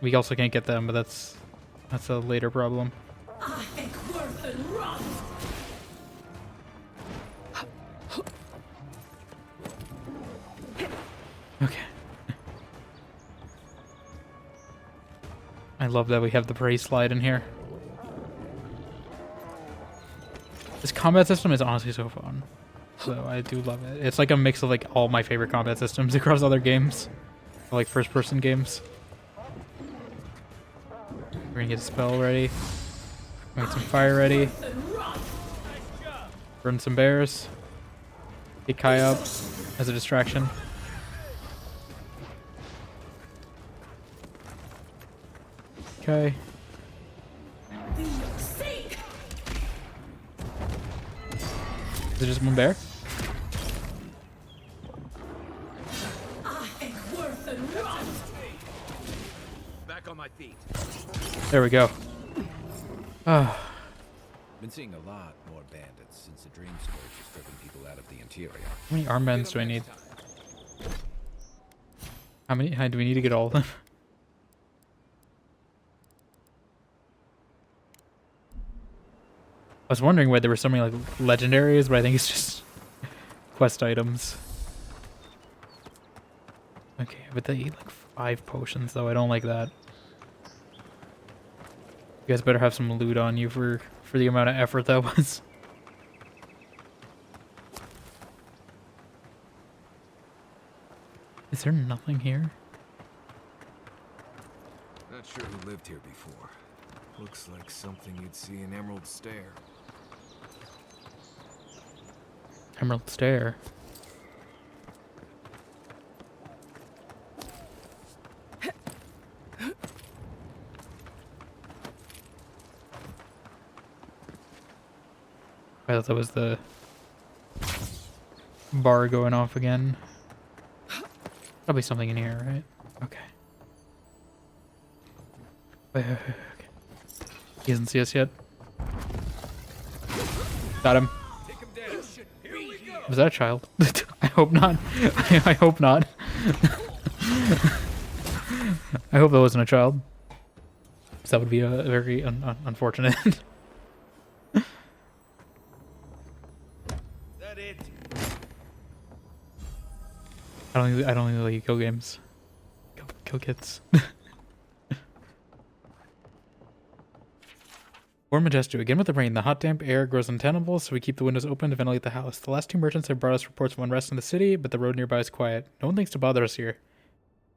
We also can't get them, but that's a later problem. Okay. I love that we have the praise slide in here. This combat system is honestly so fun. so I do love it. It's like a mix of like all my favorite combat systems across other games, like first-person games. We're gonna get a spell ready. Get some fire ready. Burn some bears. Get Kai up as a distraction. Okay. Is it just one bear? Back on my feet. There we go. Ah. Been seeing a lot more bandits since the Dream Scourge has driven people out of the interior. How many armbands do I need? How many? Do we need to get all of them? I was wondering why there were so many like legendaries, but I think it's just quest items. Okay, but they eat like 5 potions though. I don't like that. You guys better have some loot on you for the amount of effort that was. Is there nothing here? Not sure who lived here before. Looks like something you'd see in Emerald Stair. Emerald Stair. I thought that was the bar going off again. Probably something in here, right? Okay. Okay. He doesn't see us yet. Got him. Was that a child? I hope not. I hope not. I hope that wasn't a child. That would be a very unfortunate. I don't think they let you kill games. Kill kids. Or Majestu, again with the rain. The hot, damp air grows untenable, so we keep the windows open to ventilate the house. The last 2 merchants have brought us reports of unrest in the city, but the road nearby is quiet. No one thinks to bother us here.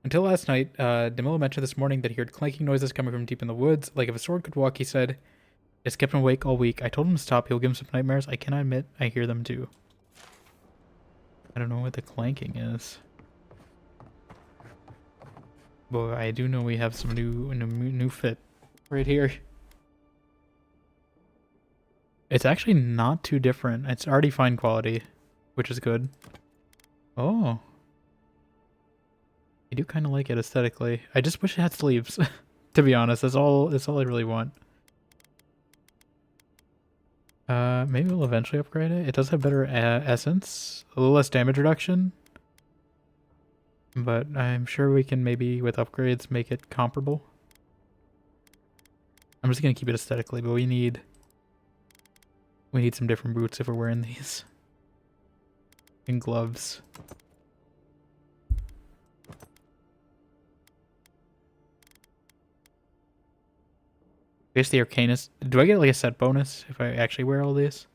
Until last night, Demilla mentioned this morning that he heard clanking noises coming from deep in the woods. Like if a sword could walk, he said. It's kept him awake all week. I told him to stop. He'll give him some nightmares. I cannot admit I hear them too. I don't know what the clanking is. But I do know we have some new fit right here. It's actually not too different. It's already fine quality, which is good. Oh. I do kind of like it aesthetically. I just wish it had sleeves, to be honest. That's all I really want. Maybe we'll eventually upgrade it. It does have better essence, a little less damage reduction. But I'm sure we can maybe, with upgrades, make it comparable. I'm just going to keep it aesthetically, but we need some different boots if we're wearing these. And gloves. I guess the Arcanist... Do I get like a set bonus if I actually wear all these?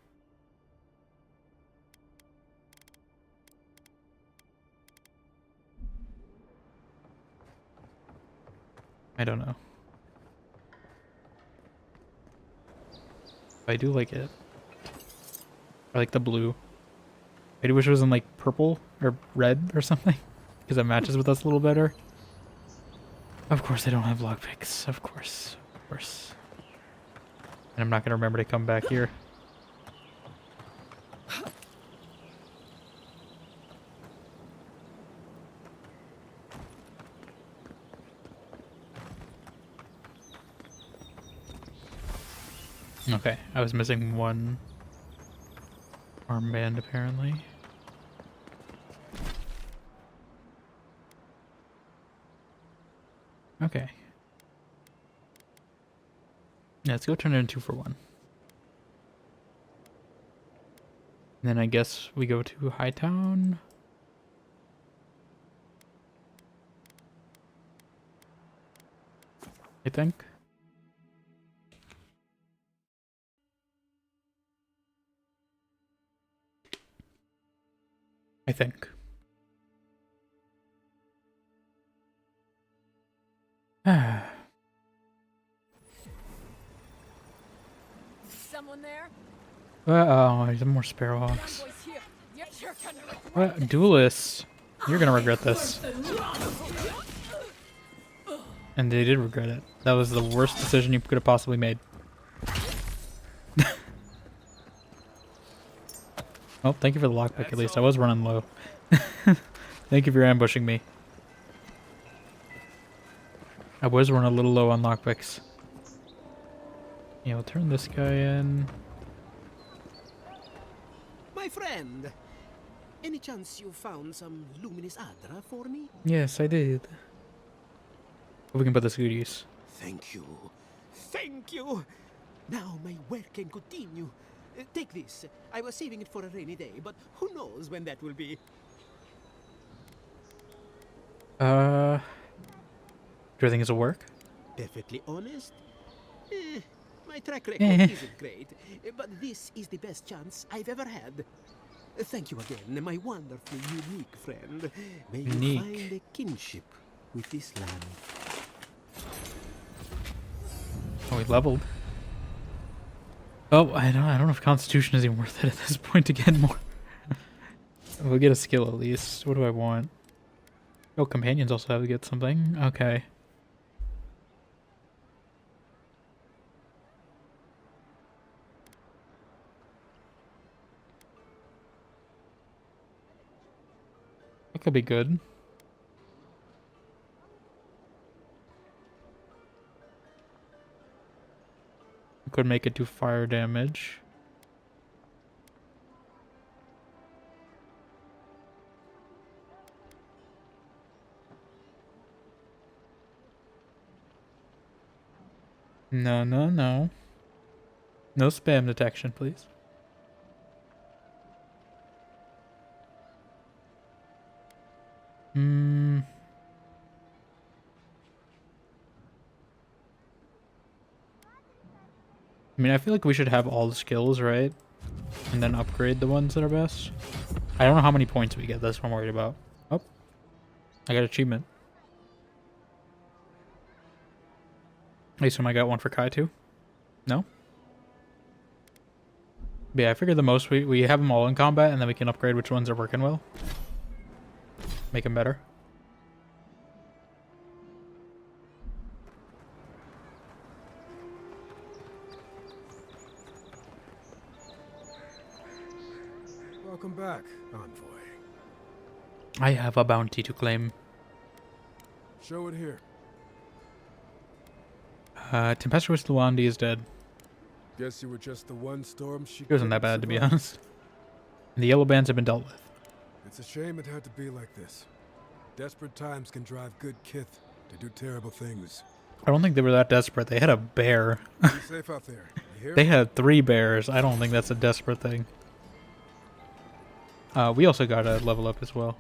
I don't know. I do like it. I like the blue. I do wish it was in like purple or red or something, because it matches with us a little better. Of course they don't have lockpicks. Of course. Of course. And I'm not going to remember to come back here. Okay, I was missing one armband apparently. Okay. Yeah, let's go turn it in 2 for 1. And then I guess we go to Hightown. I think. I think. Someone there? Oh, there's more Sparrowhawks. What? Duelists? You're gonna regret this. And they did regret it. That was the worst decision you could have possibly made. Oh, thank you for the lockpick at least. I was running low. Thank you for ambushing me. I was running a little low on lockpicks. Yeah, we'll turn this guy in. My friend, any chance you found some luminous Adra for me? Yes, I did. We can put this to good use. Thank you. Thank you. Now my work can continue. Take this. I was saving it for a rainy day, but who knows when that will be. Do you think it'll work? Perfectly honest? My track record isn't great, but this is the best chance I've ever had. Thank you again, my wonderful, unique friend. May you find a kinship with this land. Oh, we leveled. Oh, I don't know if Constitution is even worth it at this point to get more. We'll get a skill at least. What do I want? Oh, companions also have to get something. Okay. That could be good. Could make it do fire damage. No, no, no. No spam detection, please. I mean, I feel like we should have all the skills, right? And then upgrade the ones that are best. I don't know how many points we get. That's what I'm worried about. Oh. I got achievement. I assume I got one for Kai too? No? But yeah, I figured the most we have them all in combat and then we can upgrade which ones are working well. Make them better. Welcome back, Envoy. I have a bounty to claim. Show it here. Tempestuous Luandi is dead. Guess you were just the one storm she It wasn't that bad, to be honest. And the yellow bands have been dealt with. It's a shame it had to be like this. Desperate times can drive good kith to do terrible things. I don't think they were that desperate. They had a bear. Be safe out there. You hear? They had 3 bears. I don't think that's a desperate thing. We also got a level up as well.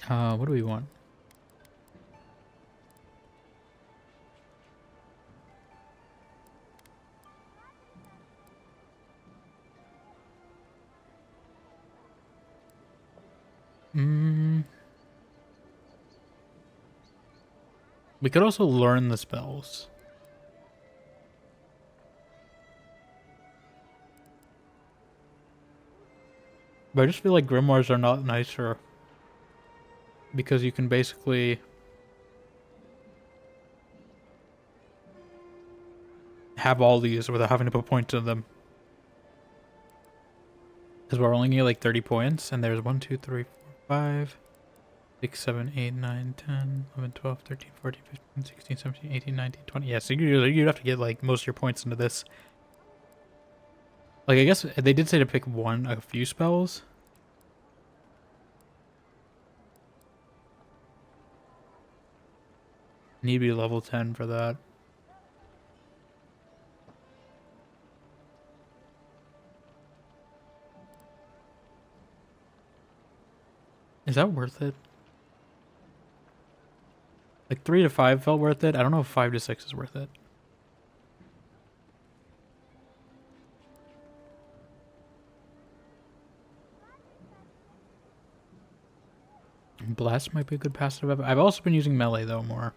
What do we want? We could also learn the spells. But I just feel like grimoires are not nicer. Because you can basically have all these without having to put points in them. Because we're only getting like 30 points, and there's 1, 2, 3, 4, 5, 6, 7, 8, 9, 10, 11, 12, 13, 14, 15, 16, 17, 18, 19, 20. Yeah, so you'd have to get like most of your points into this. Like, I guess they did say to pick a few spells. Need to be level 10 for that. Is that worth it? Like 3 to 5 felt worth it. I don't know if 5 to 6 is worth it. Blast might be a good passive weapon. I've also been using melee though more.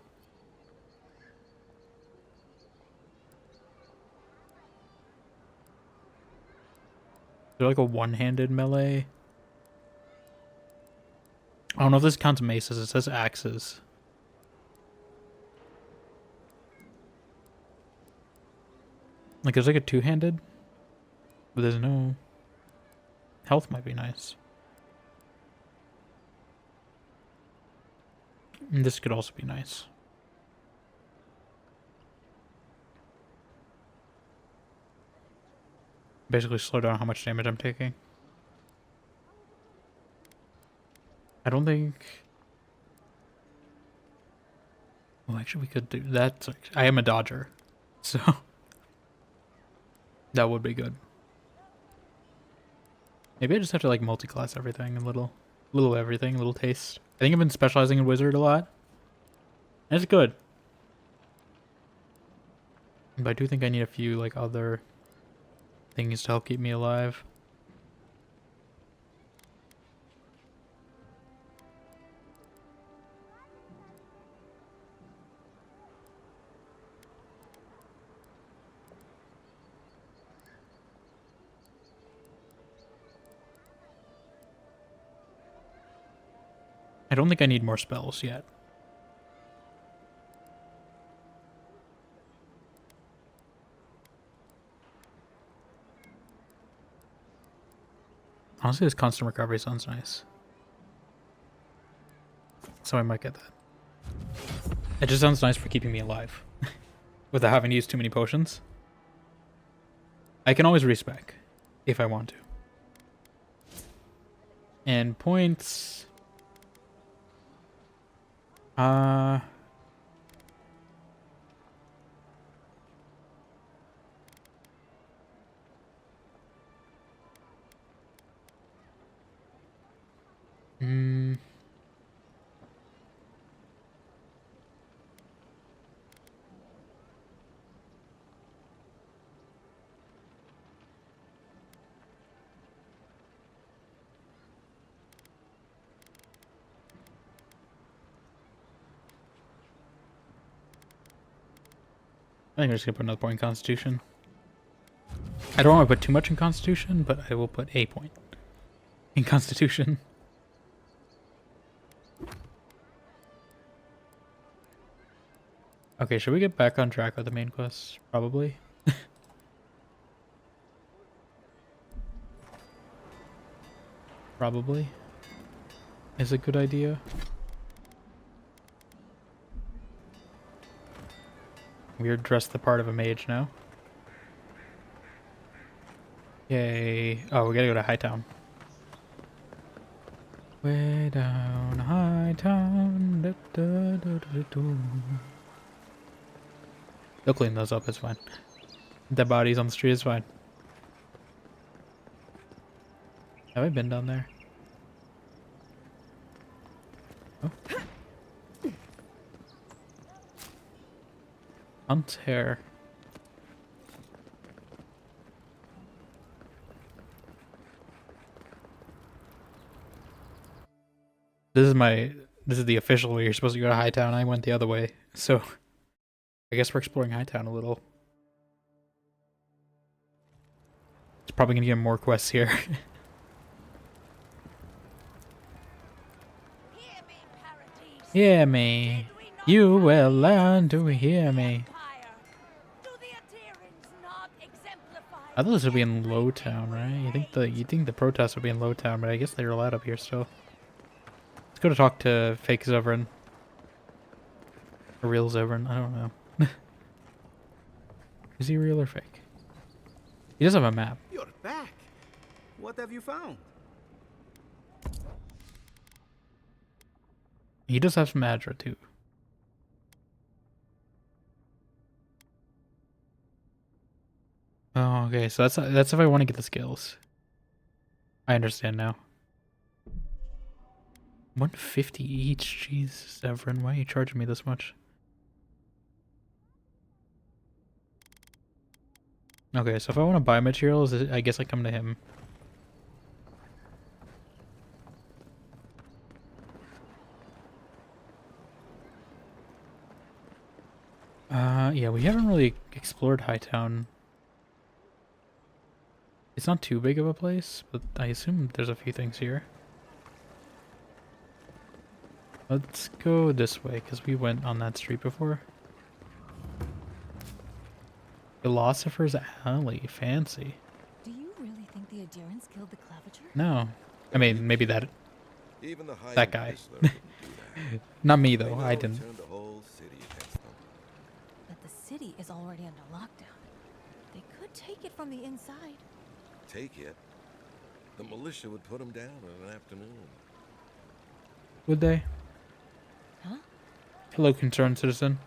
Is there like a one-handed melee? I don't know if this counts maces. It says axes. Like there's like a two-handed, but there's no health. Might be nice. And this could also be nice. Basically slow down how much damage I'm taking. I don't think... Well, actually we could do that. I am a dodger, so that would be good. Maybe I just have to like multi-class everything a little everything, a little taste. I think I've been specializing in wizard a lot. And it's good. But I do think I need a few like other things to help keep me alive. I don't think I need more spells yet. Honestly, this constant recovery sounds nice. So I might get that. It just sounds nice for keeping me alive. Without having to use too many potions. I can always respec if I want to. And points... I think I'm just gonna put another point in Constitution. I don't want to put too much in Constitution, but I will put a point in Constitution. Okay, should we get back on track with the main quest? Probably. Probably is a good idea. We're dressed the part of a mage now. Yay. Oh, we gotta go to Hightown. Way down Hightown. Da, da, da, da, da. They'll clean those up, it's fine. Dead bodies on the street is fine. Have I been down there? Oh. Hunt's hair. This is the official way you're supposed to go to Hightown. I went the other way, so I guess we're exploring Hightown a little. It's probably gonna get more quests here. Hear me. You will learn to hear me. I thought this would be in Lowtown, right? You think the protests would be in Lowtown, but I guess they're allowed up here still. Let's go to talk to fake Zevran. Or real Zevran, I don't know. Is he real or fake? He does have a map. You're back. What have you found? He does have some Adra too. Oh, okay, so that's if I want to get the skills. I understand now. 150 each, jeez, Zevran, why are you charging me this much? Okay, so if I want to buy materials, I guess I come to him. Yeah, we haven't really explored Hightown. It's not too big of a place, but I assume there's a few things here. Let's go this way, because we went on that street before. Philosopher's Alley, fancy. Do you really think the adherents killed the Claviger? No. I mean, maybe that Even the that guy. Not me, though. I didn't. The whole city against them. But the city is already under lockdown. They could take it from the inside. Take it. The militia would put them down in an afternoon. Would they? Huh? Hello, concerned citizen.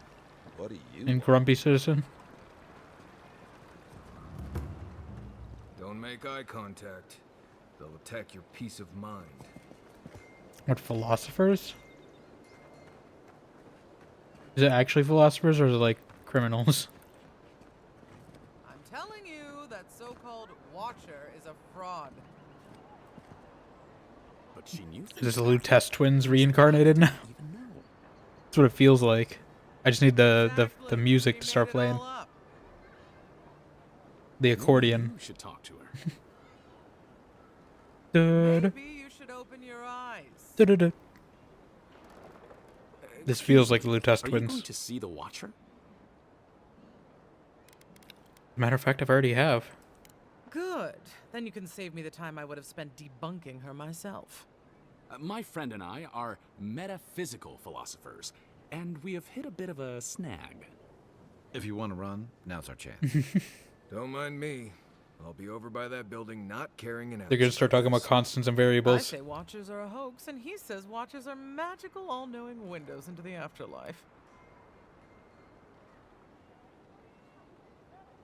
What do you And grumpy citizen. Don't make eye contact. They'll attack your peace of mind. What, philosophers? Is it actually philosophers, or is it like criminals? I'm telling you, that so-called Watcher is a fraud. But she knew. Is this the Lutece twins reincarnated now? That's what it feels like. I just need the music to start playing. The accordion. You should talk to her. Maybe you should open your eyes. This feels like the Lutece Are you twins. going to see the Watcher? Matter of fact, I've already have. Good. Then you can save me the time I would have spent debunking her myself. My friend and I are metaphysical philosophers, and we have hit a bit of a snag. If you want to run, now's our chance. Don't mind me. I'll be over by that building not carrying an axe. They're gonna start talking about constants and I variables. say Watchers are a hoax, and he says Watchers are magical, all-knowing windows into the afterlife.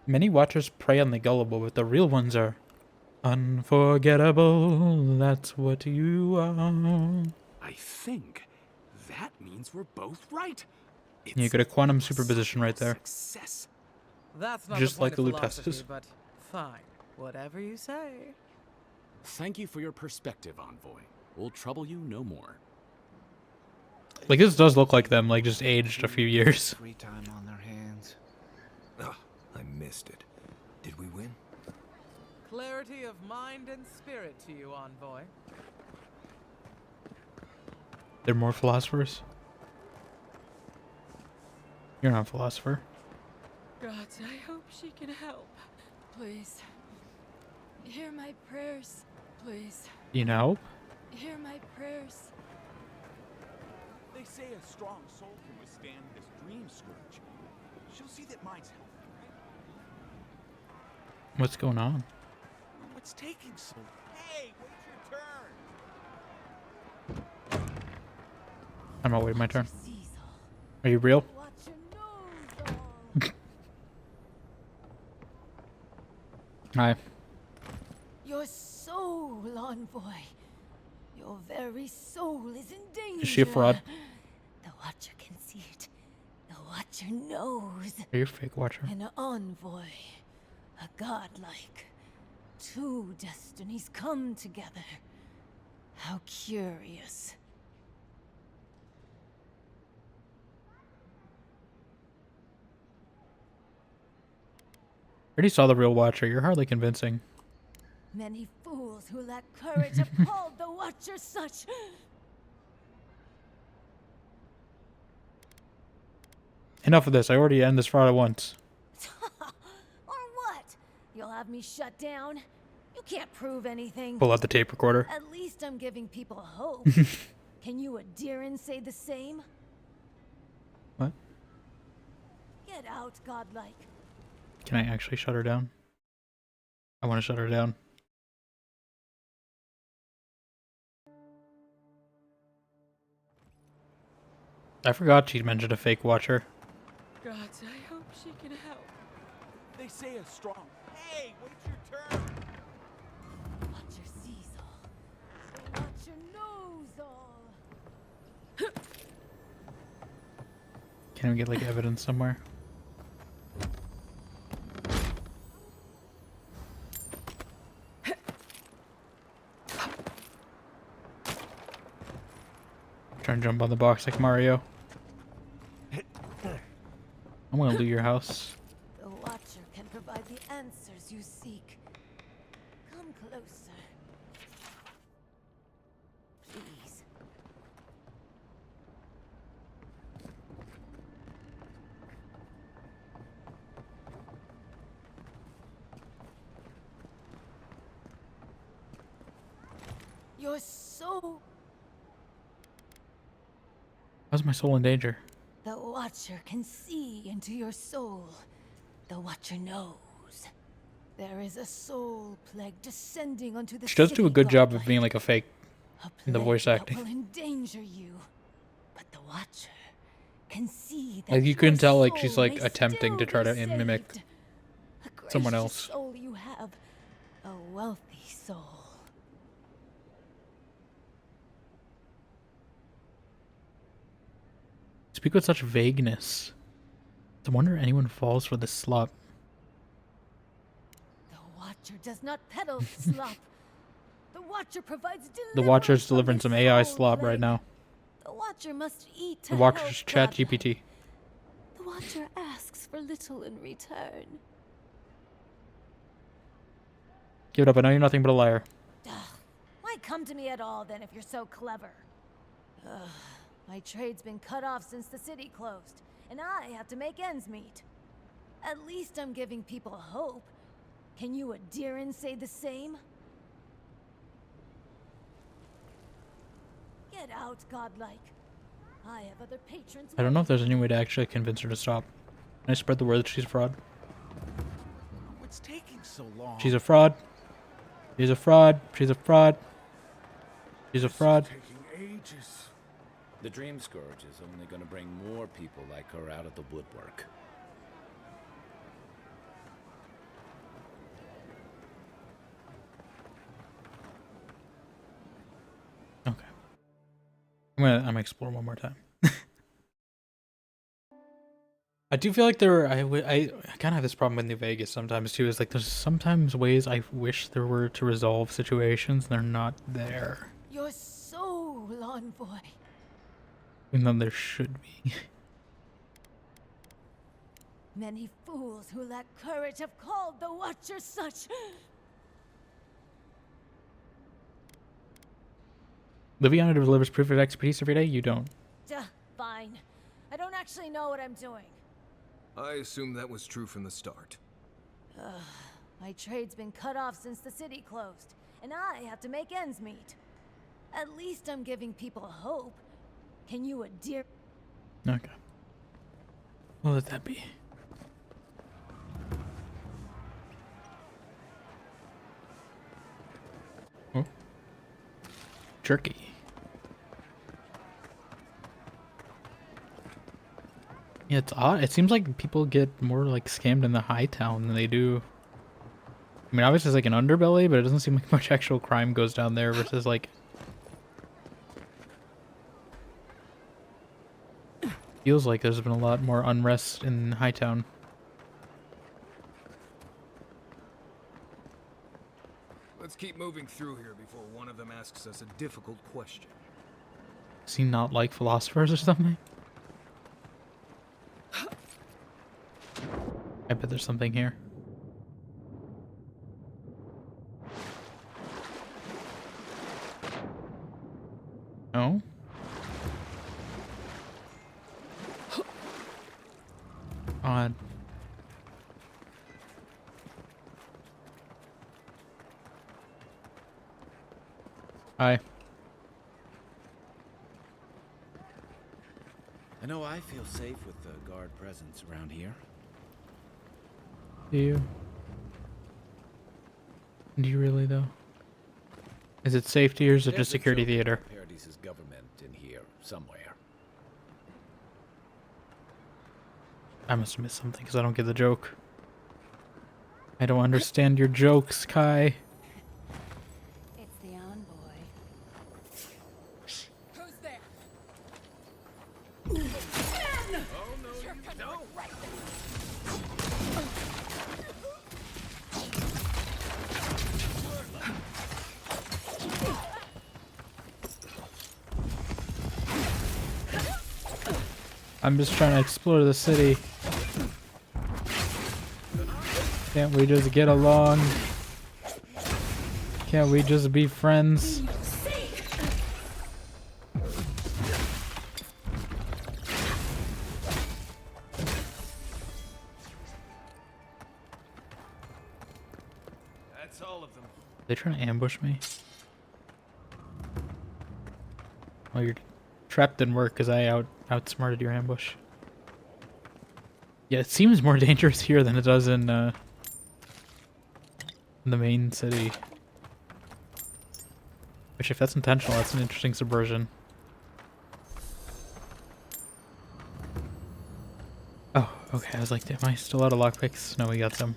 Many watchers prey on the gullible, but the real ones are unforgettable. That's what you are. I think that means we're both right. You get a quantum superposition right there. Success. That's not Just the point like the of philosophy, Luteces. but fine. Whatever you say. Thank you for your perspective, Envoy. We'll trouble you no more. Like, this does look like them, like, just aged a few years. Free time on their hands. Ah, I missed it. Did we win? Clarity of mind and spirit to you, Envoy. They're more philosophers. You're not a philosopher. Gods, I hope she can help. Please. Hear my prayers, please. You know? Hear my prayers. They say a strong soul can withstand this dream scourge. She'll see that mine's healthy, right? What's going on? What's taking so long? Hey, wait your turn. I'm not waiting my turn. Are you real? Hi. Your soul, Envoy. Your very soul is in danger. Is she a fraud? The Watcher can see it. The Watcher knows. Are you a fake watcher? An envoy. A godlike. Two destinies come together. How curious. I already saw the real watcher. You're hardly convincing. Many fools who lack courage have called the Watcher such. Enough of this. I already end this fraud at once. Or what? You'll have me shut down? You can't prove anything. Pull out the tape recorder. At least I'm giving people hope. Can you Adiran say the same? What? Get out, godlike. Can I actually shut her down? I want to shut her down. I forgot she mentioned a fake watcher. Gods, I hope she can help. They say a strong. Hey, wait your turn. Watcher sees all. The Watcher knows all. Can we get like evidence somewhere? Trying to jump on the box like Mario. I gonna loot your house. The Watcher can provide the answers you seek. Come closer. Please. You're so... How's my soul in danger? The Watcher can see into your soul. The Watcher knows. There is a soul plague descending onto the She does do a city good job of godlike. being like a fake in the voice That acting. will endanger you. But the Watcher can see that Like you your couldn't tell like soul she's like may attempting to still try be to mimic saved. A someone gracious else. soul you have. A wealthy soul. Speak with such vagueness. It's a wonder anyone falls for this slop. The Watcher does not peddle slop. The Watcher provides The Watcher's deliverance from delivering this some AI soul slop plague. right now. The Watcher must eat to The Watcher's help chat godlike. GPT. The Watcher asks for little in return. Give it up, I know you're nothing but a liar. Why come to me at all then if you're so clever? Ugh, my trade's been cut off since the city closed, and I have to make ends meet. At least I'm giving people hope. Can you Adiran say the same? Get out, godlike. I have other patrons. I don't know if there's any way to actually convince her to stop. Can I spread the word that she's a fraud? What's taking so long? She's a fraud. She's a fraud. She's a fraud. She's a fraud. Taking ages. The Dream Scourge is only going to bring more people like her out of the woodwork. Okay. I'm gonna explore one more time. I do feel like I kind of have this problem with New Vegas sometimes too. Is like there's sometimes ways I wish there were to resolve situations and they're not there. Your soul, envoy. Even though there should be. Many fools who lack courage have called the Watcher such. Liviana delivers proof of expertise every day. You don't. Duh, fine. I don't actually know what I'm doing. I assume that was true from the start. Ugh, my trade's been cut off since the city closed, and I have to make ends meet. At least I'm giving people hope. Can you Adir? Okay. We'll let that be. Oh. Jerky. Yeah, it's odd. It seems like people get more like scammed in the high town than they do. I mean, obviously it's like an underbelly, but it doesn't seem like much actual crime goes down there versus like. Feels like there's been a lot more unrest in Hightown. Let's keep moving through here before one of them asks us a difficult question. Does he not like philosophers or something? I bet there's something here. No? Odd. Hi. I know I feel safe with the guard presence around here. Do you? Do you really though? Is it safety or is it There's just a security joke theater? about Paradise's government in here somewhere. I must have missed something because I don't get the joke. I don't understand your jokes, Kai. It's the envoy. Who's there? Oh no, You're you gonna don't. regret I'm just trying to explore the city. Can't we just get along? Can't we just be friends? That's all of them. Are they trying to ambush me? Well, your trap didn't work because I outsmarted your ambush. Yeah, it seems more dangerous here than it does in the main city. Which, if that's intentional, that's an interesting subversion. Oh, okay. I was like, am I still out of lockpicks? No, we got some.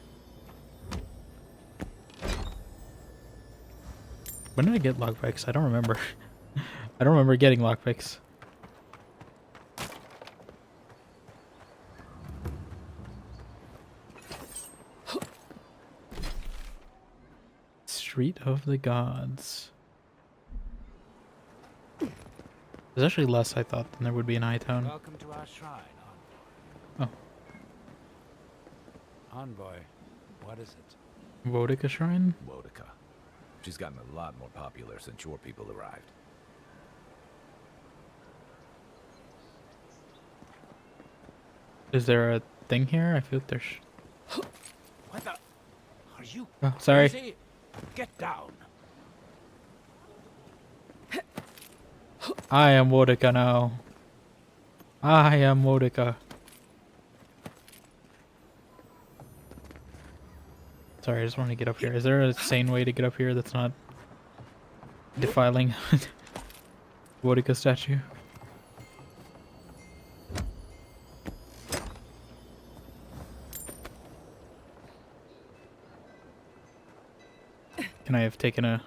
When did I get lockpicks? I don't remember. I don't remember getting lockpicks. Street of the Gods. There's actually less, I thought, than there would be in Hightown. Welcome to our shrine, Oh. Envoy, what is it? Woe-dica shrine? Woe-dica. She's gotten a lot more popular since your people arrived. Is there a thing here? I feel like there's... What the? Are you? Oh, sorry. Crazy? Get down. I am Woe-dica now. I am Woe-dica. Sorry, I just want to get up here. Is there a sane way to get up here that's not defiling Woe-dica statue? Can I have taken a...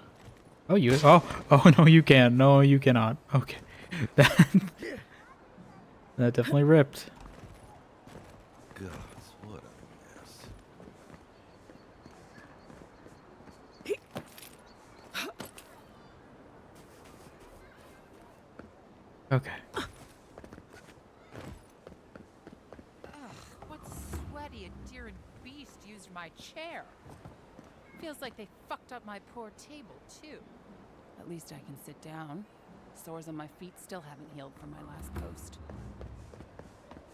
Oh, you... Oh, no, you can't. No, you cannot. Okay. That definitely ripped. God, what a mess. Okay. What sweaty Adherent beast used my chair? Feels like they fucked up my poor table, too. At least I can sit down. Sores on my feet still haven't healed from my last post.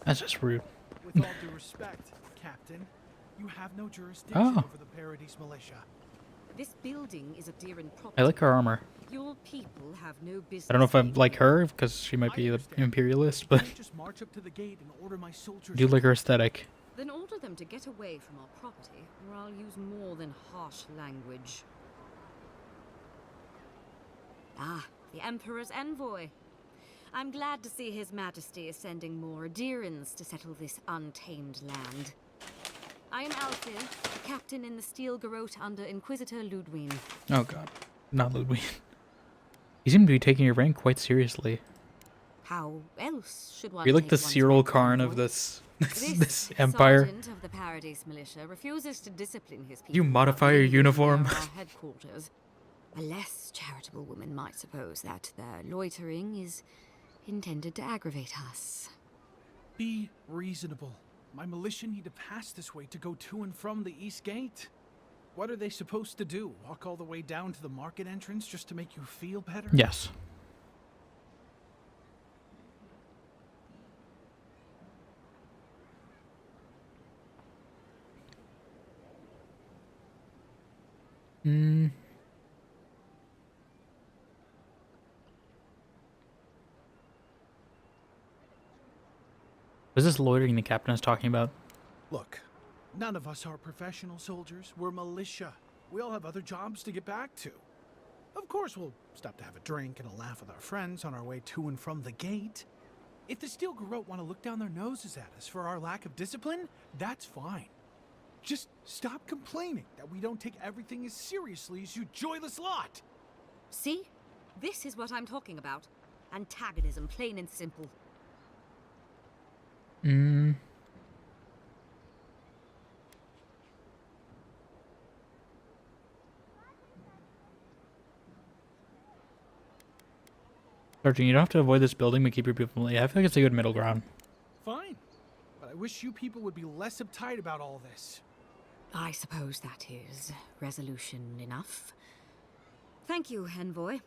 That's just rude. With all due respect, Captain, you have no jurisdiction over the Paradise Militia. This building is Adherent property. I like her armor. Your people have no business. I don't know if I like her because she might be the imperialist, but Just march up to the gate and order my soldiers. I do like her aesthetic. Then order them to get away from our property, or I'll use more than harsh language. Ah, the Emperor's envoy. I'm glad to see His Majesty is sending more adherents to settle this untamed land. I am Alfir, a captain in the Steel Garrote under Inquisitor Ludwig. Oh god, not Ludwig. You seem to be taking your rank quite seriously. How else should one You're like take the one's Cyril rank Karn on of board? this this empire. Sergeant of the Paradise Militia refuses to discipline his people. You modify your without leaving uniform. Our headquarters. A less charitable woman might suppose that their loitering is intended to aggravate us. Be reasonable. My militia need to pass this way to go to and from the East Gate. What are they supposed to do? Walk all the way down to the market entrance just to make you feel better? Yes. Hmm. Was this loitering the captain was talking about? Look, none of us are professional soldiers. We're militia. We all have other jobs to get back to. Of course, we'll stop to have a drink and a laugh with our friends on our way to and from the gate. If the Steel Garrote want to look down their noses at us for our lack of discipline, that's fine. Just stop complaining that we don't take everything as seriously as you joyless lot. See? This is what I'm talking about. Antagonism, plain and simple. Hmm. Sergeant, you don't have to avoid this building, but keep your people. Yeah, I feel like it's a good middle ground. Fine. But I wish you people would be less uptight about all this. I suppose that is resolution enough. Thank you, Envoy.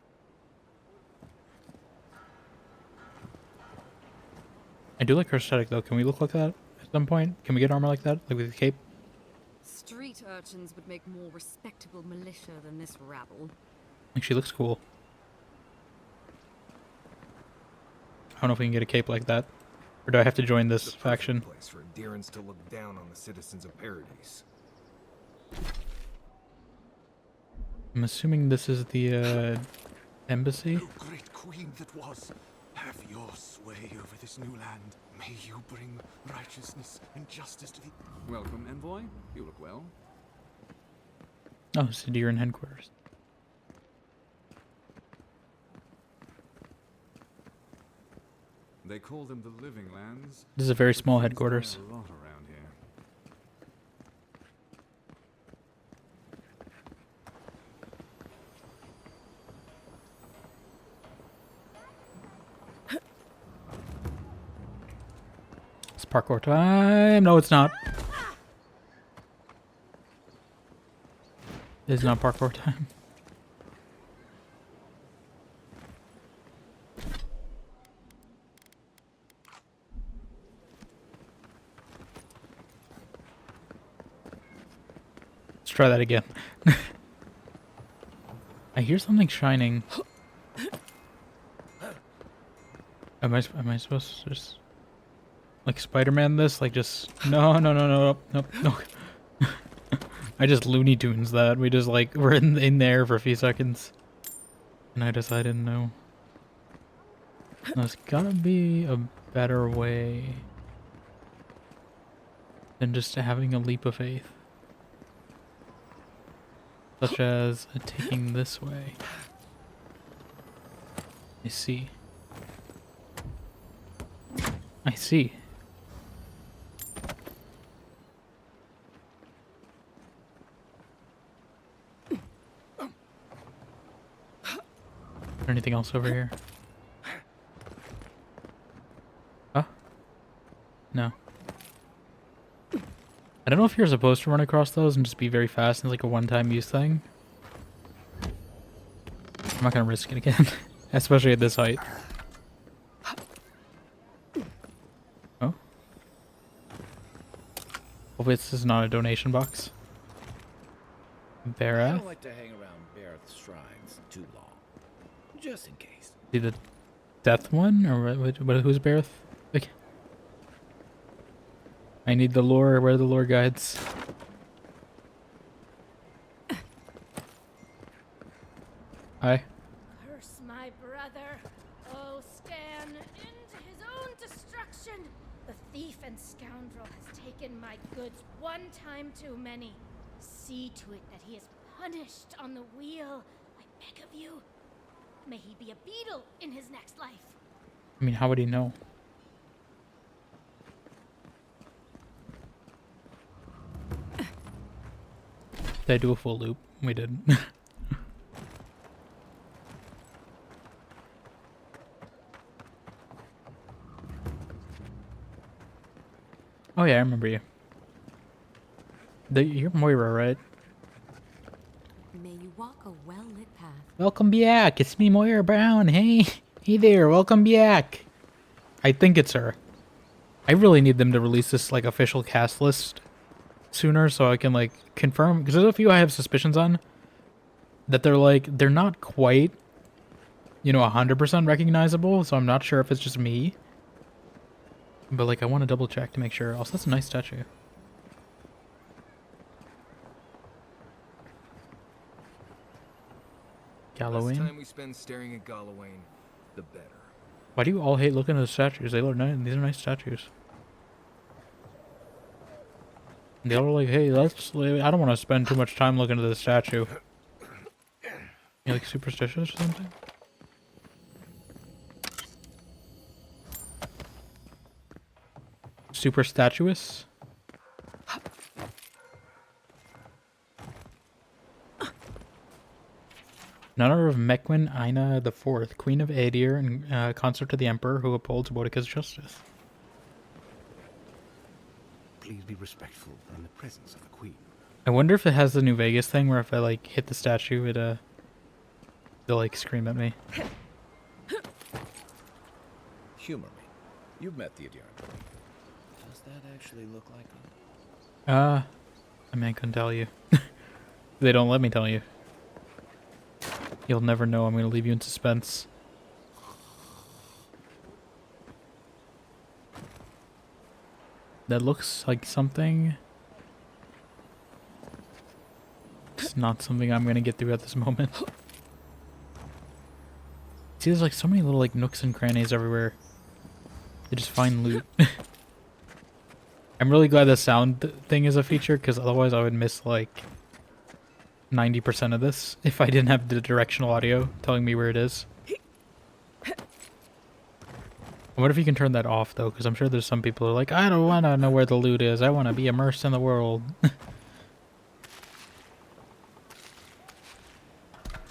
I do like her aesthetic though. Can we look like that at some point? Can we get armor like that? Like with a cape? Street urchins would make more respectable militia than this rabble. Like she looks cool. I don't know if we can get a cape like that. Or do I have to join this faction? Place for Adherents to look down on the citizens of Paradise. I'm assuming this is the embassy. O great queen that was, have your sway over this new land. May you bring righteousness and justice to the... Welcome, Envoy. You look well. Oh, it's Adherent headquarters. They call them the Living Lands. This is a very small headquarters. A lot around here. It's parkour time. No, it's not. It's not parkour time. Let's try that again. I hear something shining. Am I supposed to just like Spider-Man this? Like just no. I just Looney Tunes that. We just like were in there for a few seconds. And I decided no. There's gotta be a better way than just having a leap of faith. Such as taking this way. I see. I see. Is there anything else over here? Huh? No. I don't know if you're supposed to run across those and just be very fast and it's like a one-time use thing. I'm not gonna risk it again. Especially at this height. Oh? Hopefully this is not a donation box. I Barrath? don't like to hang around Barrath's shrines too long. Just in case. See the death one? Or who's Barrath? Okay. I need the lore. Where are the lore guides? Hi. Curse my brother. Oh, Stan, into his own destruction. The thief and scoundrel has taken my goods one time too many. See to it that he is punished on the wheel. I beg of you. May he be a beetle in his next life. I mean, how would he know? Did I do a full loop? We did. Oh yeah, I remember you. You're Moira, right? May you walk a well-lit path. Welcome back. It's me, Moira Brown. Hey, hey there. Welcome back. I think it's her. I really need them to release this like official cast list sooner so I can like confirm, because there's a few I have suspicions on that they're not quite, you know, 100% recognizable, so I'm not sure if it's just me. But like I want to double check to make sure. Also, that's a nice statue. The less Gallowayne? time we spend staring at Gallowayne, the better. Why do you all hate looking at the statues? They look nice. These are nice statues. And they all are like, hey, I don't want to spend too much time looking at the statue. You like superstitious or something? Super statuous? In honor of Mequin Aina IV, Queen of Aedir and consort to the Emperor who upholds Woe-dica's justice. Please be respectful in the presence of the Queen. I wonder if it has the New Vegas thing where if I like hit the statue, they'll like scream at me. Humor me. You've met the Adherent. Does that actually look like him? I mean, I couldn't tell you. They don't let me tell you. You'll never know. I'm gonna leave you in suspense. That looks like something. It's not something I'm gonna get through at this moment. See, there's like so many little like nooks and crannies everywhere. They just find loot. I'm really glad the sound thing is a feature, because otherwise I would miss like 90% of this if I didn't have the directional audio telling me where it is. I wonder if you can turn that off though, because I'm sure there's some people who are like, I don't want to know where the loot is. I want to be immersed in the world.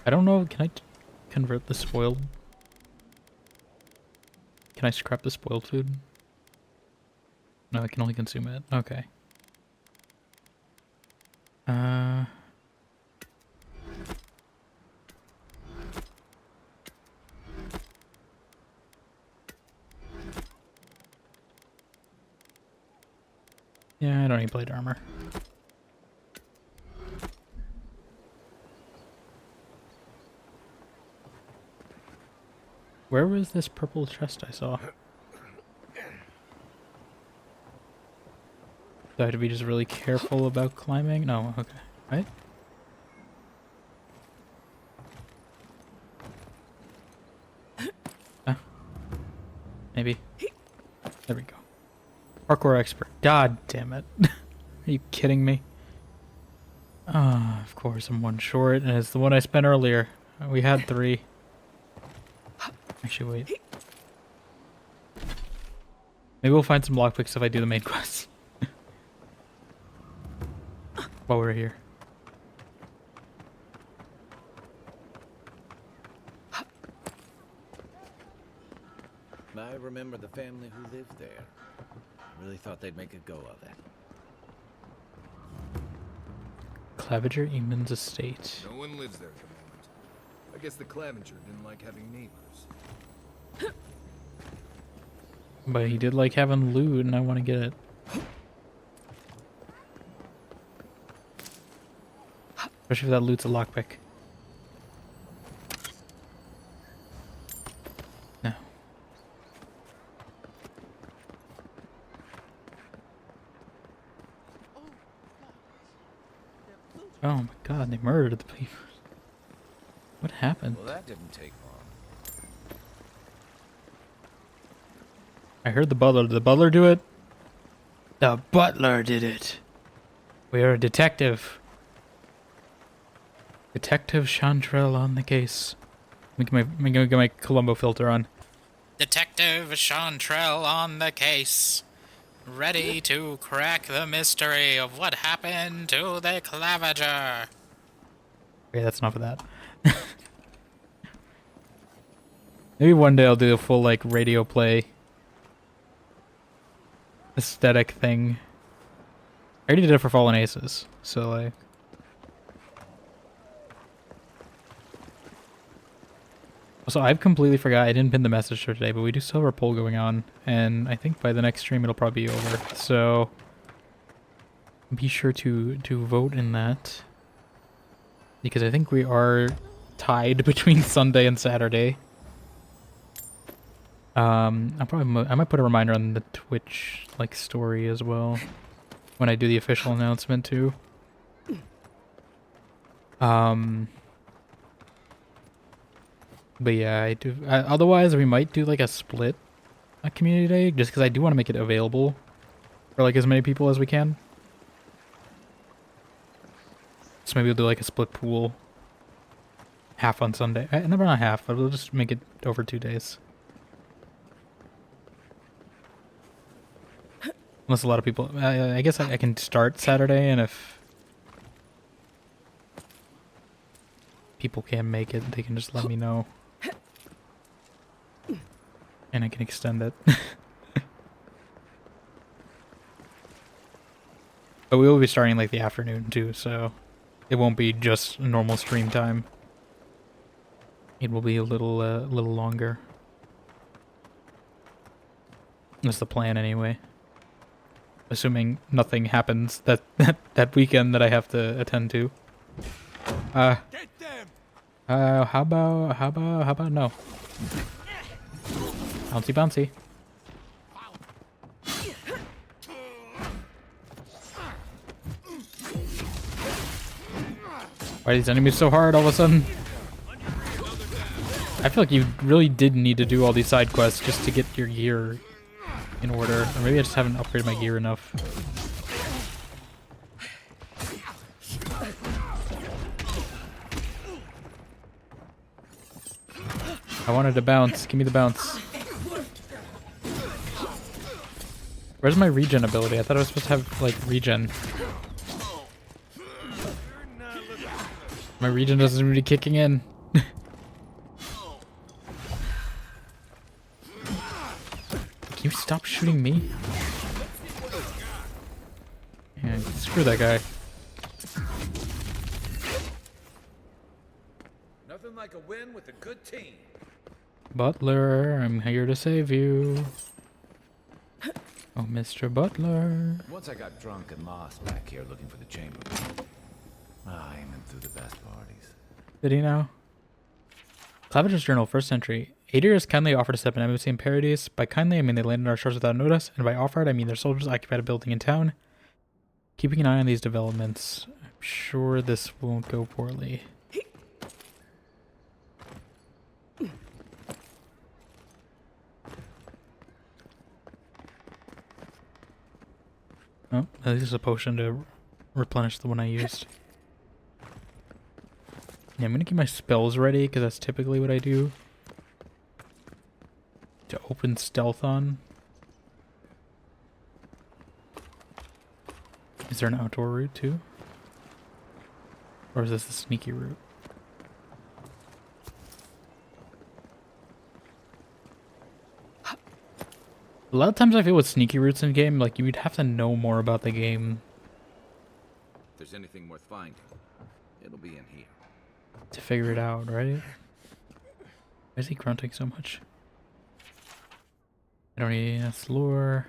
I don't know. Can I convert the spoiled? Can I scrap the spoiled food? No, I can only consume it. Okay. Yeah, I don't need plate armor. Where was this purple chest I saw? Do I have to be just really careful about climbing? No, okay. Right? Maybe. There we go. Parkour expert. God damn it. Are you kidding me? Ah, of course I'm one short, and it's the one I spent earlier. We had 3. Actually, wait. Maybe we'll find some lockpicks if I do the main quest. While we're here. I remember the family who lived there. I really thought they'd make a go of it. Claviger Eamon's estate. No one lives there at the moment. I guess the Clavinger didn't like having neighbors. But he did like having loot, and I want to get it. Especially if that loot's a lockpick. No. Oh my god, they murdered the people. What happened? Well, that didn't take long. I heard the butler. Did the butler do it? The butler did it. We are a detective. Detective Chantrell on the case. Let me get my Columbo filter on. Detective Chantrell on the case. Ready to crack the mystery of what happened to the Claviger. Okay, that's enough of that. Maybe one day I'll do a full, like, radio play aesthetic thing. I already did it for Fallen Aces, so, like... Also, I've completely forgot, I didn't pin the message for today, but we do still have our poll going on, and I think by the next stream it'll probably be over, so... Be sure to vote in that. Because I think we are tied between Sunday and Saturday. I might put a reminder on the Twitch, like, story as well, when I do the official announcement, too. But yeah, I do. Otherwise, we might do like a split community day, just because I do want to make it available for like as many people as we can. So maybe we'll do like a split pool, half on Sunday. Never not half, but we'll just make it over 2 days. Unless a lot of people, I guess I can start Saturday, and if people can't make it, they can just let me know. And I can extend it. But we will be starting like the afternoon too, so it won't be just normal stream time. It will be a little longer. That's the plan anyway. Assuming nothing happens that weekend that I have to attend to. How about no? Bouncy bouncy. Why are these enemies so hard all of a sudden? I feel like you really did need to do all these side quests just to get your gear in order. Or maybe I just haven't upgraded my gear enough. I wanted to bounce. Give me the bounce. Where's my regen ability? I thought I was supposed to have, like, regen. My regen doesn't seem to be kicking in. Can you stop shooting me? Yeah, screw that guy. Nothing like a win with a good team. Butler, I'm here to save you. Oh, Mr. Butler. Once I got drunk and lost back here looking for the chamber. Aiming through the best parties. Did he now? Claviger's Journal, 1st century. Aedirs kindly offered to set up an embassy in Paradise. By kindly, I mean they landed on our shores without notice, and by offered, I mean their soldiers occupied a building in town. Keeping an eye on these developments. I'm sure this won't go poorly. Oh, this is a potion to replenish the one I used. Yeah, I'm gonna keep my spells ready, because that's typically what I do. To open stealth on. Is there an outdoor route too? Or is this the sneaky route? A lot of times I feel with sneaky routes in game, like you would have to know more about the game. If there's anything worth finding, it'll be in here. To figure it out, right? Why is he grunting so much? I don't need enough lore.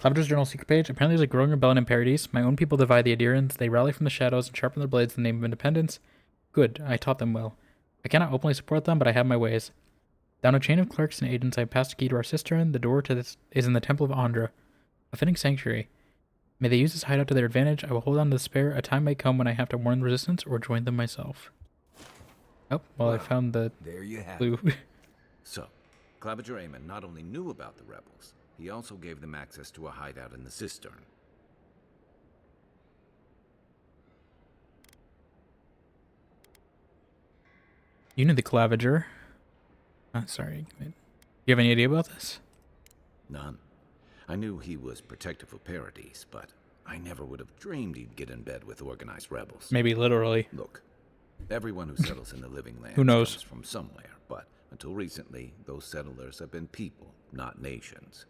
Claviger's Journal secret page. Apparently there's a growing rebellion in Paradise. My own people divide the Adirans. They rally from the shadows and sharpen their blades in the name of independence. Good, I taught them well. I cannot openly support them, but I have my ways. Down a chain of clerks and agents, I have passed a key to our cistern. The door to this is in the Temple of Andra, a fitting sanctuary. May they use this hideout to their advantage. I will hold on to the spare. A time may come when I have to warn resistance or join them myself. Oh, well, I found the there you have clue. it. So, Claviger Aemon not only knew about the rebels, he also gave them access to a hideout in the cistern. You knew the Claviger. Oh, sorry. You have any idea about this? None. I knew he was protective of Paradise, but I never would have dreamed he'd get in bed with organized rebels. Maybe literally. Look, everyone who settles in the living land who knows? Comes from somewhere, but until recently, those settlers have been people, not nations.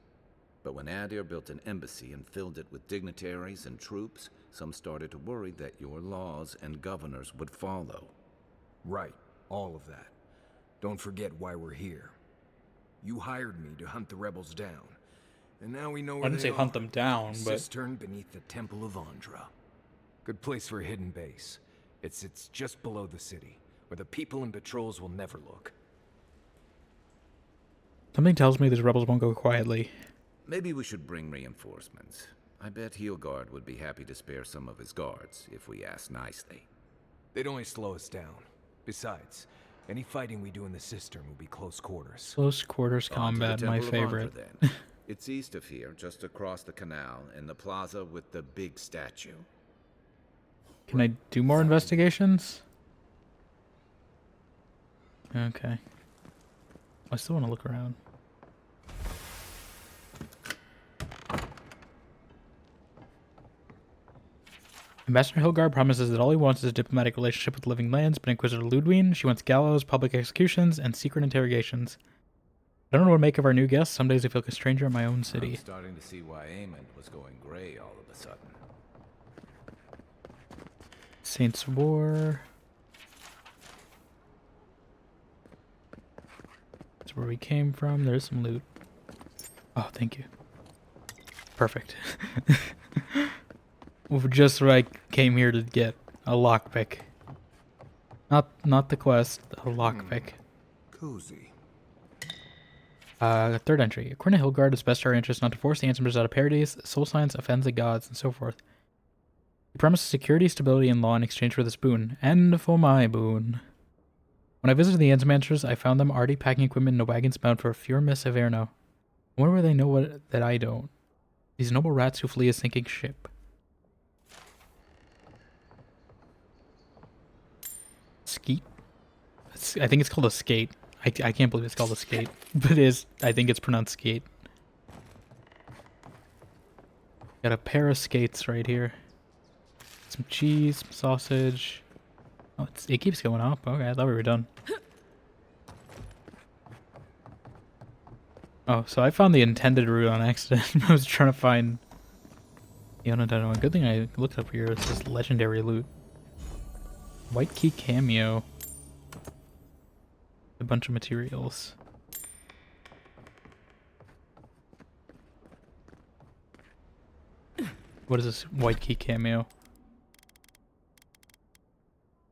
But when Adir built an embassy and filled it with dignitaries and troops, some started to worry that your laws and governors would follow. Right, all of that. Don't forget why we're here. You hired me to hunt the rebels down. And now we know where I didn't say hunt them down, but... Cistern beneath the Temple of Andra. Good place for a hidden base. It's just below the city, where the people and patrols will never look. Something tells me these rebels won't go quietly. Maybe we should bring reinforcements. I bet Heelguard would be happy to spare some of his guards, if we ask nicely. They'd only slow us down. Besides, any fighting we do in the cistern will be close quarters. Close quarters combat, my favorite. Then. It's east of here, just across the canal, in the plaza with the big statue. Can I do more investigations? Okay. I still want to look around. Ambassador Hilgard promises that all he wants is a diplomatic relationship with living lands, but Inquisitor Ludwine, she wants gallows, public executions, and secret interrogations. I don't know what to make of our new guests. Some days I feel like a stranger in my own city. I'm starting to see why Amon was going gray all of a sudden. Saints War. That's where we came from. There's some loot. Oh, thank you. Perfect. Just what I came here to get. A lockpick. Not the quest. A lockpick. Cozy. Third entry. According to Hildgard, it's best to our interest not to force the ancestors out of parodies, soul science, offends the gods, and so forth. He promises security, stability, and law in exchange for this boon. And for my boon. When I visited the Ansmasters, I found them already packing equipment in wagons bound for Furmis Averno. I wonder where they know that I don't. These noble rats who flee a sinking ship. Skeet? I think it's called a skate. I can't believe it's called a skate, but it is. I think it's pronounced skate. Got a pair of skates right here. Some cheese, some sausage. Oh, it keeps going up. Okay, I thought we were done. Oh, so I found the intended route on accident. I was trying to find the unintended one. Good thing I looked up here. It's just legendary loot. White key cameo. A bunch of materials. What is this white key cameo?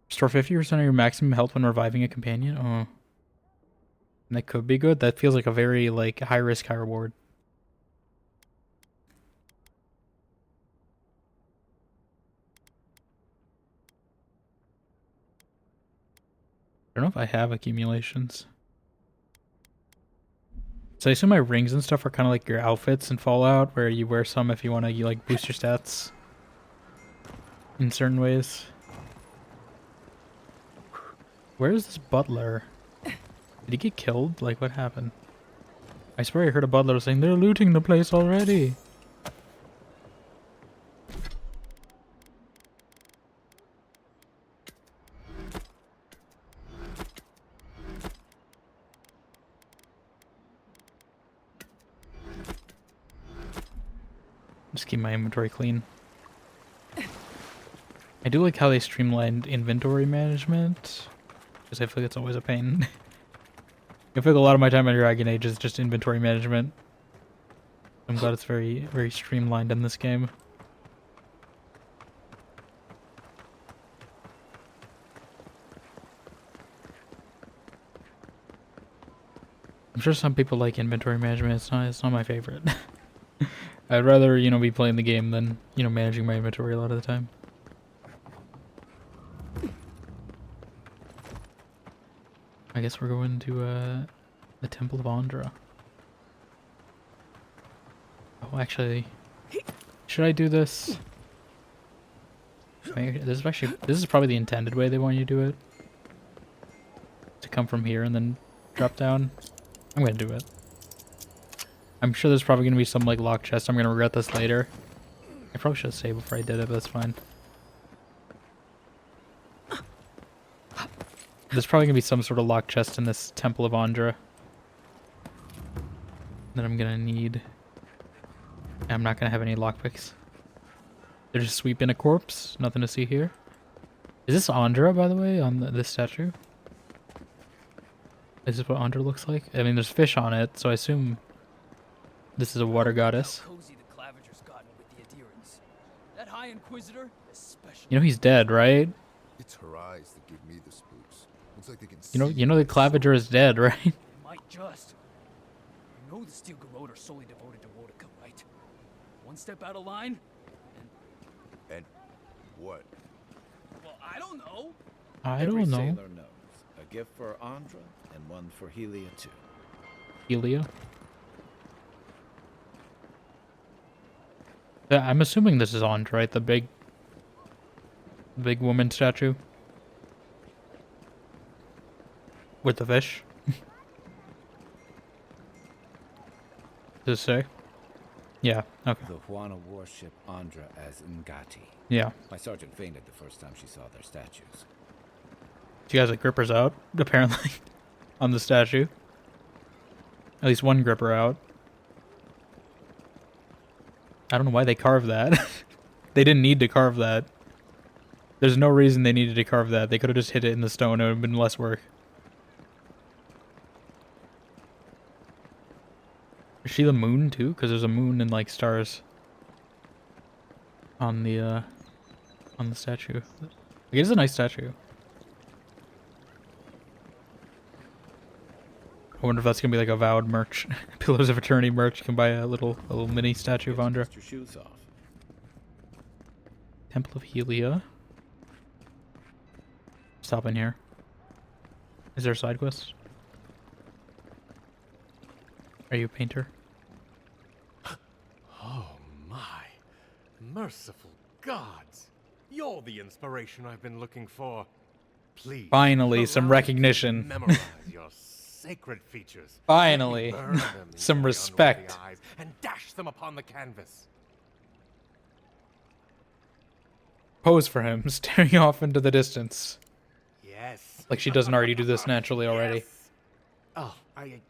Restore 50% of your maximum health when reviving a companion? Oh. That could be good. That feels like a very like high risk, high reward. I don't know if I have accumulations. So I assume my rings and stuff are kind of like your outfits in Fallout, where you wear some if you want to like boost your stats in certain ways. Where is this butler? Did he get killed? Like, what happened? I swear I heard a butler saying, they're looting the place already. Just keep my inventory clean. I do like how they streamlined inventory management, because I feel like it's always a pain. I feel like a lot of my time on Dragon Age is just inventory management. I'm glad it's very, very streamlined in this game. I'm sure some people like inventory management. It's not my favorite. I'd rather, you know, be playing the game than, you know, managing my inventory a lot of the time. I guess we're going to the Temple of Andra. Oh, actually, should I do this? This is probably the intended way they want you to do it. To come from here and then drop down. I'm gonna do it. I'm sure there's probably gonna be some like locked chest. I'm gonna regret this later. I probably should have saved before I did it, but that's fine. There's probably gonna be some sort of locked chest in this Temple of Andra that I'm gonna need. I'm not gonna have any lockpicks. They're just sweeping a corpse. Nothing to see here. Is this Andra, by the way, on this statue? Is this what Andra looks like? I mean, there's fish on it, so I assume this is a water goddess. That High Inquisitor, especially. You know he's dead, right? It's her eyes that give me the spooks. Looks like they can You know the Claviger is dead, right? It might just. You know the Steel Garrote are solely devoted to Woe-dica, right? One step out of line, and what? Well, I don't know. I Every don't know. sailor knows. A gift for Andra and one for Helia too. Helia? Yeah, I'm assuming this is Andra, right? The big woman statue with the fish. Does it say? Yeah. Okay. The Juana warship Andra as Ngati. Yeah. My sergeant fainted the first time she saw their statues. She has like grippers out, apparently, on the statue. at least one gripper out. I don't know why they carved that. They didn't need to carve that. There's no reason they needed to carve that. They could have just hit it in the stone. It would have been less work. Is she the moon too? Because there's a moon and like stars on the statue. It is a nice statue. I wonder if that's gonna be like a AVOWED merch. Pillars of Eternity merch. You can buy a little mini statue of Andra. Your shoes off. Temple of Helia. Stop in here. Is there a side quest? Are you a painter? Oh my. Merciful gods. You're the inspiration I've been looking for. Please. Finally, some recognition. Memorize your sacred features. Finally. Let me burn them Some into my respect. unworthy eyes and dash them upon the canvas. Pose for him, staring off into the distance. Yes. Like she doesn't already do this naturally already. Oh, I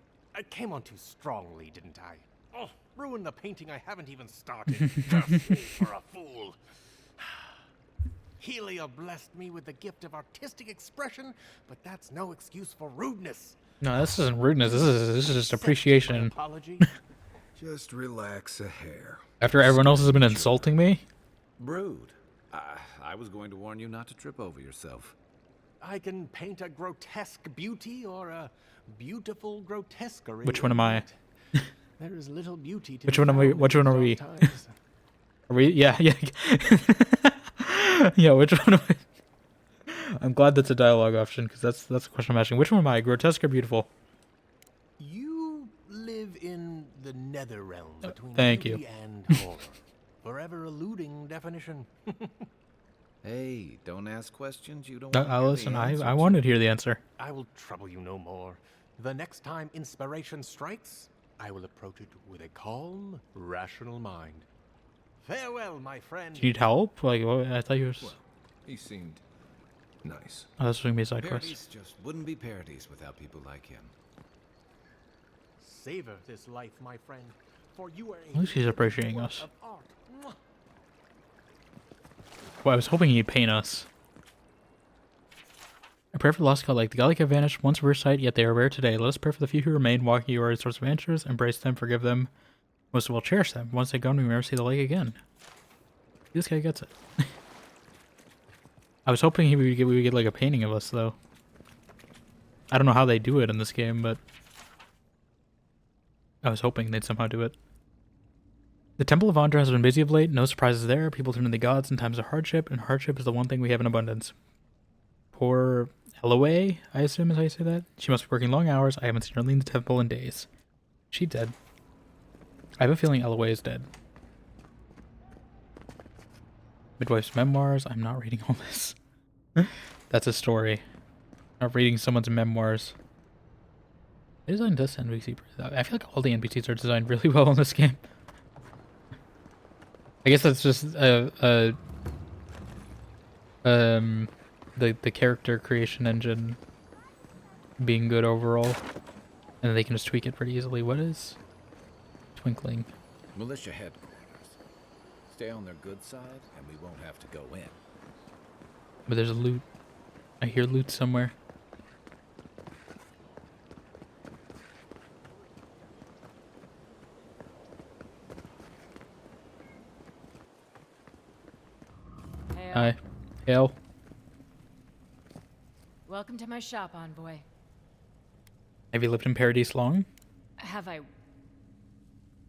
came on too strongly, didn't I? Oh, ruined the painting I haven't even started. A fool for a fool. Helia blessed me with the gift of artistic expression, but that's no excuse for rudeness. No, this isn't rudeness. This is just appreciation. Apology. Just relax a hair. After everyone else has been insulting me? Brood. I was going to warn you not to trip over yourself. I can paint a grotesque beauty or a beautiful grotesquerie. Which one am I? There is little beauty to Which one are we? Which one are we? Are we? Yeah. Yeah, which one am I? I'm glad that's a dialogue option, because that's the question I'm asking. Which one am I? Grotesque or beautiful? You live in the nether realm between thank beauty you. and horror. Forever eluding definition. Hey, don't ask questions you don't want I'll listen. I wanted to hear the answer. I will trouble you no more. The next time inspiration strikes, I will approach it with a calm, rational mind. Farewell, my friend. Do you need help? Like, what? I thought you was... Well, he seemed nice. Oh, that's going to be a side Parodies quest. just wouldn't be parodies without people like him. Savor this life, my friend, for you are At least he's appreciating us. of art. Mwah. Well, I was hoping he'd paint us. I pray for the lost godlike. The godlike have vanished once rare sight, yet they are rare today. Let us pray for the few who remain, walking you are a source of answers. Embrace them, forgive them. Most of all, cherish them. Once they gone, we may never see the like again. This guy gets it. I was hoping we would get like a painting of us, though. I don't know how they do it in this game, but I was hoping they'd somehow do it. The Temple of Andra has been busy of late. No surprises there. People turn to the gods in times of hardship, and hardship is the one thing we have in abundance. Poor Eloe, I assume is how you say that. She must be working long hours. I haven't seen her leave the temple in days. She dead. I have a feeling Eloe is dead. Midwife's memoirs. I'm not reading all this. That's a story. I'm not reading someone's memoirs. They designed this NPC. I feel like all the NPCs are designed really well in this game. I guess that's just the character creation engine being good overall, and they can just tweak it pretty easily. What is twinkling? Militia headquarters. Stay on their good side, and we won't have to go in. But there's loot. I hear loot somewhere. Hail. Hi. Hail. Welcome to my shop, envoy. Have you lived in Paradise long? Have I?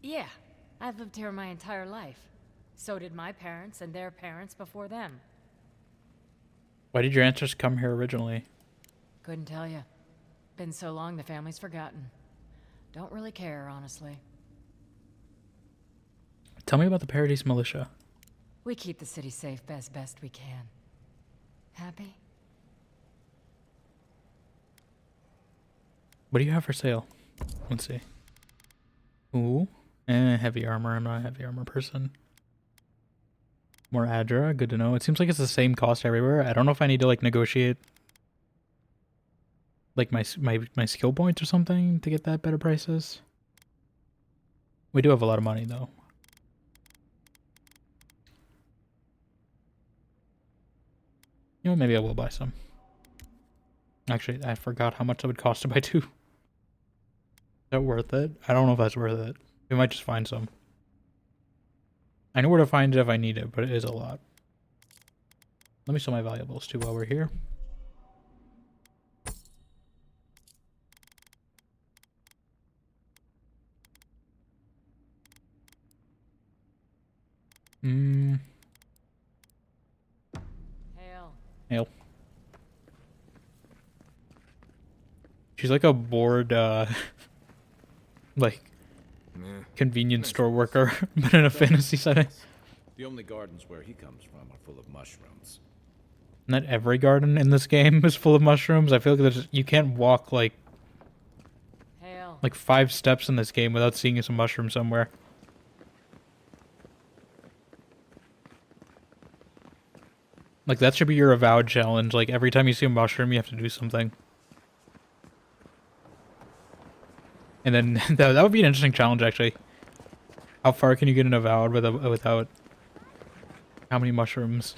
Yeah, I've lived here my entire life. So did my parents and their parents before them. Why did your ancestors come here originally? Couldn't tell you. Been so long the family's forgotten. Don't really care, honestly. Tell me about the Paradise Militia. We keep the city safe as best we can. Happy? What do you have for sale? Let's see. Ooh. Heavy armor. I'm not a heavy armor person. More Adra. Good to know. It seems like it's the same cost everywhere. I don't know if I need to like negotiate like my skill points or something to get that better prices. We do have a lot of money, though. You know, maybe I will buy some. Actually, I forgot how much it would cost to buy 2. Is that worth it? I don't know if that's worth it. We might just find some. I know where to find it if I need it, but it is a lot. Let me sell my valuables too while we're here. Hail. Hail. She's like a bored, like, convenience store worker, but in a fantasy setting. The only gardens where he comes from are full of mushrooms. Not every garden in this game is full of mushrooms. I feel like you can't walk like 5 steps in this game without seeing some mushroom somewhere. Like that should be your AVOWED challenge. Like every time you see a mushroom, you have to do something. And then that would be an interesting challenge, actually. How far can you get an AVOWED without how many mushrooms?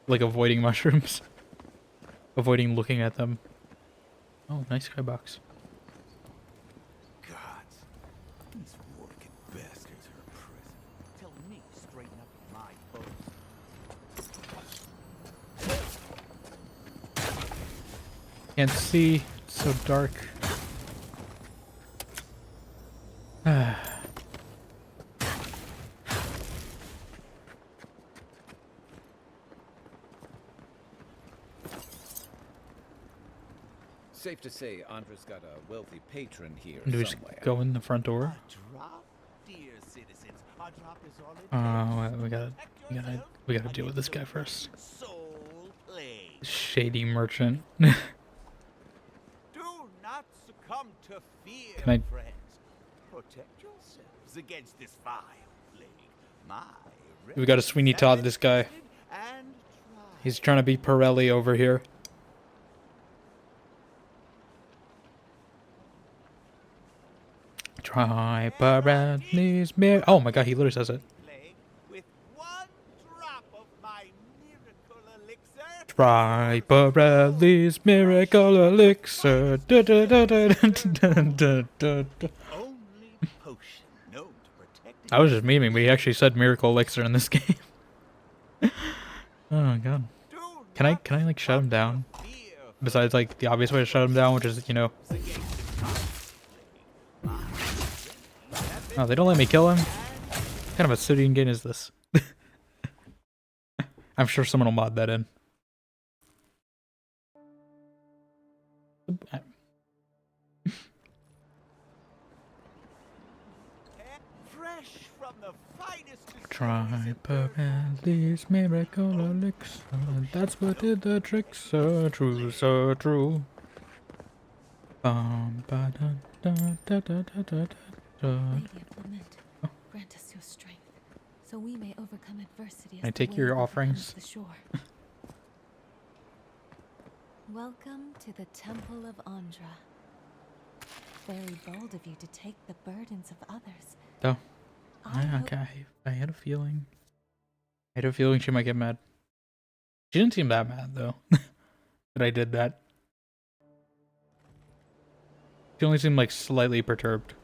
Like avoiding mushrooms. Avoiding looking at them. Oh, nice skybox. Gods, these wicked bastards are a prison. Tell me to straighten up my boat. Can't see. It's so dark. Safe to say, Andra's got a wealthy patron here Do we just somewhere. go in the front door? We gotta deal with this guy first. Shady merchant. Do not succumb to fear, Can I- friends. Protect yourselves against this vile plague. My We gotta Sweeney Todd this guy. He's trying to be Pirelli over here. Try Pirelli's mirror. Oh my god, he literally says it. Try Pirelli's miracle elixir. Da, da, da, da, da, da, da, da, da. I was just memeing, but he actually said miracle elixir in this game. Oh god. Can I like shut him down? Besides like the obvious way to shut him down, which is, you know. Oh, they don't let me kill him? What kind of a Obsidian game is this? I'm sure someone will mod that in. fresh from the finest. Try Pirelli's miracle elixir. That's what did the trick, so true, so true. Ba da da da da da da da. Lady of Lament, grant us your strength, so we may overcome adversity. Can I take your offerings? The shore. Welcome to the Temple of Andra. Very bold of you to take the burdens of others. Oh. Okay. I had a feeling. I had a feeling she might get mad. She didn't seem that mad though. That I did that. She only seemed like slightly perturbed.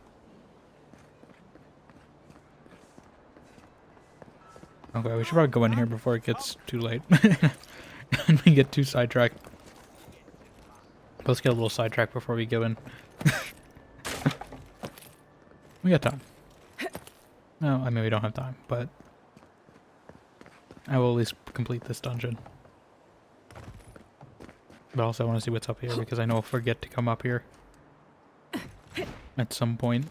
Okay, we should probably go in here before it gets too late. And we get too sidetracked. Let's get a little sidetracked before we go in. We got time. No, I mean we don't have time, but I will at least complete this dungeon. But also I want to see what's up here because I know I'll forget to come up here at some point.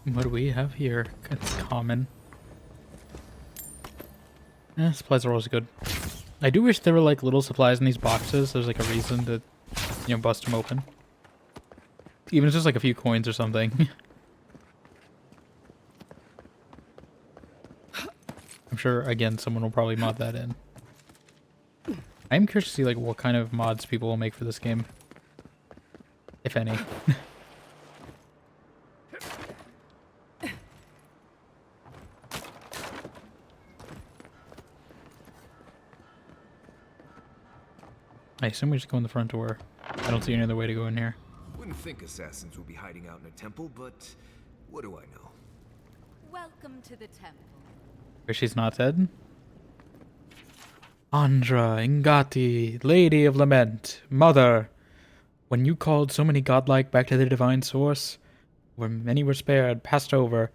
What do we have here? It's common. Supplies are always good. I do wish there were like little supplies in these boxes. There's like a reason to, you know, bust them open. Even if it's just like a few coins or something. I'm sure, again, someone will probably mod that in. I am curious to see like what kind of mods people will make for this game. If any. I assume we just go in the front door. I don't see any other way to go in here. Wouldn't think assassins would be hiding out in a temple, but what do I know? Welcome to the temple. Where she's not dead? Andra, Ingati, Lady of Lament, Mother. When you called so many godlike back to the divine source, where many were spared, passed over,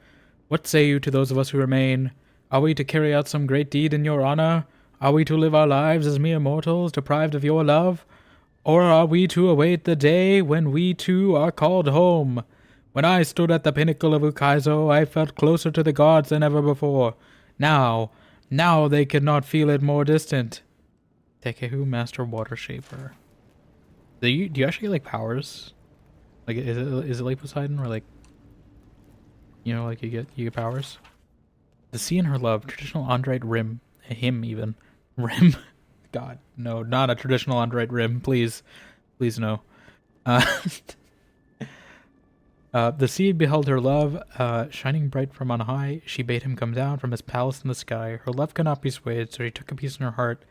what say you to those of us who remain? Are we to carry out some great deed in your honor? Are we to live our lives as mere mortals, deprived of your love? Or are we to await the day when we too are called home? When I stood at the pinnacle of Ukaizo, I felt closer to the gods than ever before. Now they cannot feel it more distant. Tekehu, Master Water Shaper. Do you actually get, like, powers? Like, is it like Poseidon, or like, you know, like you get powers? The sea and her love, traditional Andrite rim, him even. Rim? God, no, not a traditional Andrite rim, please. Please no. The sea beheld her love, shining bright from on high. She bade him come down from his palace in the sky. Her love could not be swayed, so he took a piece in her heart,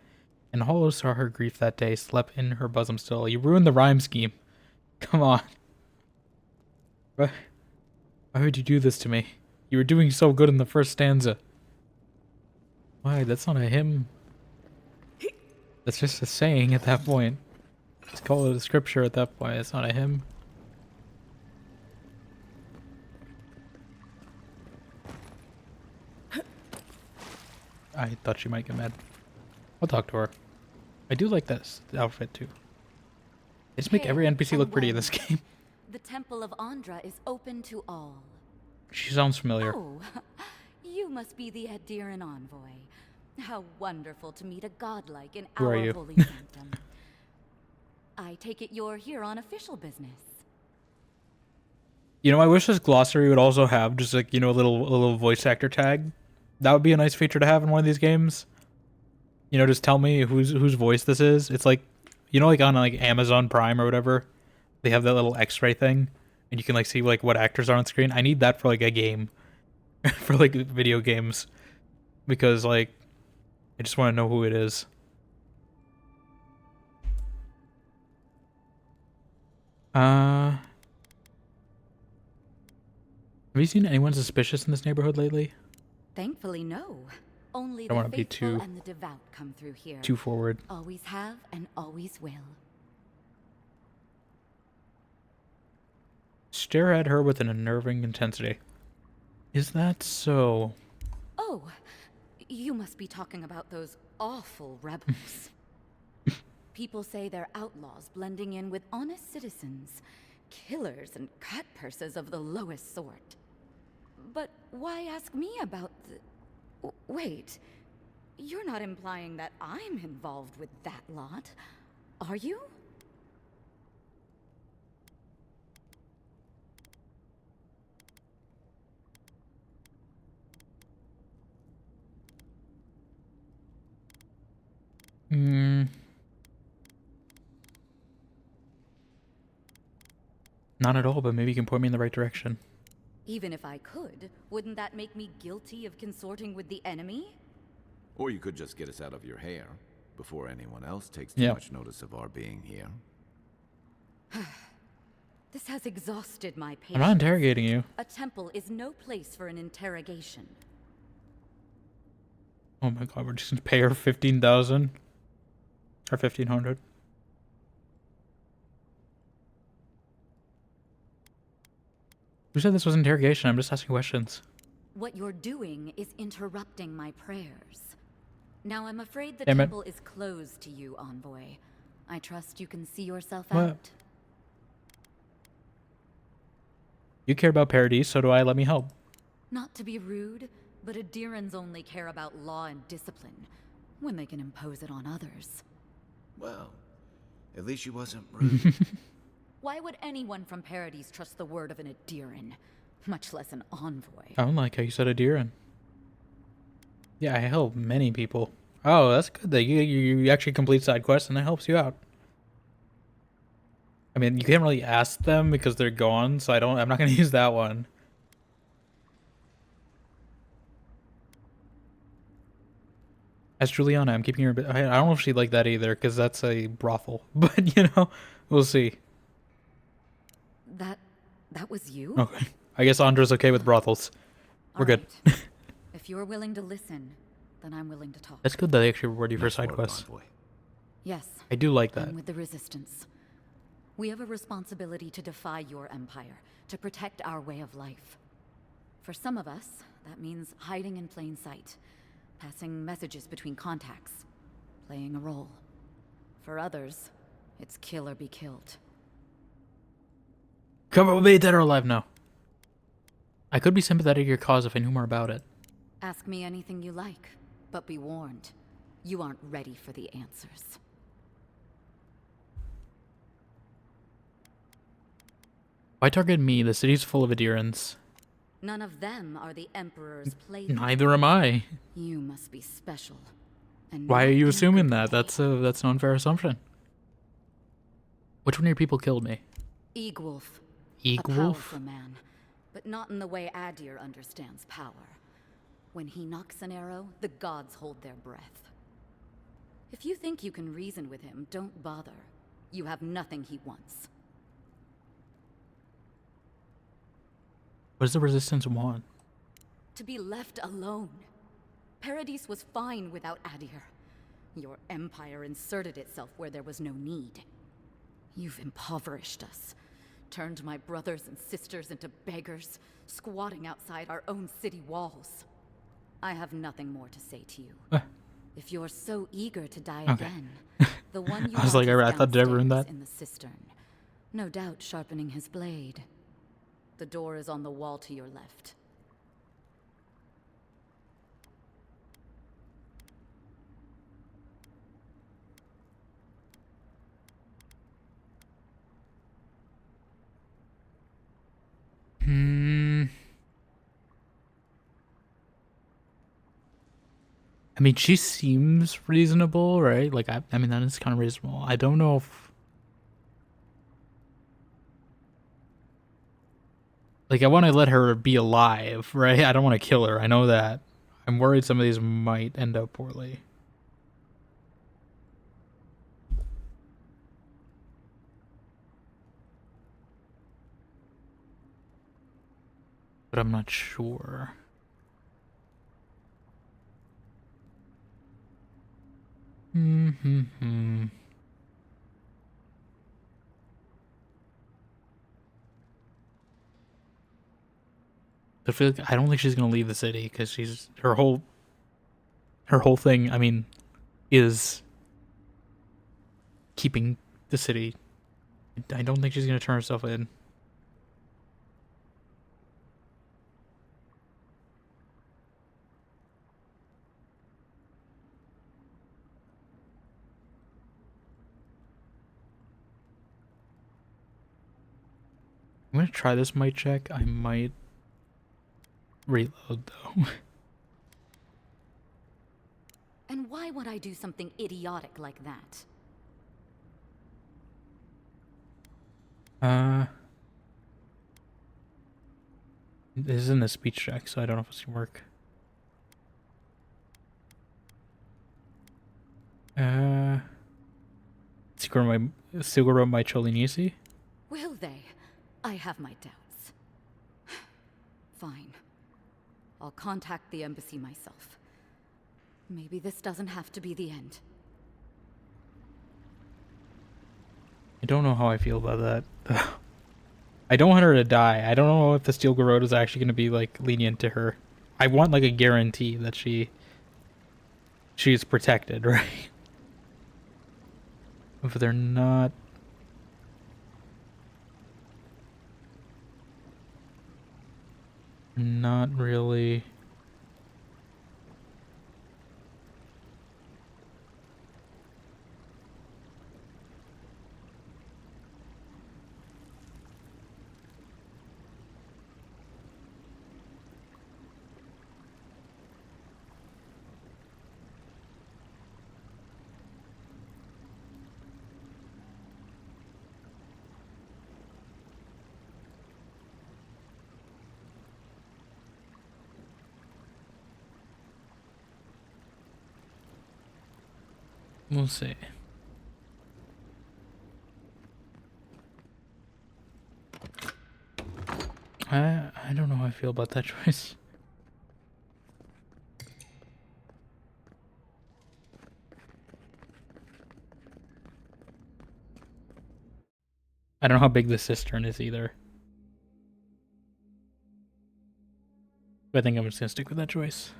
and hollow saw her grief that day, slept in her bosom still. You ruined the rhyme scheme. Come on. Why would you do this to me? You were doing so good in the first stanza. Why, that's not a hymn. That's just a saying at that point. Let's call it a scripture at that point. It's not a hymn. I thought she might get mad. I'll talk to her. I do like this outfit too. They just make every NPC look pretty in this game. The Temple of Andra is open to all. She sounds familiar. Oh, you must be the Adiran envoy. How wonderful to meet a godlike in Who are our you? holy sanctum. I take it you're here on official business. You know, I wish this glossary would also have just like, you know, a little voice actor tag. That would be a nice feature to have in one of these games. You know, just tell me whose voice this is. It's like, you know, like on like Amazon Prime or whatever, they have that little X-ray thing, and you can like see like what actors are on screen. I need that for like a game, for like video games, because like I just want to know who it is. Have you seen anyone suspicious in this neighborhood lately? Thankfully, no. Only I don't the want to be faithful too and the devout come through here. too forward. Always have and always will. Stare at her with an unnerving intensity. Is that so? Oh, you must be talking about those awful rebels. People say they're outlaws blending in with honest citizens, killers and cut purses of the lowest sort. But why ask me about the... Wait, you're not implying that I'm involved with that lot, are you? Not at all, but maybe you can point me in the right direction. Even if I could, wouldn't that make me guilty of consorting with the enemy? Or you could just get us out of your hair before anyone else takes too much notice of our being here. This has exhausted my patience. I'm not interrogating you. A temple is no place for an interrogation. Oh my god, we're just gonna pay her 15,000 or 1,500. Who said this was interrogation? I'm just asking questions. What you're doing is interrupting my prayers. Now I'm afraid the Damn it. temple is closed to you, Envoy. I trust you can see yourself What? out. You care about Paradise, so do I. Let me help. Not to be rude, but Adirans only care about law and discipline when they can impose it on others. Well, at least she wasn't rude. Why would anyone from Paradise trust the word of an Adiran, much less an envoy? I don't like how you said Adiran. Yeah, I help many people. Oh, that's good that you actually complete side quests and it helps you out. I mean, you can't really ask them because they're gone, so I'm not gonna use that one. As Juliana, I'm keeping her a bit. I don't know if she'd like that either, because that's a brothel. But, you know, we'll see. That was you? Okay. I guess Andra's okay with brothels. We're good. If you're willing to listen, then I'm willing to talk. That's good that they actually reward you for side quests. Yes. I do like that. I'm with the Resistance. We have a responsibility to defy your empire, to protect our way of life. For some of us, that means hiding in plain sight, passing messages between contacts, playing a role. For others, it's kill or be killed. Come on, be dead or alive now. I could be sympathetic to your cause if I knew more about it. Ask me anything you like, but be warned, you aren't ready for the answers. Why target me? The city's full of adherents. None of them are the Emperor's plaything. Neither am I. You must be special. And why are you assuming that? That's an unfair assumption. Which one of your people killed me? Eagwolf. Eagwolf? A powerful man, but not in the way Adir understands power. When he knocks an arrow, the gods hold their breath. If you think you can reason with him, don't bother. You have nothing he wants. What does the Resistance want? To be left alone. Paradis was fine without Adir. Your empire inserted itself where there was no need. You've impoverished us. Turned my brothers and sisters into beggars, squatting outside our own city walls. I have nothing more to say to you. If you're so eager to die again, the one you I was like, I thought did I ruin that? In the cistern. No doubt sharpening his blade. The door is on the wall to your left. I mean, she seems reasonable, right? Like, I mean, that is kind of reasonable. I don't know if... Like, I want to let her be alive, right? I don't want to kill her. I know that. I'm worried some of these might end up poorly. But I'm not sure. I feel like I don't think she's gonna leave the city because she's her whole thing. I mean, is keeping the city. I don't think she's gonna turn herself in. I'm gonna try this might check. I might reload though. And why would I do something idiotic like that? This isn't a speech check, so I don't know if it's gonna work. Siguro my Cholinisi? Will they? I have my doubts. Fine. I'll contact the embassy myself. Maybe this doesn't have to be the end. I don't know how I feel about that. I don't want her to die. I don't know if the Steel Garrote is actually going to be, like, lenient to her. I want, like, a guarantee that she is protected, right? If they're not... Not really... We'll see. I don't know how I feel about that choice. I don't know how big the cistern is either. But I think I'm just gonna stick with that choice.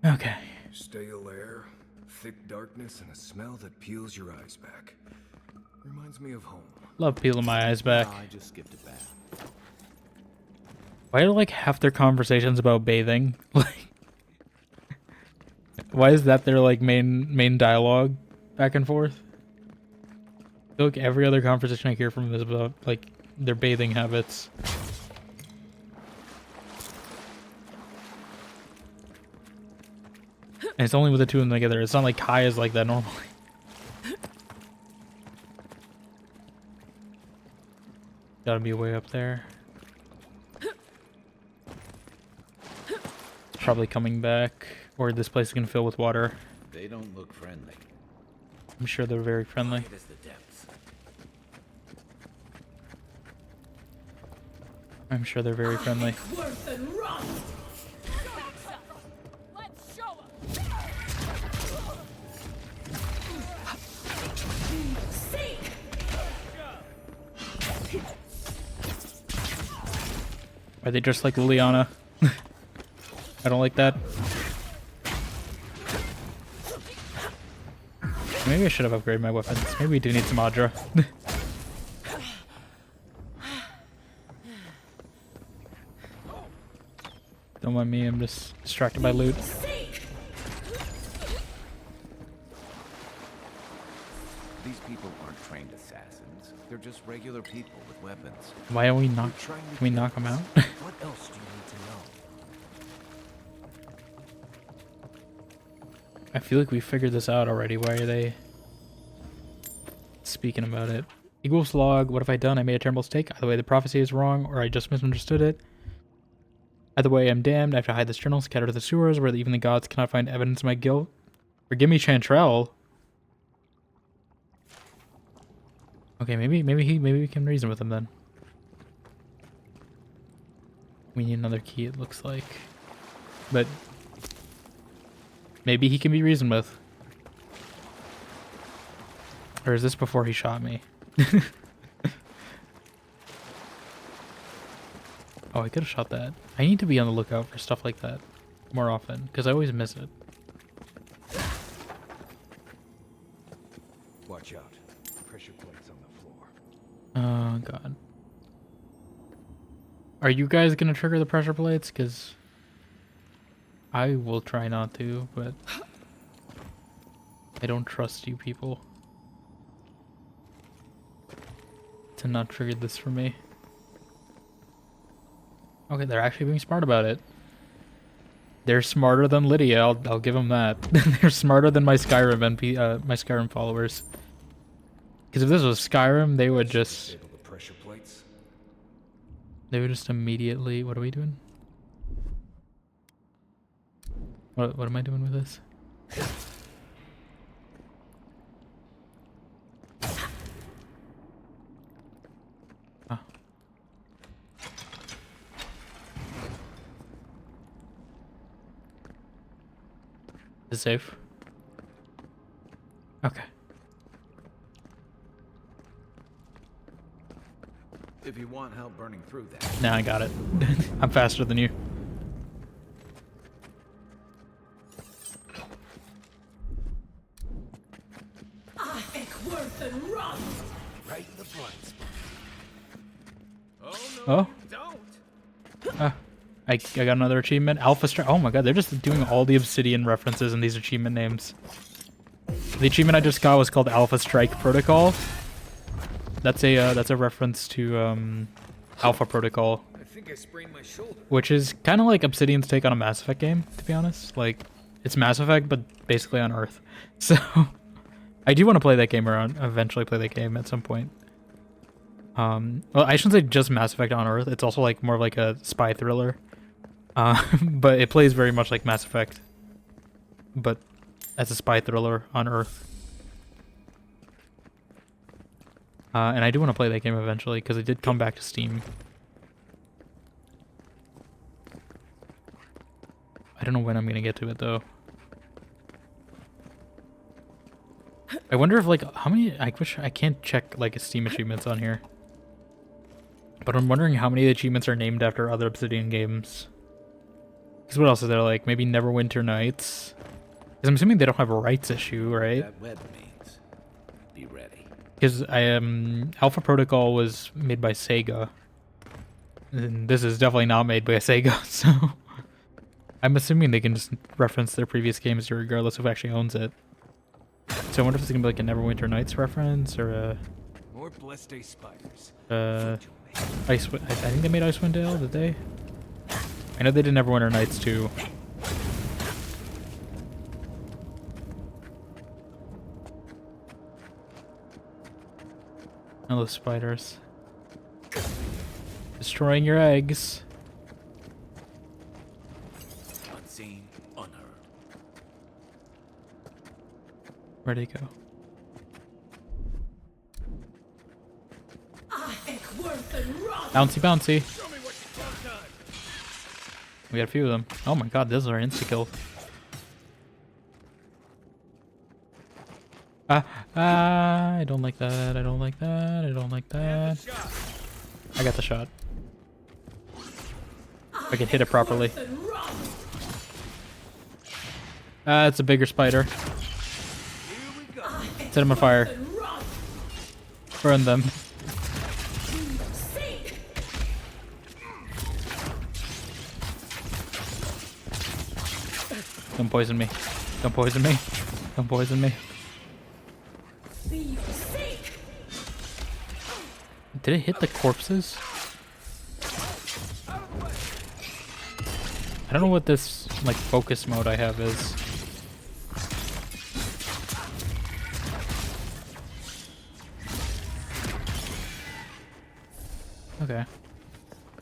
Okay. Stale air, thick darkness, and a smell that peels your eyes back. Reminds me of home. Love peeling my eyes back. I just skipped a bath. Why are like half their conversations about bathing? Like, why is that their like main dialogue back and forth? I feel like every other conversation I hear from them is about like their bathing habits. And it's only with the two of them together. It's not like Kai is like that normally. Gotta be way up there. Probably coming back, or this place is gonna fill with water. They don't look friendly. I'm sure they're very friendly. Quiet as the depths. I'm sure they're very friendly. Worse than run. Let's show 'em. Seek. Are they just like Liliana? I don't like that. Maybe I should have upgraded my weapons. Maybe we do need some Adra. Don't mind me, I'm just distracted by loot. These people aren't trained assassins. They're just regular people with weapons. Why are we not? Can we knock them out? What else do you need to know? I feel like we figured this out already. Why are they speaking about it? Equals log. What have I done? I made a terrible mistake. Either way, the prophecy is wrong, or I just misunderstood it. Either way, I'm damned. I have to hide this journal, scattered to the sewers, where even the gods cannot find evidence of my guilt. Forgive me, Chantrell. Okay, maybe we can reason with him then. We need another key, it looks like. But maybe he can be reasoned with. Or is this before he shot me? Oh, I could have shot that. I need to be on the lookout for stuff like that more often, because I always miss it. Watch out. Pressure plates on the floor. Oh, God. Are you guys going to trigger the pressure plates? Because I will try not to, but I don't trust you people to not trigger this for me. Okay, they're actually being smart about it. They're smarter than Lydia. I'll give them that. They're smarter than my Skyrim my Skyrim followers. Because if this was Skyrim, they would just immediately. What are we doing? What am I doing with this? Is it safe? Okay. If you want help burning through that. Nah, I got it. I'm faster than you. I think worse than run. Right in the blind spot. Oh. I got another achievement. Alpha Strike. Oh my god, they're just doing all the Obsidian references in these achievement names. The achievement I just got was called Alpha Strike Protocol. That's a reference to Alpha Protocol. I think I sprained my shoulder. Which is kind of like Obsidian's take on a Mass Effect game, to be honest. Like, it's Mass Effect, but basically on Earth. So, I do want to play that game around. Eventually play that game at some point. Well, I shouldn't say just Mass Effect on Earth. It's also like more of like a spy thriller. But it plays very much like Mass Effect. but as a spy thriller on Earth. And I do want to play that game eventually because it did come back to Steam. I don't know when I'm gonna get to it though. I wonder if like how many. I wish I can't check like Steam achievements on here. But I'm wondering how many of the achievements are named after other Obsidian games. Because what else is there? Like maybe Neverwinter Nights. Because I'm assuming they don't have a rights issue, right? That web means be ready. Because Alpha Protocol was made by Sega. And this is definitely not made by Sega, so I'm assuming they can just reference their previous games regardless of who actually owns it. So I wonder if it's gonna be like a Neverwinter Nights reference or a More blessed day spiders. I think they made Icewind Dale, did they? I know they did Neverwinter Nights too. Oh, those spiders. Destroying your eggs. Unseen, unheard. Where'd he go? Bouncy, bouncy. We got a few of them. Oh my god, those are insta-kill. I don't like that. I don't like that. I don't like that. I got the shot. I can hit it properly. It's a bigger spider. Set him on fire. Burn them. Don't poison me. Don't poison me. Don't poison me. Did it hit the corpses? I don't know what this like focus mode I have is. Okay.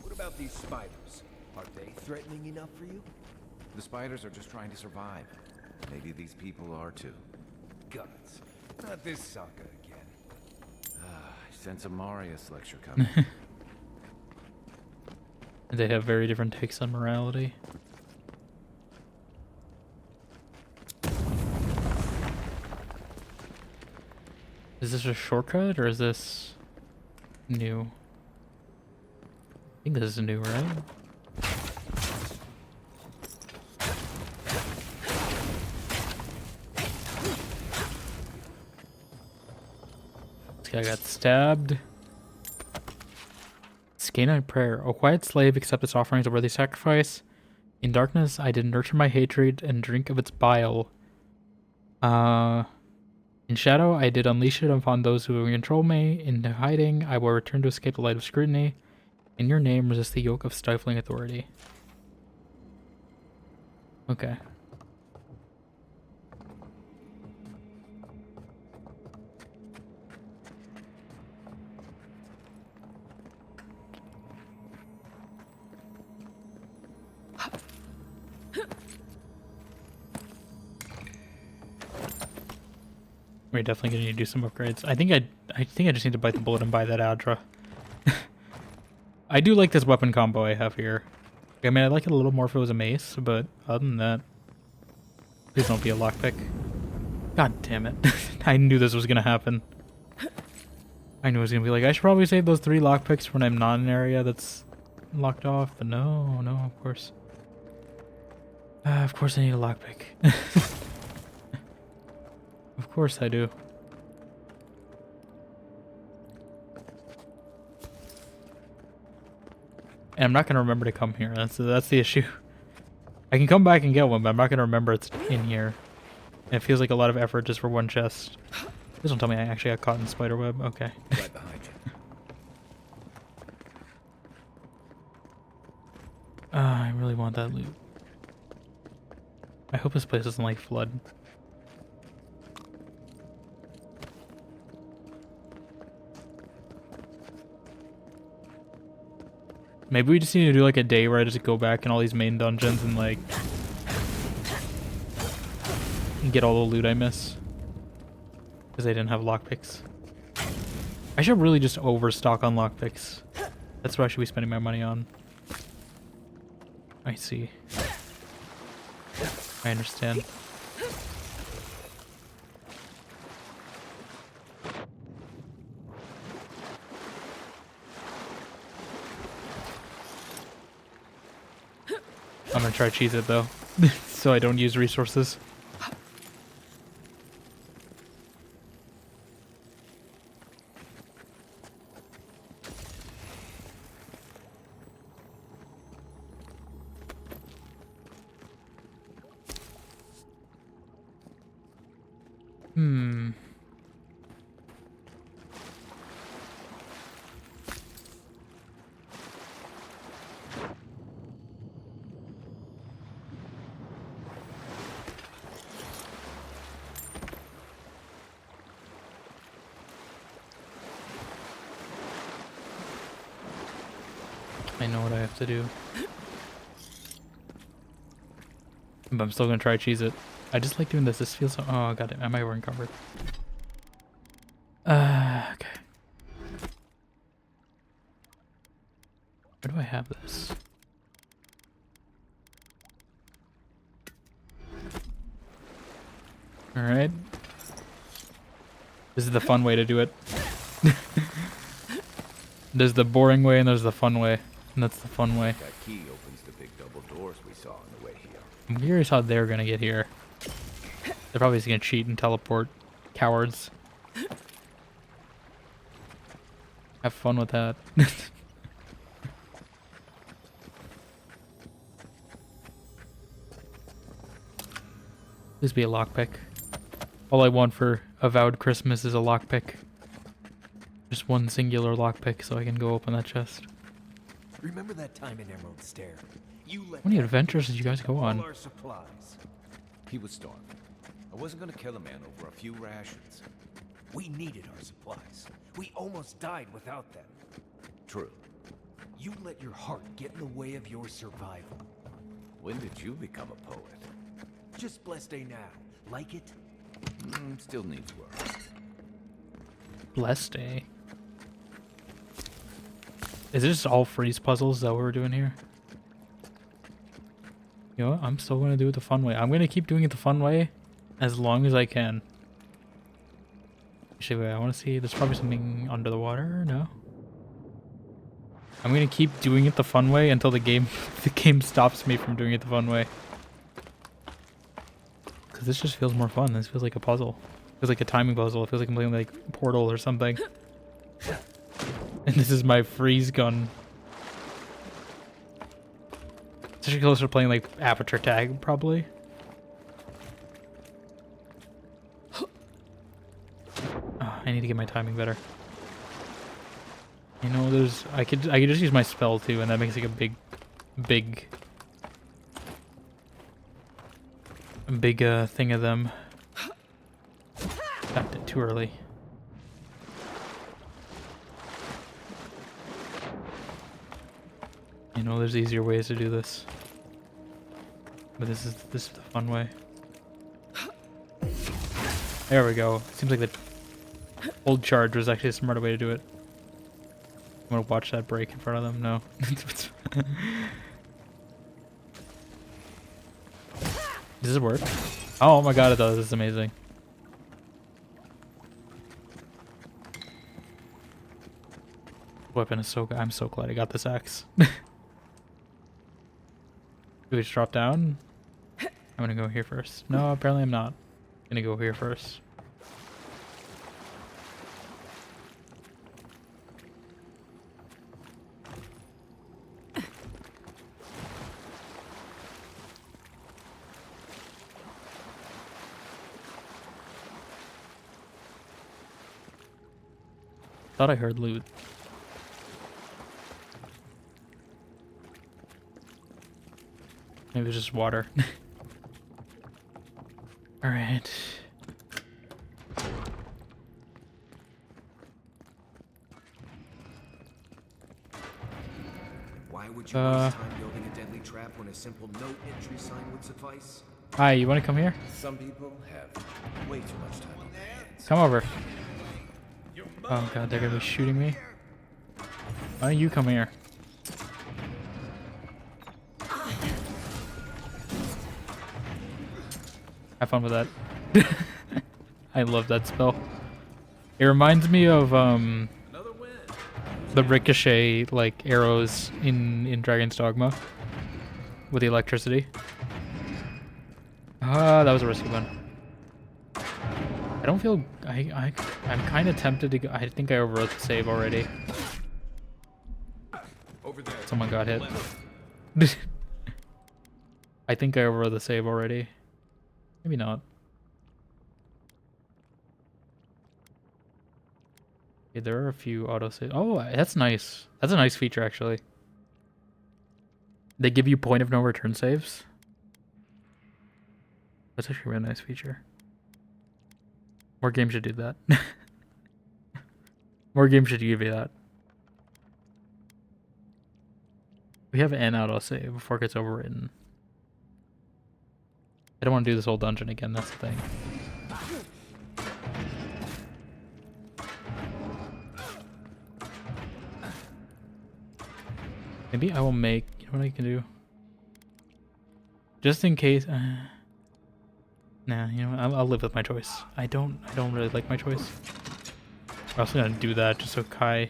What about these spiders? Are they threatening enough for you? The spiders are just trying to survive. Maybe these people are too. Guts. Not this sucker again. I sense a Marius lecture coming. They have very different takes on morality. Is this a shortcut or is this new? I think this is new, right? This guy got stabbed. Canine prayer. O quiet slave, accept its offerings a worthy sacrifice. In darkness, I did nurture my hatred and drink of its bile. In shadow, I did unleash it upon those who control me. In hiding, I will return to escape the light of scrutiny. In your name, resist the yoke of stifling authority. Okay. We're definitely gonna need to do some upgrades. I think I just need to bite the bullet and buy that Adra. I do like this weapon combo I have here. I mean, I'd like it a little more if it was a mace, but other than that, please don't be a lockpick. God damn it! I knew this was gonna happen. I knew it was gonna be like I should probably save those 3 lockpicks when I'm not in an area that's locked off, but no, of course. Of course I need a lockpick. Of course I do. And I'm not gonna remember to come here. That's the issue. I can come back and get one, but I'm not gonna remember it's in here. And it feels like a lot of effort just for one chest. Please don't tell me I actually got caught in spider web. Okay. Right behind you. I really want that loot. I hope this place doesn't like flood. Maybe we just need to do like a day where I just go back in all these main dungeons and like and get all the loot I miss. Because I didn't have lockpicks. I should really just overstock on lockpicks. That's what I should be spending my money on. I see. I understand. I'm gonna try to cheese it though, so I don't use resources. I know what I have to do. But I'm still gonna try to cheese it. I just like doing this. This feels so... Oh, got it. Am I wearing covered? Okay. Where do I have this? Alright. This is the fun way to do it. There's the boring way and there's the fun way. And that's the fun way. That key opens the big double doors we saw on the way here. I'm curious how they're gonna get here. They're probably just gonna cheat and teleport. Cowards. Have fun with that. Please be a lockpick. All I want for Avowed Christmas is a lockpick. Just one singular lockpick so I can go open that chest. Remember that time in Emerald Stair? You let How many adventures did you guys go on? all our supplies. He was starving. I wasn't gonna kill a man over a few rations. We needed our supplies. We almost died without them. True. You let your heart get in the way of your survival. When did you become a poet? Just blessed day now. Like it? Still needs work. Blessed day. Is it just all freeze puzzles? Is that what we're doing here? You know what? I'm still going to do it the fun way. I'm going to keep doing it the fun way as long as I can. Actually, wait, I want to see. There's probably something under the water. No? I'm going to keep doing it the fun way until the game stops me from doing it the fun way. Because this just feels more fun. This feels like a puzzle. It feels like a timing puzzle. It feels like I'm playing like Portal or something. And this is my freeze gun. It's actually closer to playing like Aperture Tag, probably. Oh, I need to get my timing better. You know, there's I could just use my spell too, and that makes like a big thing of them. Tapped it too early. You know, there's easier ways to do this, but this is the fun way. There we go. Seems like the old charge was actually a smarter way to do it. I'm gonna watch that break in front of them. No. Does this work? Oh my god, it does. This is amazing. Weapon is so good. I'm so glad I got this axe. Do we just drop down? I'm gonna go here first. No, apparently I'm not. I'm gonna go here first. Thought I heard loot. Maybe it's just water. Alright. Why would you waste time building a deadly trap when a simple note entry sign would suffice? Hi, you want to come here? Some people have way too much time on their hands. Come over. Oh god, they're gonna be shooting me. Why don't you come here? Have fun with that. I love that spell. It reminds me of the ricochet like arrows in Dragon's Dogma with the electricity. Ah, that was a risky one. I don't feel I'm kind of tempted to go. I think I overwrote the save already. Over there. Someone got hit. I think I overwrote the save already. Maybe not. Yeah, there are a few autosave. Oh, that's nice. That's a nice feature, actually. They give you point of no return saves. That's actually a really nice feature. More games should do that. More games should give you that. We have an autosave before it gets overwritten. I don't want to do this whole dungeon again, that's the thing. Maybe I will make, you know what I can do? Just in case, nah, you know what, I'll live with my choice. I don't really like my choice. I'm also gonna do that just so Kai,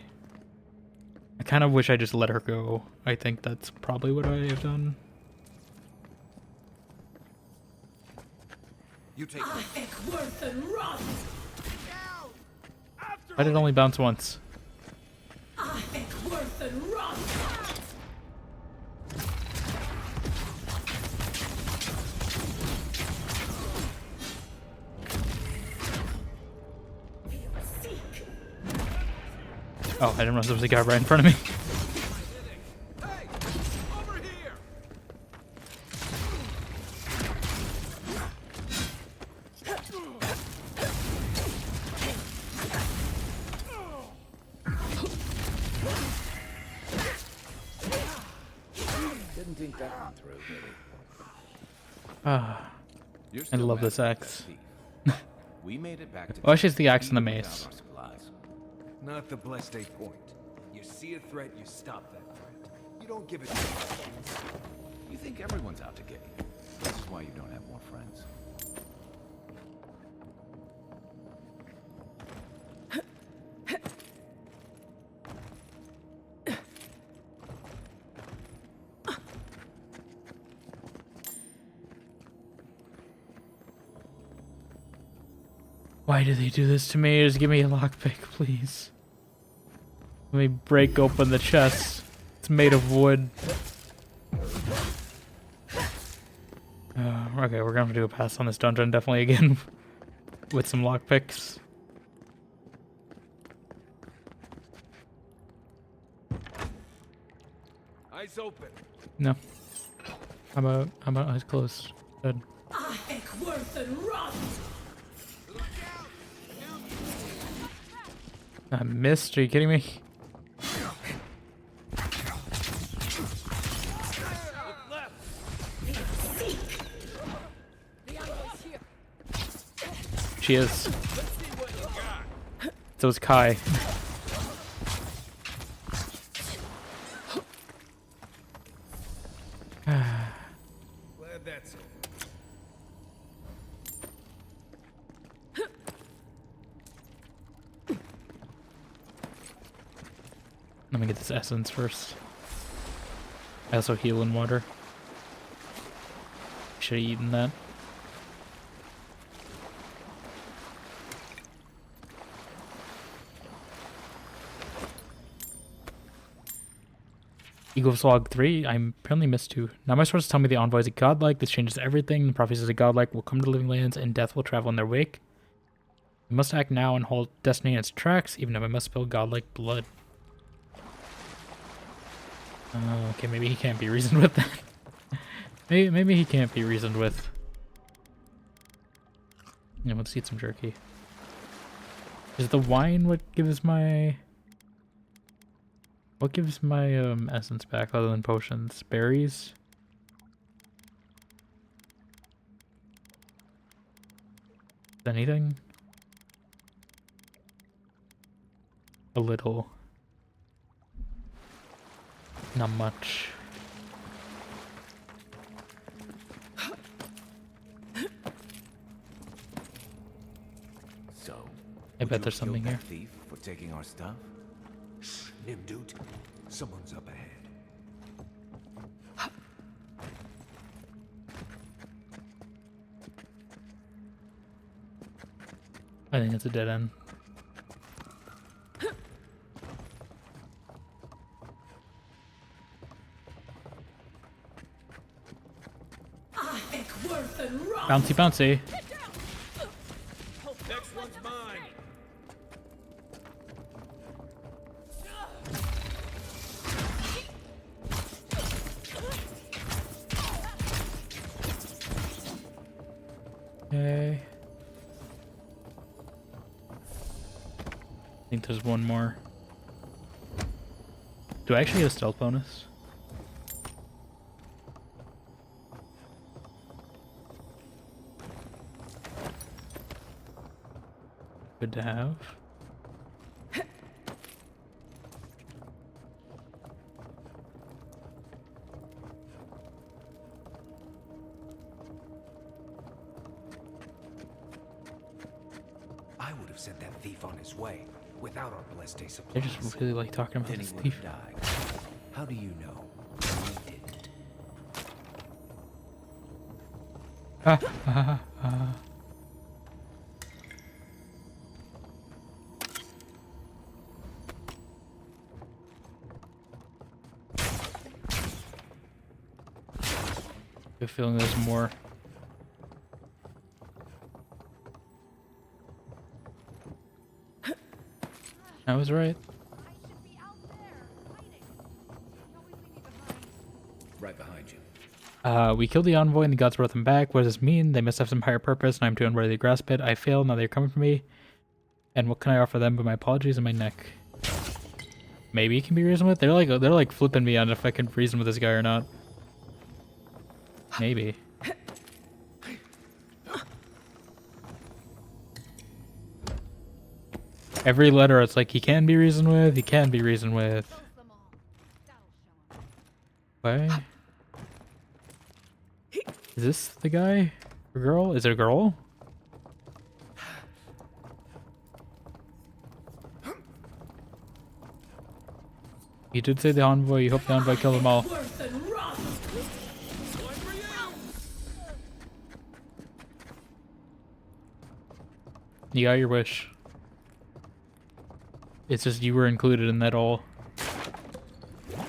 I kind of wish I just let her go. I think that's probably what I have done. You take Why did it only bounce once? Oh, I didn't realize there was a guy right in front of me. Didn't think that one through, really. Ah, I love this axe. We made it back to Well, actually, it's the axe and the mace. Not the blessed eight point. You see a threat, you stop that threat. You don't give it. You think everyone's out to get you. This is why you don't have more friends. Why do they do this to me? Just give me a lockpick, please. Let me break open the chest. It's made of wood. Okay, we're gonna have to do a pass on this dungeon definitely again with some lockpicks. Eyes open. No. How about eyes closed? Good. I missed. Are you kidding me? She is. So is Kai. Glad that's it. Let me get this essence first. I also heal in water. Should have eaten that. Eagle Slog 3, I'm apparently missed 2. Now my sources tell me the envoy is a godlike. This changes everything. The prophecies of godlike will come to living lands and death will travel in their wake. We must act now and hold destiny in its tracks, even if I must spill godlike blood. Okay, maybe he can't be reasoned with that. maybe he can't be reasoned with. Yeah, let's eat some jerky. Is the wine what gives my... What gives my essence back other than potions? Berries? Anything? A little. Not much. So, I bet there's something here. Thief for taking our stuff? Shh, Nimdude. Someone's up ahead. I think it's a dead end. Bouncy, bouncy. Next one's mine. Okay. I think there's one more. Do I actually get a stealth bonus? Good to have. I would have sent that thief on his way without our blessed day supplies. I just really like talking about Then this he would thief. have died. How do you know? We didn't. I have a feeling there's more. I was right. Right behind you. We killed the envoy and the gods brought them back. What does this mean? They must have some higher purpose and I'm too unworthy to grasp it. I failed, now they're coming for me. And what can I offer them but my apologies and my neck? Maybe it can be reasoned with? They're like flipping me on if I can reason with this guy or not. Maybe. Every letter it's like he can be reasoned with, he can be reasoned with. Why? Is this the guy? Or girl? Is it a girl? You did say the envoy, you hope the envoy killed them all. You got your wish. It's just you were included in that all. I'm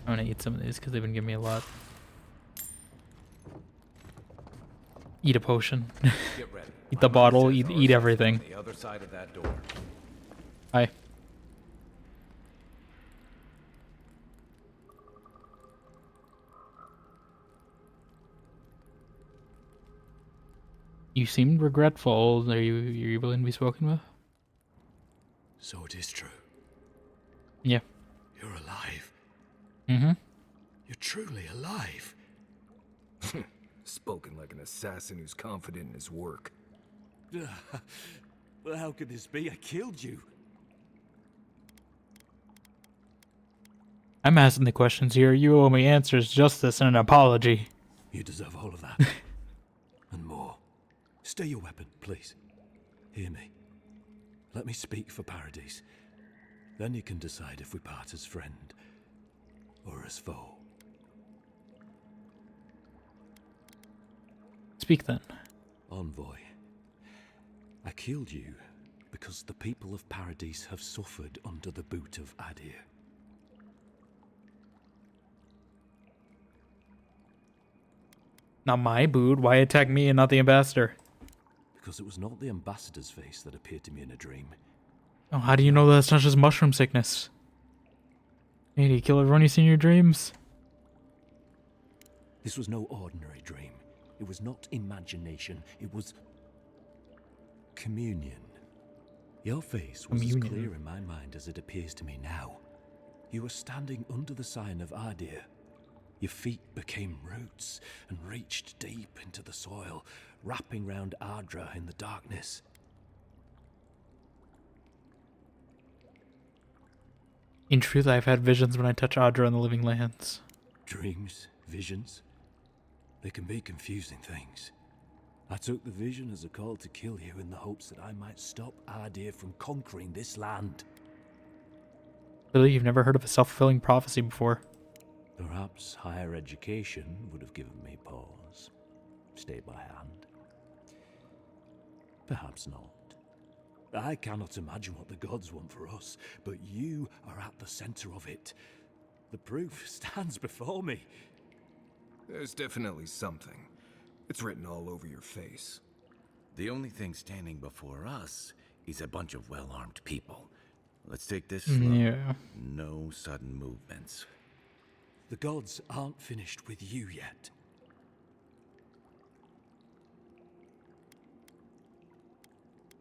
gonna eat some of these because they've been giving me a lot. Eat a potion. Get ready. Eat the bottle, eat everything. The other side of that door. Hi. You seemed regretful. Are you willing to be spoken with? So it is true. Yeah. You're alive. Mm-hmm. You're truly alive. Spoken like an assassin who's confident in his work. Well, how could this be? I killed you. I'm asking the questions here. You owe me answers, justice, and an apology. You deserve all of that. And more. Stay your weapon, please. Hear me. Let me speak for Paradise. Then you can decide if we part as friend or as foe. Speak then. Envoy, I killed you because the people of Paradise have suffered under the boot of Adir. Not my boot. Why attack me and not the ambassador? Because it was not the ambassador's face that appeared to me in a dream. Oh, how do you know that's not just mushroom sickness? Hey, do you kill everyone you see in your dreams? This was no ordinary dream. It was not imagination. It was communion. Your face was as clear in my mind as it appears to me now. You were standing under the sign of Adir. Your feet became roots and reached deep into the soil, wrapping round Ardra in the darkness. In truth, I've had visions when I touch Ardra in the living lands. Dreams, visions, they can be confusing things. I took the vision as a call to kill you in the hopes that I might stop Ardir from conquering this land. Really, you've never heard of a self-fulfilling prophecy before? Perhaps higher education would have given me pause. Stay by hand. Perhaps not. I cannot imagine what the gods want for us, but you are at the center of it. The proof stands before me. There's definitely something. It's written all over your face. The only thing standing before us is a bunch of well-armed people. Let's take this slow. Yeah. No sudden movements. The gods aren't finished with you yet.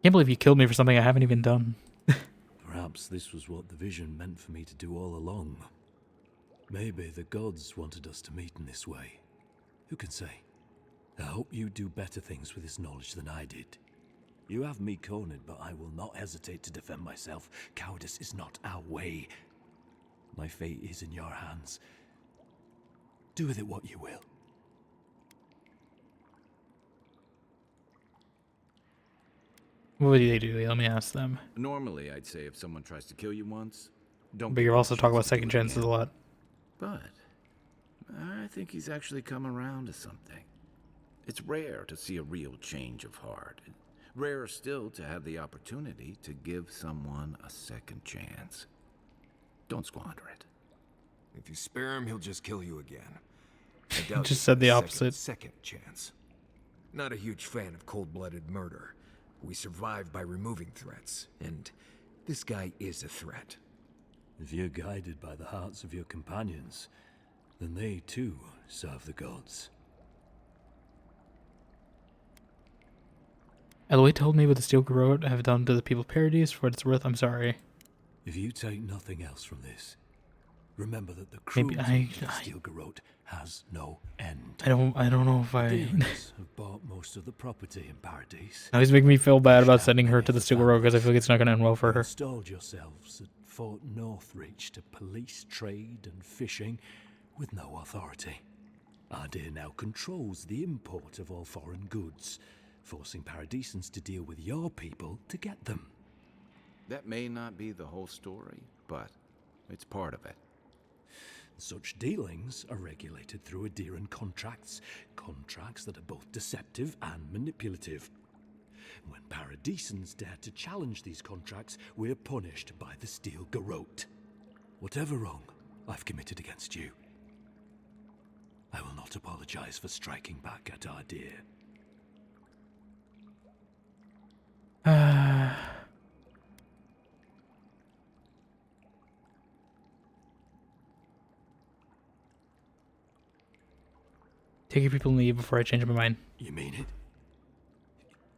Can't believe you killed me for something I haven't even done. Perhaps this was what the vision meant for me to do all along. Maybe the gods wanted us to meet in this way. Who can say? I hope you do better things with this knowledge than I did. You have me cornered, but I will not hesitate to defend myself. Cowardice is not our way. My fate is in your hands. Do with it what you will. What would they do? Let me ask them. Normally, I'd say if someone tries to kill you once, don't. But you're also talking about second chances a lot. But I think he's actually come around to something. It's rare to see a real change of heart. Rarer still to have the opportunity to give someone a second chance. Don't squander it. If you spare him, he'll just kill you again. I doubt Just said the a opposite. Second chance. Not a huge fan of cold-blooded murder. We survive by removing threats, and this guy is a threat. If you're guided by the hearts of your companions, then they too serve the gods. Eloy told me what the Steel Garrote have done to the people of Paradise. For what it's worth, I'm sorry. If you take nothing else from this, remember that the cruelty of the Steel Garrote has no end. I don't know if I... Demons have bought most of the property in Paradise. Now he's making me feel bad about sending her to the Steel Garrote because I feel like it's not going to end well for her. Installed yourselves at Fort Northreach to police trade and fishing with no authority. Ardir now controls the import of all foreign goods, forcing Paradisans to deal with your people to get them. That may not be the whole story, but it's part of it. Such dealings are regulated through Adiran contracts, contracts that are both deceptive and manipulative. When Paradisans dare to challenge these contracts, we're punished by the Steel Garrote. Whatever wrong I've committed against you, I will not apologize for striking back at Ardir. Take your people and leave before I change my mind. You mean it?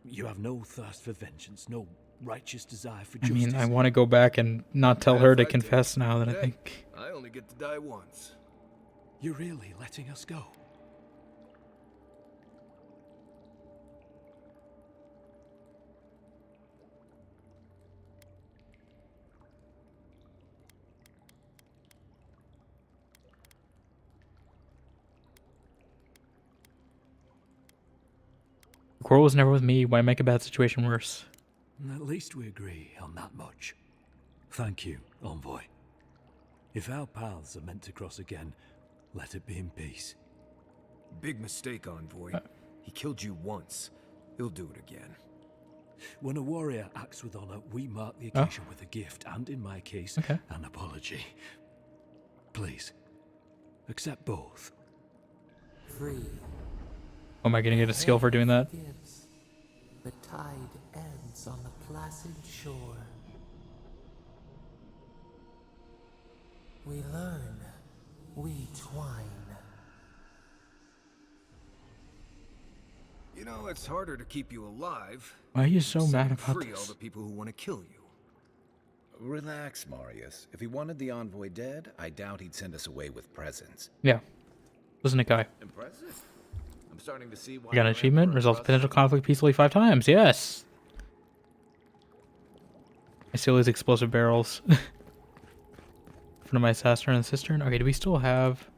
You have no thirst for vengeance, no righteous desire for justice. I mean, I want to go back and not tell her to confess now that I think... I only get to die once. You're really letting us go? The quarrel was never with me. Why make a bad situation worse? At least we agree on that much. Thank you, Envoy. If our paths are meant to cross again, let it be in peace. Big mistake, Envoy. He killed you once. He'll do it again. When a warrior acts with honor, we mark the occasion with a gift, and in my case, an apology. Please, accept both. Free. Oh, am I going to get a skill for doing that? The tide ends on the placid shore. We learn, we twine. You know, it's harder to keep you alive. Why are you so mad about free all this? the people who want to kill you. Relax, Marius. If he wanted the envoy dead, I doubt he'd send us away with presents. Yeah. Listen, Nikai. Impressive. I'm starting to see why You got an your achievement. emperor Resolve trusts potential you. conflict peacefully 5 times. Yes. I steal these explosive barrels. In front of my cistern and cistern. Okay, do we still have...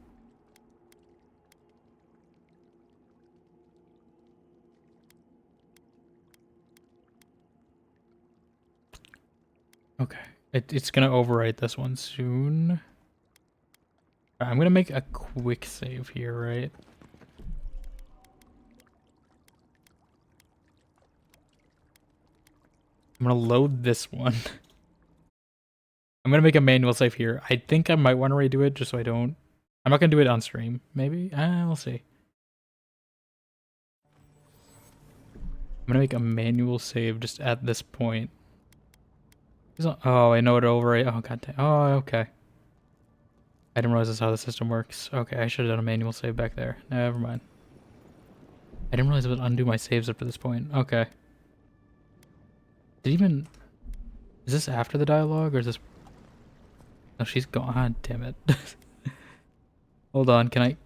Okay. It's gonna overwrite this one soon. I'm gonna make a quick save here, right? I'm gonna load this one. I'm gonna make a manual save here. I think I might want to redo it just so I don't... I'm not gonna do it on stream. Maybe? We'll see. I'm gonna make a manual save just at this point. Oh, I know it overwrite. Oh, god damn. Oh, okay. I didn't realize that's how the system works. Okay, I should have done a manual save back there. Never mind. I didn't realize it would undo my saves up to this point. Okay. Did even... Is this after the dialogue, or is this... No, she's gone. God damn it. Hold on, can I...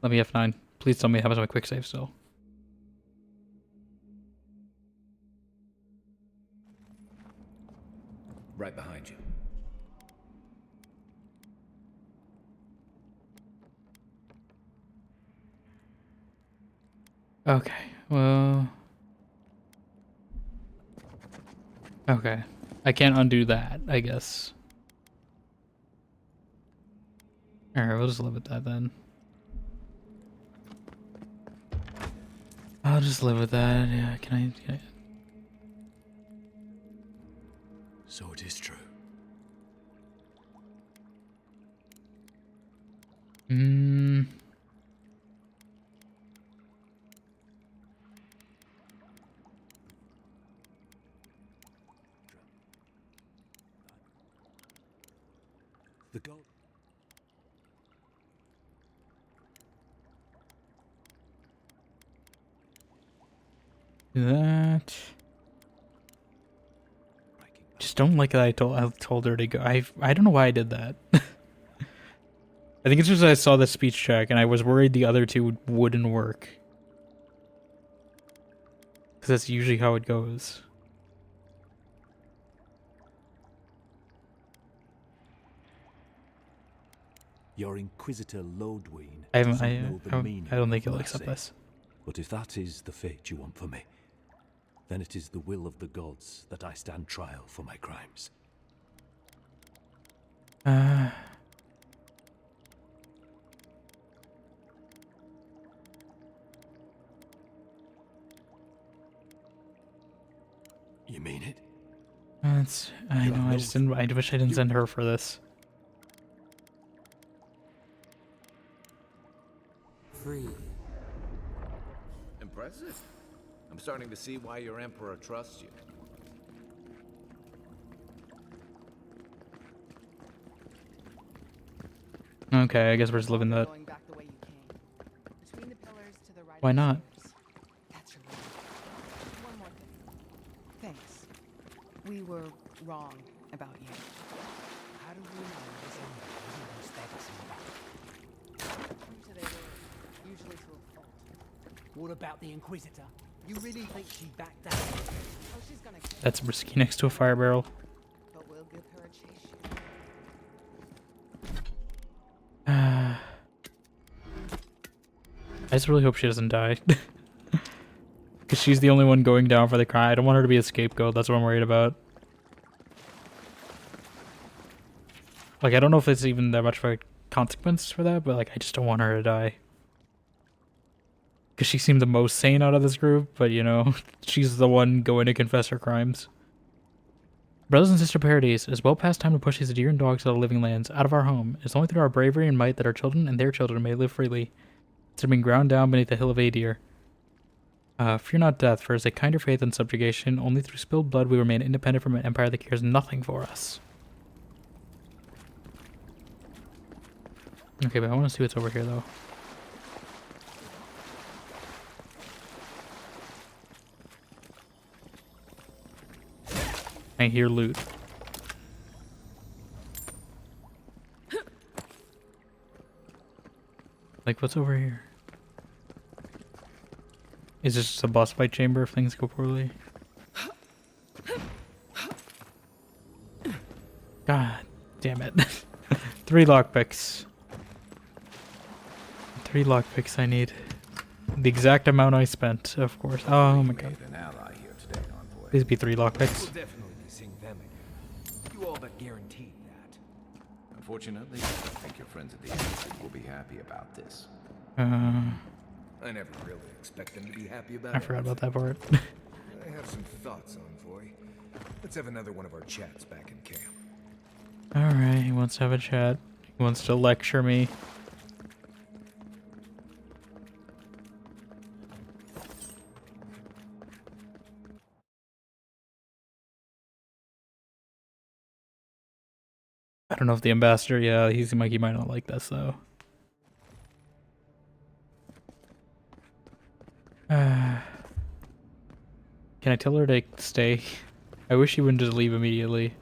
Let me F9. Please tell me how much my quick save still. Right behind you. Okay, well... Okay. I can't undo that, I guess. Alright, we'll just live with that then. I'll just live with that. Yeah, can I... So it is true. The goal. That... Just don't like that I told her to go. I don't know why I did that. I think it's just I saw the speech check and I was worried the other two wouldn't work. Because that's usually how it goes. Your Inquisitor Lodween I doesn't know the meaning don't think of he'll accept mercy. this. But if that is the fate you want for me, then it is the will of the gods that I stand trial for my crimes. You mean it? I know, I just didn't, I wish I didn't send her for this. Free. Impressive. I'm starting to see why your emperor trusts you. Okay, I guess we're just living that. Why not? That's your way. One more thing. Thanks. We were wrong about you. How do we know this Usually they were. Usually to a fault. What about the Inquisitor? You really think she backed down? Oh, she's gonna kill That's risky next to a fire barrel. but we'll give her a chase. I just really hope she doesn't die. Because she's the only one going down for the crime. I don't want her to be a scapegoat. That's what I'm worried about. Like, I don't know if it's even that much of a consequence for that, but like, I just don't want her to die. Because she seemed the most sane out of this group, but you know, she's the one going to confess her crimes. Brothers and Sister Paradise, it is well past time to push these deer and dogs to the living lands, out of our home. It is only through our bravery and might that our children and their children may live freely, instead of being ground down beneath the hill of Adir. Fear not death, for it is a kinder faith and subjugation. Only through spilled blood we remain independent from an empire that cares nothing for us. Okay, but I want to see what's over here, though. I hear loot. Like, what's over here? Is this just a boss fight chamber if things go poorly? God damn it. 3 lockpicks. 3 lockpicks I need. The exact amount I spent, of course. Oh my god. Please be 3 lockpicks. We'll definitely be seeing them again. You all but guaranteed that. Unfortunately, I don't think your friends at the agency will be happy about this. I never really expect them to be happy about it. I forgot about that part. I have some thoughts, Envoy. Let's have another one of our chats back in camp. Alright, he wants to have a chat. He wants to lecture me. I don't know if the ambassador, yeah, he might not like this though. Can I tell her to stay? I wish she wouldn't just leave immediately.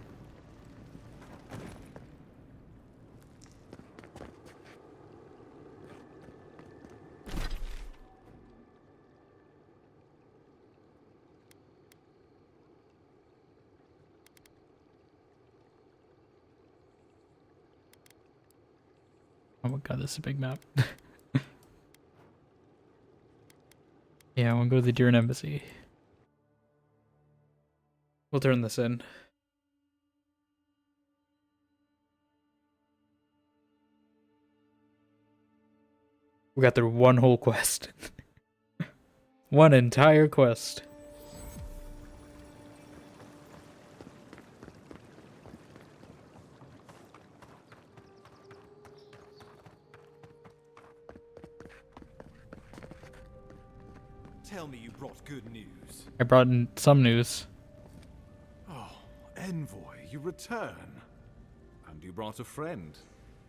Oh my god, this is a big map. Yeah, I want to go to the Duran Embassy. We'll turn this in. We got through one whole quest. One entire quest. Tell me you brought good news. I brought in some news. Oh, Envoy, you return. And you brought a friend.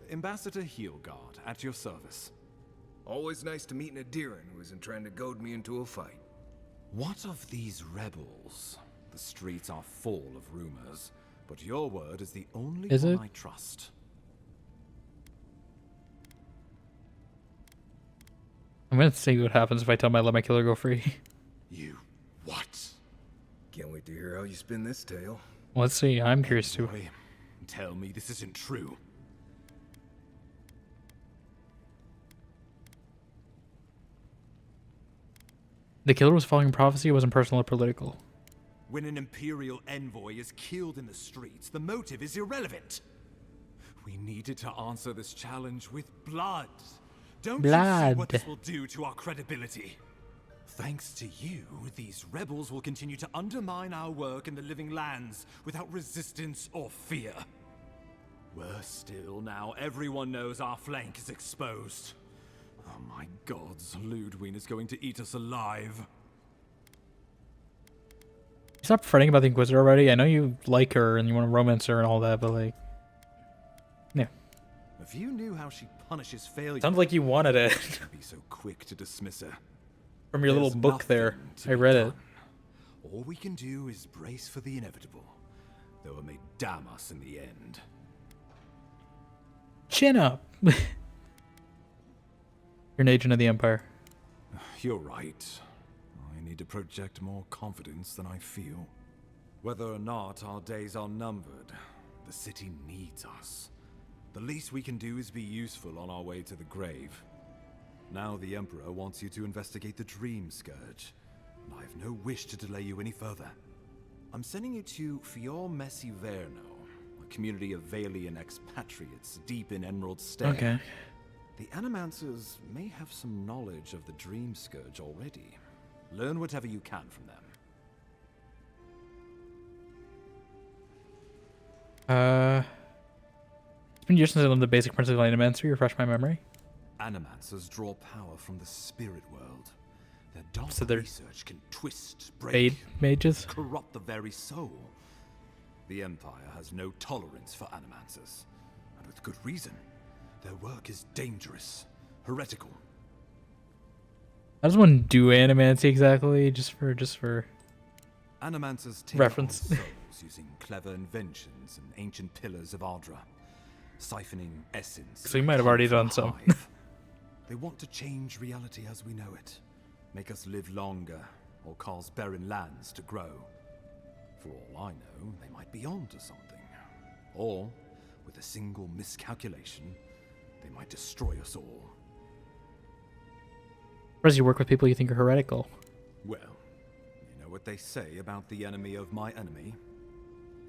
Ambassador Heelguard, at your service. Always nice to meet an Adiran who isn't trying to goad me into a fight. What of these rebels? The streets are full of rumors, but your word is the only one I trust. I'm gonna see what happens if I tell him I let my killer go free. You what? Can't wait to hear how you spin this tale. Let's see, I'm curious too. Tell me this isn't true. The killer was following prophecy, it wasn't personal or political. When an Imperial envoy is killed in the streets, the motive is irrelevant. We needed to answer this challenge with blood. Don't you see what this will do to our credibility? Thanks to you, these rebels will continue to undermine our work in the Living Lands without resistance or fear. Worse still, now everyone knows our flank is exposed. Oh my gods, Ludwig is going to eat us alive. Stop fretting about the Inquisitor already. I know you like her and you want to romance her and all that, but like... Yeah. If you knew how she punishes failure... Sounds like you wanted it. Be so quick to dismiss her. From your little book there. I read it. All we can do is brace for the inevitable, though it may damn us in the end. Chin up! You're an agent of the Empire. You're right. I need to project more confidence than I feel. Whether or not our days are numbered, the city needs us. The least we can do is be useful on our way to the grave. Now the Emperor wants you to investigate the Dream Scourge, and I have no wish to delay you any further. I'm sending you to Fior Messi Verno, a community of Valian expatriates deep in Emerald Stay. Okay. The Animancers may have some knowledge of the Dream Scourge already. Learn whatever you can from them. It's been years since I learned the basic principles of Animancy. Refresh my memory. Animancers draw power from the spirit world. Their dark research can twist, Fade break, mages? corrupt the very soul. The Empire has no tolerance for Animancers, and with good reason. Their work is dangerous, heretical. How does one do Animancy exactly? Just for Animancers take reference. on souls using clever inventions and ancient pillars of Ardra, siphoning essence. So you might have already done some. They want to change reality as we know it. Make us live longer, or cause barren lands to grow. For all I know, they might be onto something. Or, with a single miscalculation, they might destroy us all. Or does you work with people you think are heretical? Well, you know what they say about the enemy of my enemy?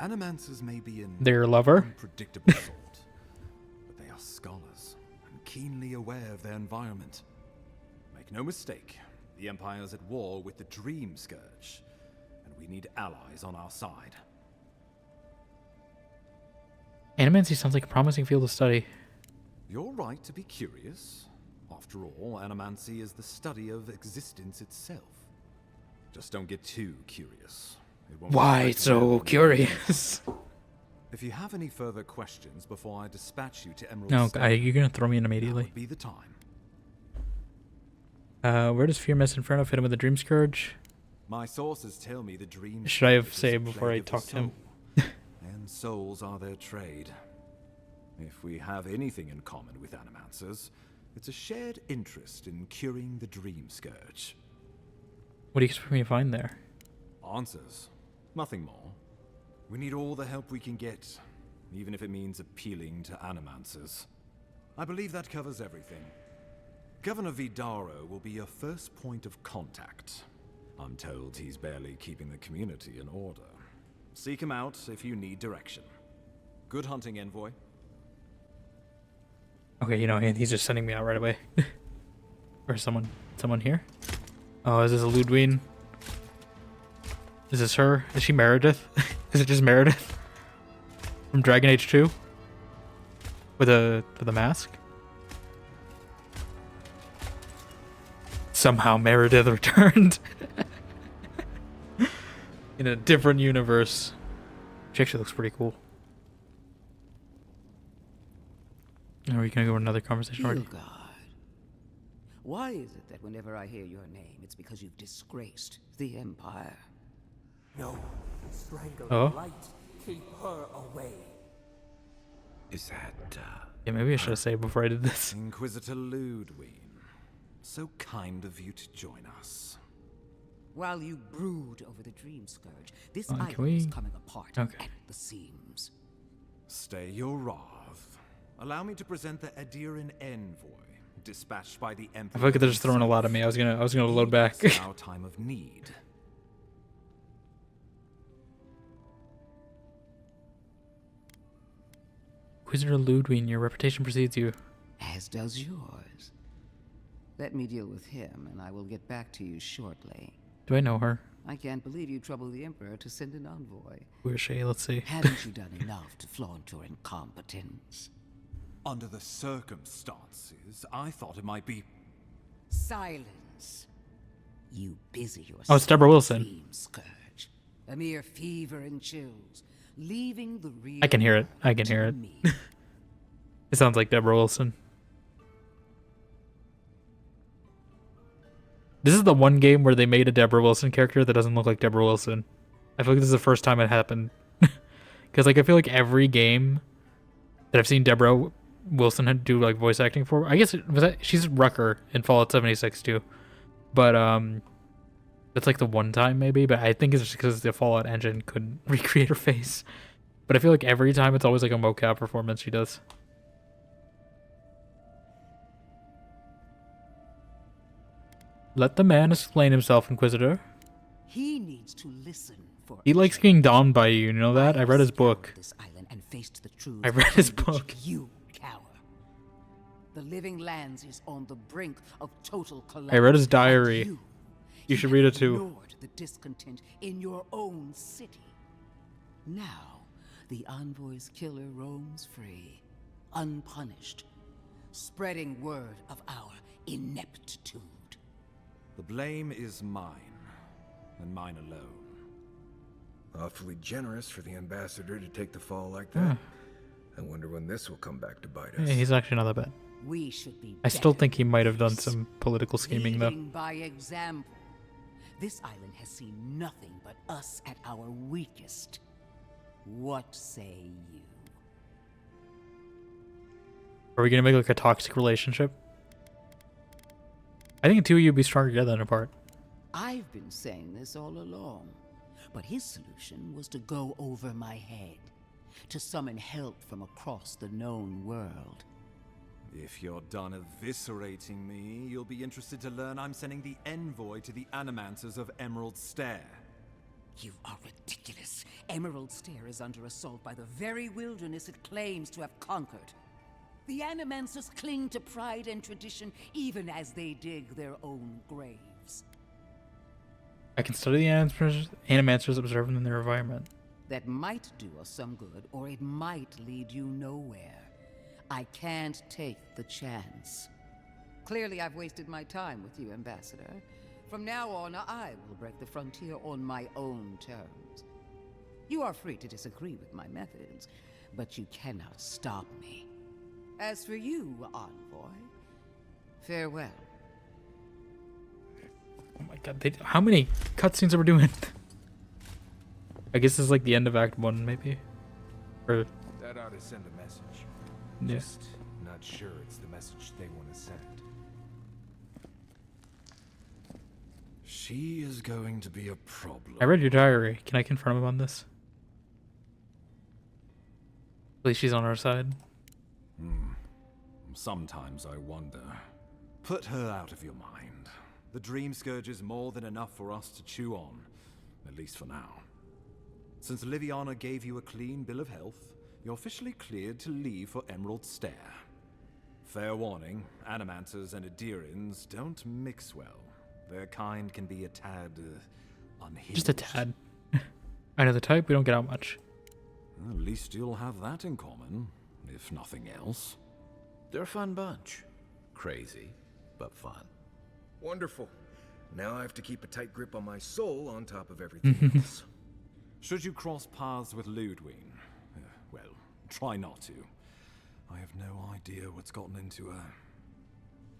Animancers may be an Their lover? unpredictable sort, but they are scholars and keenly aware of their environment. Make no mistake, the Empire's at war with the Dream Scourge, and we need allies on our side. Animancy sounds like a promising field of study. You're right to be curious. After all, animancy is the study of existence itself. Just don't get too curious. It won't Why be so curious? If you have any further questions before I dispatch you to Emerald No, State, you're gonna throw me in immediately. that would be the time. Where does Fear Mist Inferno fit in with the Dream Scourge? My sources tell me the Dream Should I have Scourge is saved a before I plague of the talked to him? soul, and souls are their trade. If we have anything in common with animancers, it's a shared interest in curing the Dream Scourge. What do you expect me to find there? Answers. Nothing more. We need all the help we can get, even if it means appealing to animancers. I believe that covers everything. Governor Vidaro will be your first point of contact. I'm told he's barely keeping the community in order. Seek him out if you need direction. Good hunting, Envoy. Okay, you know, he's just sending me out right away. Or someone here? Oh, is this a Ludwig? Is this her? Is she Meredith? Is it just Meredith? From Dragon Age 2? With a mask? Somehow Meredith returned. In a different universe. She actually looks pretty cool. Are we gonna go to another conversation already? God. Why is it that whenever I hear your name, it's because you've disgraced the Empire? No. Strangle Oh? the light. Keep her away. Is that, Yeah, maybe I should have saved before I did this. Inquisitor Ludwig. So kind of you to join us. While you brood over the Dream Scourge, this Can island we- is coming apart Okay. at the seams. Stay your wrath. Allow me to present the Adiran Envoy, dispatched by the Emperor. I feel like they're just throwing a lot at me. I was gonna load back. In our time of need. Inquisitor Ludwig, your reputation precedes you. As does yours. Let me deal with him, and I will get back to you shortly. Do I know her? I can't believe you troubled the Emperor to send an envoy. Who is she? Let's see. Haven't you done enough to flaunt your incompetence? Under the circumstances, I thought it might be... Silence. You busy yourself. Oh, it's Deborah Wilson. with the Dream Scourge. A mere fever and chills, leaving the real. I can hear it. I can hear it. It sounds like Deborah Wilson. This is the one game where they made a Deborah Wilson character that doesn't look like Deborah Wilson. I feel like this is the first time it happened. Because like I feel like every game that I've seen Deborah Wilson do like voice acting for, I guess she's Rucker in Fallout 76 too. But that's like the one time maybe. But I think it's just because the Fallout engine couldn't recreate her face. But I feel like every time it's always like a mocap performance she does. Let the man explain himself, Inquisitor. He needs to listen for. He likes getting downed by you, you know that? I read his book. This island and faced the truth. I read his from which book. You cower. The living lands is on the brink of total collapse. I read his and diary. You should read it too. ignored the discontent in your own city. Now, the envoy's killer roams free, unpunished, spreading word of our ineptitude. The blame is mine, and mine alone. Awfully generous for the ambassador to take the fall like that. I wonder when this will come back to bite us. Yeah, he's actually not that bad. We should be I still better think he might have done some political scheming though. leading by example. This island has seen nothing but us at our weakest. What say you? Are we gonna make like a toxic relationship? I think the two of you would be stronger together than apart. I've been saying this all along, but his solution was to go over my head, to summon help from across the known world. If you're done eviscerating me, you'll be interested to learn I'm sending the envoy to the Animancers of Emerald Stair. You are ridiculous. Emerald Stair is under assault by the very wilderness it claims to have conquered. The Animancers cling to pride and tradition even as they dig their own graves. I can study the Animancers, observe them in their environment. That might do us some good, or it might lead you nowhere. I can't take the chance. Clearly, I've wasted my time with you, Ambassador. From now on, I will break the frontier on my own terms. You are free to disagree with my methods, but you cannot stop me. As for you, Envoy, farewell. Oh my god, how many cutscenes are we doing? I guess this is like the end of Act 1, maybe? Or... That ought to send a message. Yeah. Just not sure it's the message they want to send. She is going to be a problem. I read your diary. Can I confront him on this? At least she's on our side. Sometimes I wonder. Put her out of your mind. The Dream Scourge is more than enough for us to chew on, at least for now. Since Liviana gave you a clean bill of health, you're officially cleared to leave for Emerald Stair. Fair warning, Animancers and Adirians don't mix well. Their kind can be a tad unhinged. Just a tad. I know the type, we don't get out much. At least you'll have that in common, if nothing else. They're a fun bunch. Crazy, but fun. Wonderful. Now I have to keep a tight grip on my soul on top of everything else. Should you cross paths with Ludwig, well, try not to. I have no idea what's gotten into her.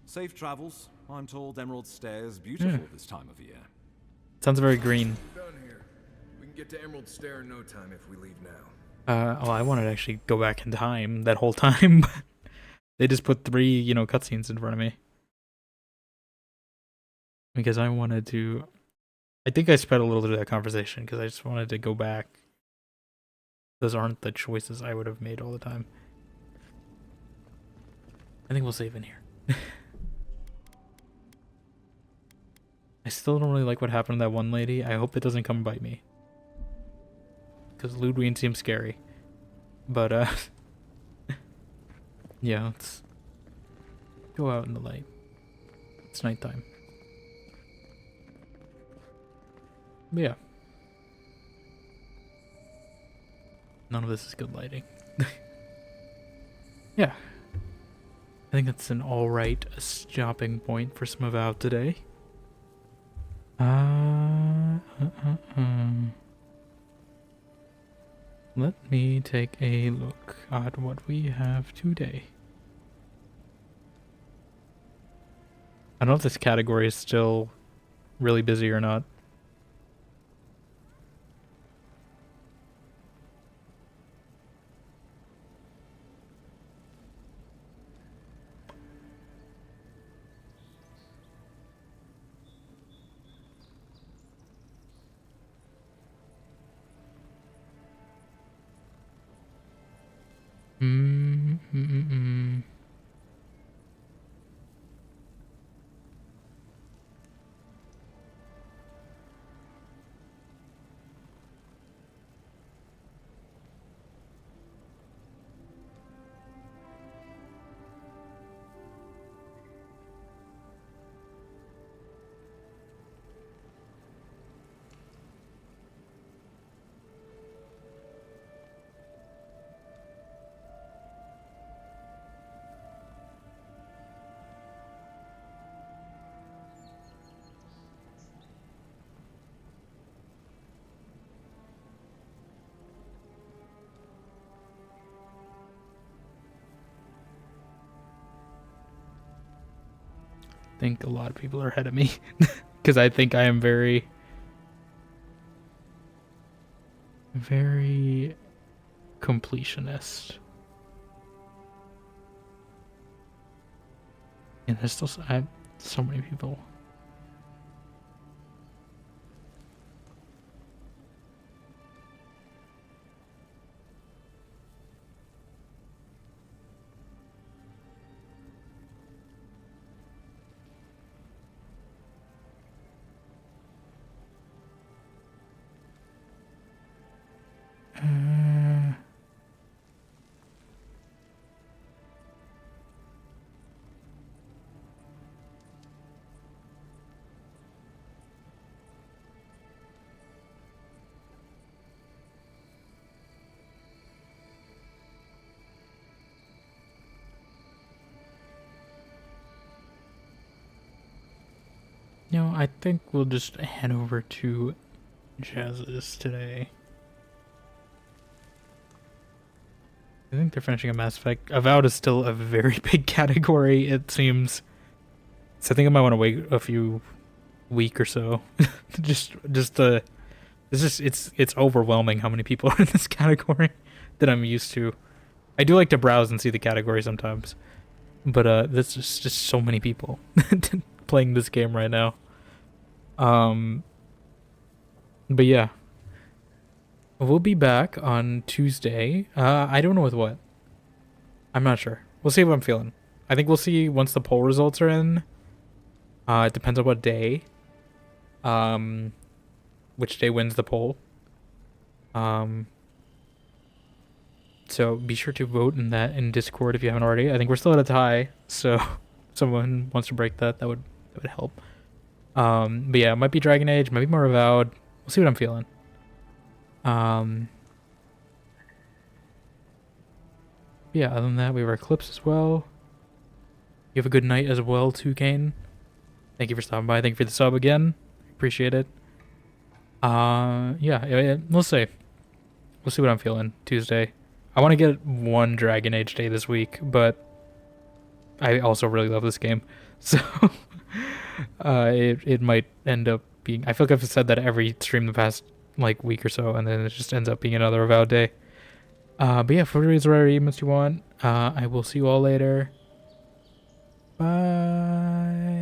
Safe travels. I'm told Emerald Stair is beautiful this time of year. Sounds very green. We're done here. We can get to Emerald Stair in no time if we leave now. Well, I wanted to actually go back in time that whole time, but they just put 3, cutscenes in front of me. Because I wanted to... I think I sped a little bit of that conversation because I just wanted to go back. Those aren't the choices I would have made all the time. I think we'll save in here. I still don't really like what happened to that one lady. I hope it doesn't come bite me. Because Ludwig seems scary. But, yeah, let's go out in the light. It's nighttime. But yeah. None of this is good lighting. Yeah. I think that's an alright stopping point for some AVOWED today. Let me take a look at what we have today. I don't know if this category is still really busy or not. I think a lot of people are ahead of me because I think I am very completionist. And there's still So many people. You know, I think we'll just head over to Jazz's today. I think they're finishing a Mass Effect. Avowed is still a very big category, it seems. So I think I might want to wait a few week or so. It's overwhelming how many people are in this category that I'm used to. I do like to browse and see the category sometimes. But there's just so many people playing this game right now. But yeah. We'll be back on Tuesday. I don't know with what. I'm not sure. We'll see what I'm feeling. I think we'll see once the poll results are in. It depends on what day. Which day wins the poll. So be sure to vote in that in Discord if you haven't already. I think we're still at a tie, so if someone wants to break that, that would help. But yeah, it might be Dragon Age, might be more Avowed. We'll see what I'm feeling. Yeah, other than that, we have our clips as well. You have a good night as well, too, Kane. Thank you for stopping by. Thank you for the sub again. Appreciate it. Yeah, we'll see. We'll see what I'm feeling Tuesday. I want to get one Dragon Age day this week, but I also really love this game. So it might end up being... I feel like I've said that every stream the past like week or so, and then it just ends up being another Avowed day. But yeah, for reasons whatever emails you want, I will see you all later. Bye.